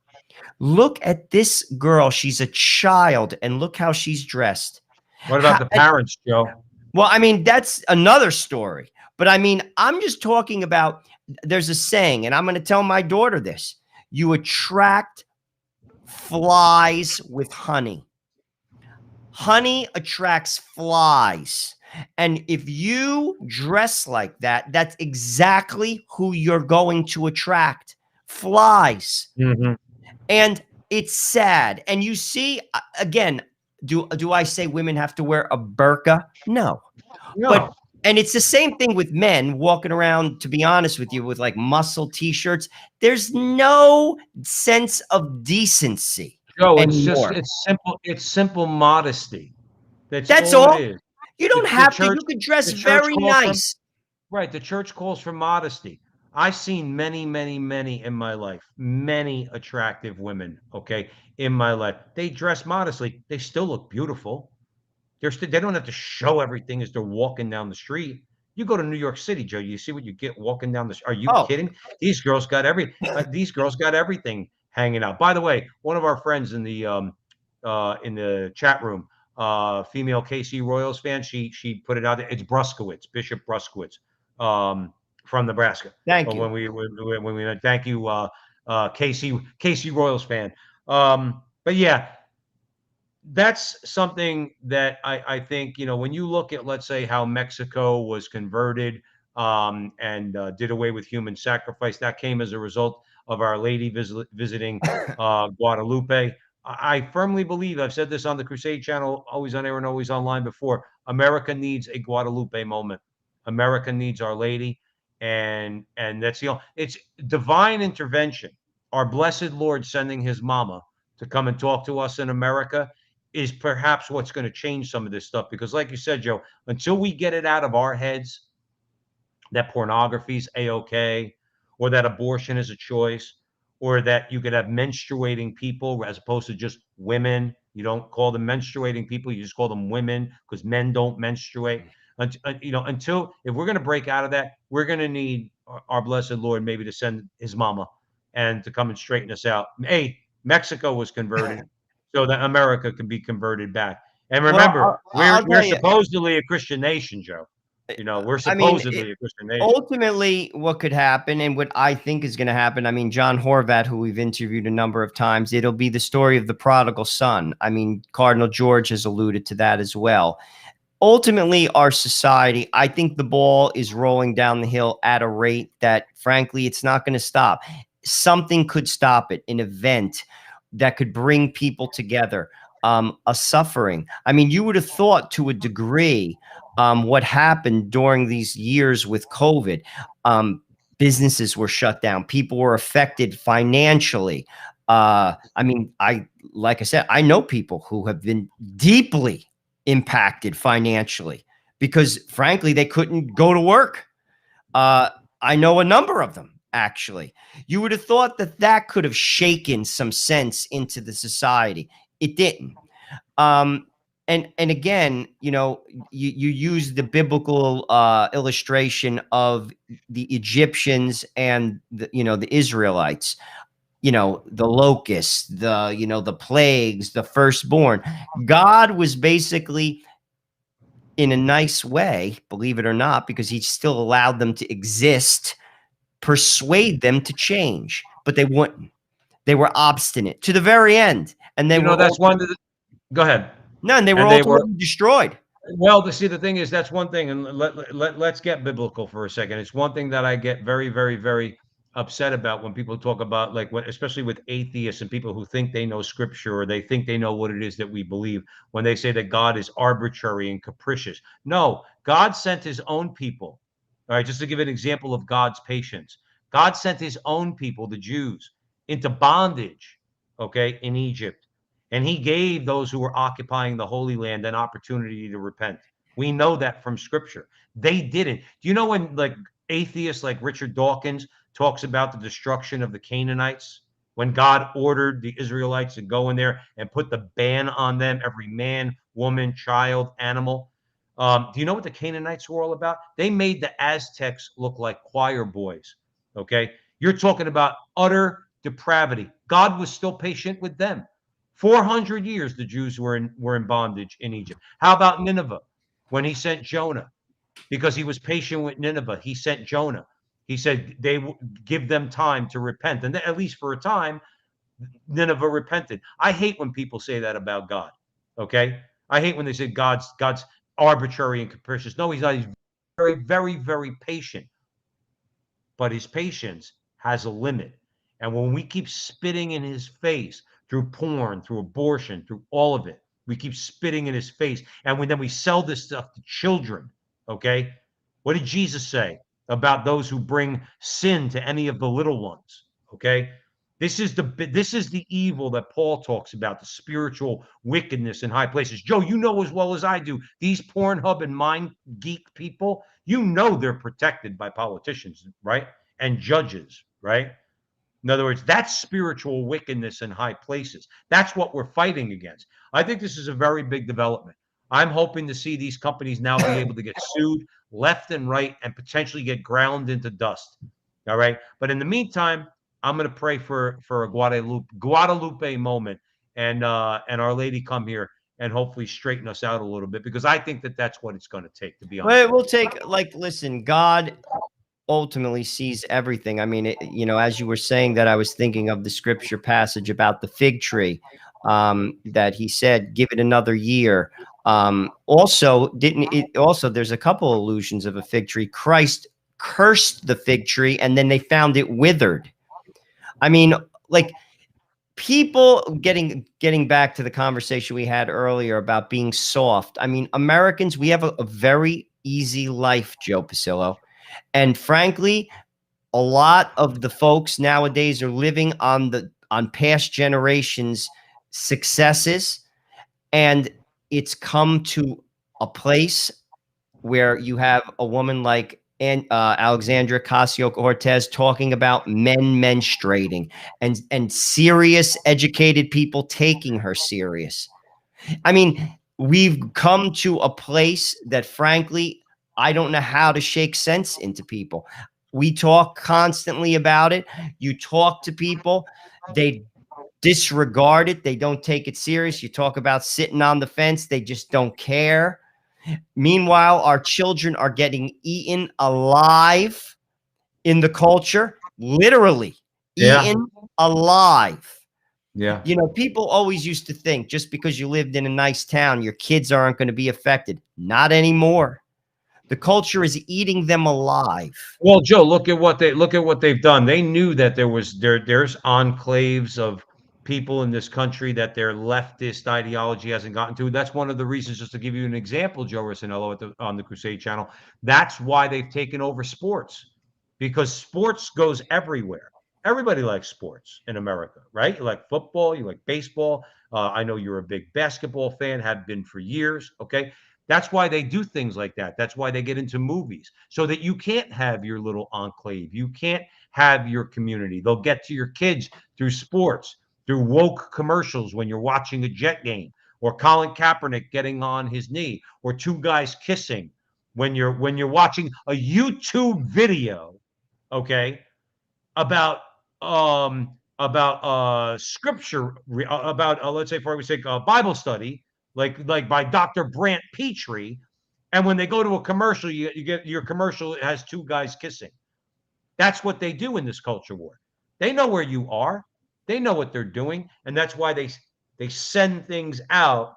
Look at this girl. She's a child and look how she's dressed. What about the parents, Joe? Well, I mean, that's another story. But I mean, I'm just talking about, there's a saying, and I'm going to tell my daughter this: you attract flies with honey. Honey attracts flies. And if you dress like that, that's exactly who you're going to attract: flies. Mm-hmm. And it's sad. And you see, again, do I say women have to wear a burqa? No. But No. and it's the same thing with men walking around, to be honest with you, with like muscle t-shirts. There's no sense of decency Joe, anymore. it's simple modesty. That's All it all. is. You don't The have to. church You could dress the church very calls for nice. right. The church calls for modesty. I've seen many, many, many in my life, many attractive women, okay, in my life. They dress modestly. They still look beautiful. They don't have to show everything as they're walking down the street. You go to New York City, Joe. You see what you get walking down the street. Are you Oh, kidding? These girls got everything hanging out. By the way, one of our friends in the chat room, female KC Royals fan, she put it out there. It's Bruskowitz, Bishop Bruskowitz, from Nebraska. thank But you. when we thank you, KC Royals fan. But yeah, that's something that I think, when you look at, let's say, how Mexico was converted, and did away with human sacrifice, that came as a result of Our Lady visiting Guadalupe. I firmly believe, I've said this on the Crusade channel, always on air and always online before, America needs a Guadalupe moment. America needs Our Lady, and that's it's divine intervention. Our blessed Lord sending his mama to come and talk to us in America is perhaps what's going to change some of this stuff. Because like you said, Joe, until we get it out of our heads that pornography's a-okay, or that abortion is a choice, or that you could have menstruating people as opposed to just women. You don't call them menstruating people, you just call them women, because men don't menstruate. Until, if we're going to break out of that, we're going to need our blessed Lord maybe to send his mama and to come and straighten us out. Hey, Mexico was converted so that America can be converted back. And Well, remember, I'll we're tell you. supposedly a Christian nation, Joe. You know, we're I mean, supposedly a Christian nation. ultimately, what could happen and what I think is going to happen, I mean, John Horvat, who we've interviewed a number of times, it'll be the story of the prodigal son. I mean, Cardinal George has alluded to that as well. Ultimately, our society, I think the ball is rolling down the hill at a rate that, frankly, it's not going to stop. Something could stop it, an event that could bring people together, a suffering. I mean, you would have thought to a degree what happened during these years with COVID. Businesses were shut down. People were affected financially. I mean, like I said, I know people who have been deeply impacted financially because, frankly, they couldn't go to work. I know a number of them, actually. You would have thought that that could have shaken some sense into the society. It didn't. And again, you know, you use the biblical illustration of the Egyptians and the Israelites. You know, the locusts, the plagues, the firstborn. God was basically, in a nice way, believe it or not, because he still allowed them to exist, persuade them to change, but they wouldn't. They were obstinate to the very end, and they You know, were that's one of the. Go ahead. none. They were And they were. ultimately destroyed. Well, the thing is, that's one thing, and let's get biblical for a second. It's one thing that I get very, very, very upset about when people talk about, like, when, especially with atheists and people who think they know scripture or they think they know what it is that we believe, when they say that God is arbitrary and capricious. No, God sent his own people. All right, just to give an example of God's patience, God sent his own people, the Jews, into bondage, okay, in Egypt. And he gave those who were occupying the Holy Land an opportunity to repent. We know that from scripture. They didn't. Do you know when, like, atheists like Richard Dawkins talks about the destruction of the Canaanites, when God ordered the Israelites to go in there and put the ban on them, every man, woman, child, animal? Do you know what the Canaanites were all about? They made the Aztecs look like choir boys. Okay. You're talking about utter depravity. God was still patient with them. 400 years the Jews were in bondage in Egypt. How about Nineveh when he sent Jonah? Because he was patient with Nineveh, he sent Jonah. He said they give them time to repent, and at least for a time, Nineveh repented. I hate when people say that about God. Okay, I hate when they say God's arbitrary and capricious. No, he's not. He's very, very, very patient, but his patience has a limit. And when we keep spitting in his face through porn, through abortion, through all of it, we keep spitting in his face. And then we sell this stuff to children. Okay. What did Jesus say about those who bring sin to any of the little ones? Okay. This is the evil that Paul talks about, the spiritual wickedness in high places. Joe, you know as well as I do, these Pornhub and Mind Geek people, you know they're protected by politicians, right? And judges, right? In other words, that's spiritual wickedness in high places. That's what we're fighting against. I think this is a very big development. I'm hoping to see these companies now be able to get sued left and right and potentially get ground into dust. All right. But in the meantime, I'm going to pray for a Guadalupe moment, and Our Lady come here and hopefully straighten us out a little bit, because I think that that's what it's going to take, to be honest. Well, we'll take, like, listen, God ultimately sees everything. I mean, as you were saying that, I was thinking of the scripture passage about the fig tree, that he said, give it another year. Also, didn't it also, there's a couple allusions of a fig tree. Christ cursed the fig tree and then they found it withered. I mean, like, people getting back to the conversation we had earlier about being soft. I mean, Americans, we have a very easy life, Joe Pasillo. And frankly, a lot of the folks nowadays are living on past generations' successes. And it's come to a place where you have a woman like Alexandra Ocasio-Cortez talking about men menstruating and serious educated people taking her serious. I mean, we've come to a place that, frankly, I don't know how to shake sense into people. We talk constantly about it. You talk to people, they disregard it. They don't take it serious. You talk about sitting on the fence, they just don't care. Meanwhile, our children are getting eaten alive in the culture, literally Yeah. eaten alive. Yeah. You know, people always used to think just because you lived in a nice town, your kids aren't going to be affected. Not anymore. The culture is eating them alive. Well, Joe, look at what they've done. They knew that there's enclaves of people in this country that their leftist ideology hasn't gotten to. That's one of the reasons, just to give you an example, Joe Rossinello on the Crusade Channel. That's why they've taken over sports, because sports goes everywhere. Everybody likes sports in America, right? You like football, you like baseball. I know you're a big basketball fan, have been for years. Okay, that's why they do things like that. That's why they get into movies, so that you can't have your little enclave. You can't have your community. They'll get to your kids through sports, through woke commercials when you're watching a Jet game, or Colin Kaepernick getting on his knee, or two guys kissing when you're watching a YouTube video, okay, about scripture, about let's say, for argument's sake, Bible study, like by Dr. Brant Petrie, and when they go to a commercial, you get your commercial, it has two guys kissing. That's what they do in this culture war. They know where you are, they know what they're doing, and that's why they send things out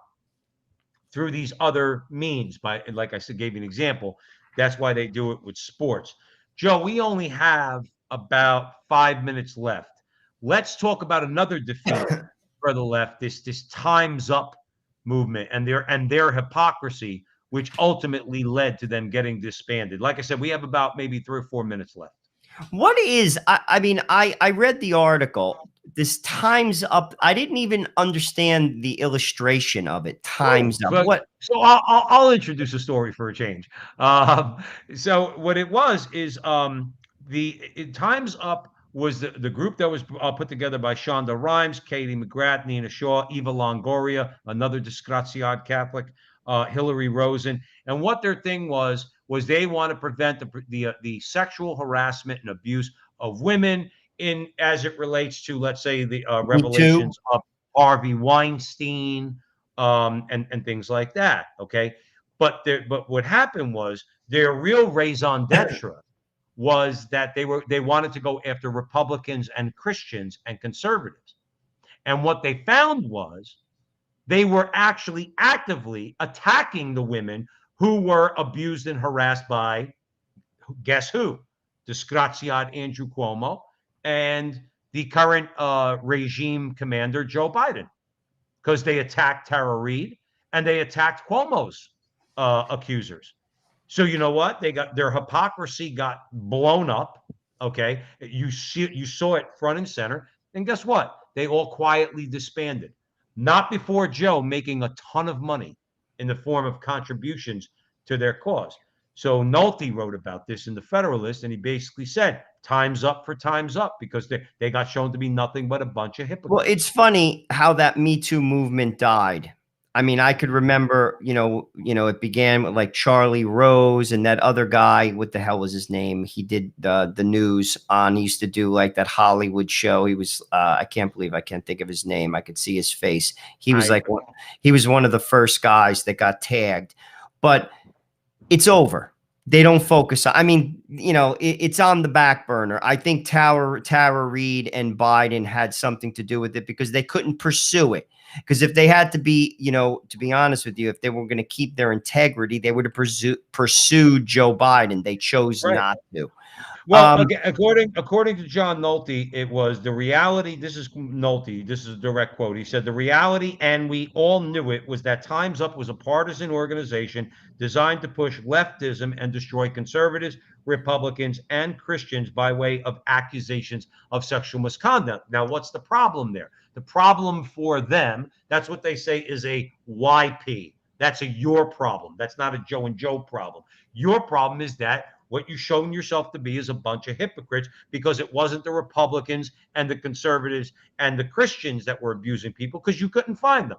through these other means. By, like I said, gave you an example. That's why they do it with sports. Joe, we only have about 5 minutes left. Let's talk about another defeat for the left, this time's up movement, and their hypocrisy, which ultimately led to them getting disbanded. Like I said, we have about maybe 3 or 4 minutes left. What is, I mean, I read the article. This time's up. I didn't even understand the illustration of it. Time's up. What? So I'll introduce a story for a change. So what it was is Times Up was the group that was put together by Shonda Rhimes, Katie McGrath, Nina Shaw, Eva Longoria, another disgraziad Catholic, Hillary Rosen, and what their thing was they want to prevent the sexual harassment and abuse of women, in as it relates to, let's say, the Me too. revelations of Harvey Weinstein, and things like that. Okay, but what happened was their real raison d'etre was that they wanted to go after Republicans and Christians and conservatives, and what they found was they were actually actively attacking the women who were abused and harassed by, guess who? Disgraziad Andrew Cuomo and the current regime commander, Joe Biden, because they attacked Tara Reid and they attacked Cuomo's accusers. So you know what? They got their hypocrisy got blown up. Okay, you saw it front and center, and guess what? They all quietly disbanded. Not before Joe making a ton of money in the form of contributions to their cause. So Nolte wrote about this in the Federalist, and he basically said, "Time's up for Time's Up," because they got shown to be nothing but a bunch of hypocrites. Well, it's funny how that Me Too movement died. I mean, I could remember, it began with like Charlie Rose and that other guy. What the hell was his name? He did the news on. He used to do like that Hollywood show. He was, I can't believe I can't think of his name. I could see his face. He was he was one of the first guys that got tagged, but it's over. They don't focus on, I mean, it's on the back burner. I think Tara Reid and Biden had something to do with it because they couldn't pursue it. Because if they had to be, to be honest with you, if they were going to keep their integrity, they would have pursued Joe Biden. They chose not to. Well, again, according to John Nolte, it was the reality. This is Nolte. This is a direct quote. He said, "The reality, and we all knew it, was that Time's Up was a partisan organization designed to push leftism and destroy conservatives, Republicans, and Christians by way of accusations of sexual misconduct." Now, what's the problem there? The problem for them, that's what they say, is a YP. That's a your problem. That's not a Joe and Joe problem. Your problem is that what you've shown yourself to be is a bunch of hypocrites, because it wasn't the Republicans and the conservatives and the Christians that were abusing people, because you couldn't find them.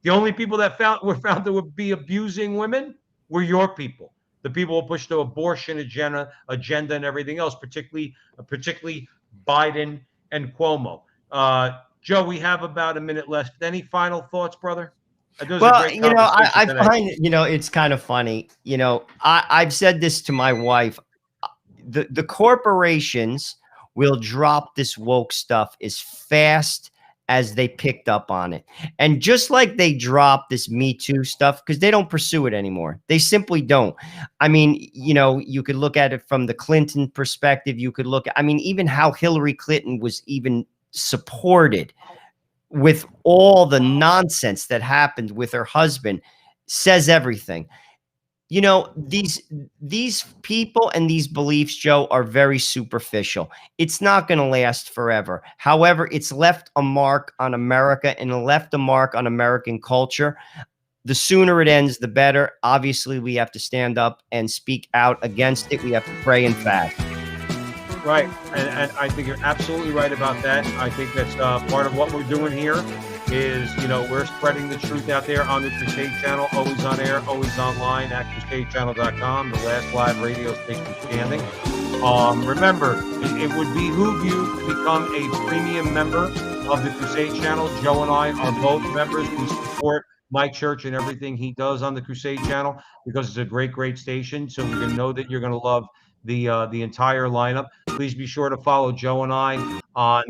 The only people that were found to be abusing women were your people, the people who pushed the abortion agenda and everything else, particularly Biden and Cuomo. Joe, we have about a minute left. Any final thoughts, brother? Those are Well, great you know, I, conversations I today. find, you know, it's kind of funny. You know, I've said this to my wife. The corporations will drop this woke stuff as fast as they picked up on it. And just like they dropped this Me Too stuff, because they don't pursue it anymore. They simply don't. I mean, you know, you could look at it from the Clinton perspective. You could look, I mean, even how Hillary Clinton was even supported with all the nonsense that happened with her husband says everything. You know, these people and these beliefs, Joe, are very superficial. It's not going to last forever. However, it's left a mark on America and left a mark on American culture. The sooner it ends, the better. Obviously, we have to stand up and speak out against it. We have to pray and fast. Right, and I think you're absolutely right about that. I think that's part of what we're doing here is, you know, we're spreading the truth out there on the Crusade Channel, always on air, always online at crusadechannel.com, the last live radio station standing. Remember, it would behoove you to become a premium member of the Crusade Channel. Joe and I are both members. We support my church and everything he does on the Crusade Channel because it's a great, great station. So we're going to know that you're going to love the entire lineup. Please be sure to follow Joe and I on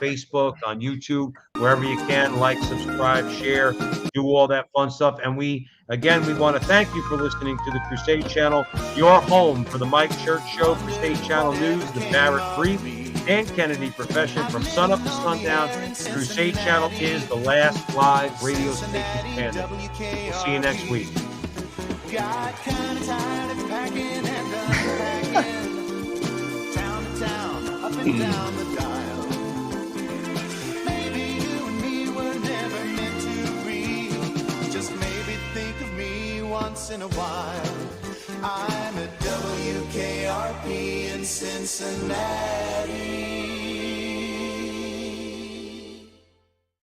Facebook, on YouTube, wherever you can. Like, subscribe, share, do all that fun stuff. And we want to thank you for listening to the Crusade Channel, your home for the Mike Church Show, Crusade Channel News, the Barrett Brief, and Kennedy Profession from sun up to sundown. The Crusade Channel is the last live radio station standing. We'll see you next week. Got kind of tired of packing and unpacking, town to town, up and down the dial. Maybe you and me were never meant to be. Just maybe think of me once in a while. I'm at WKRP in Cincinnati.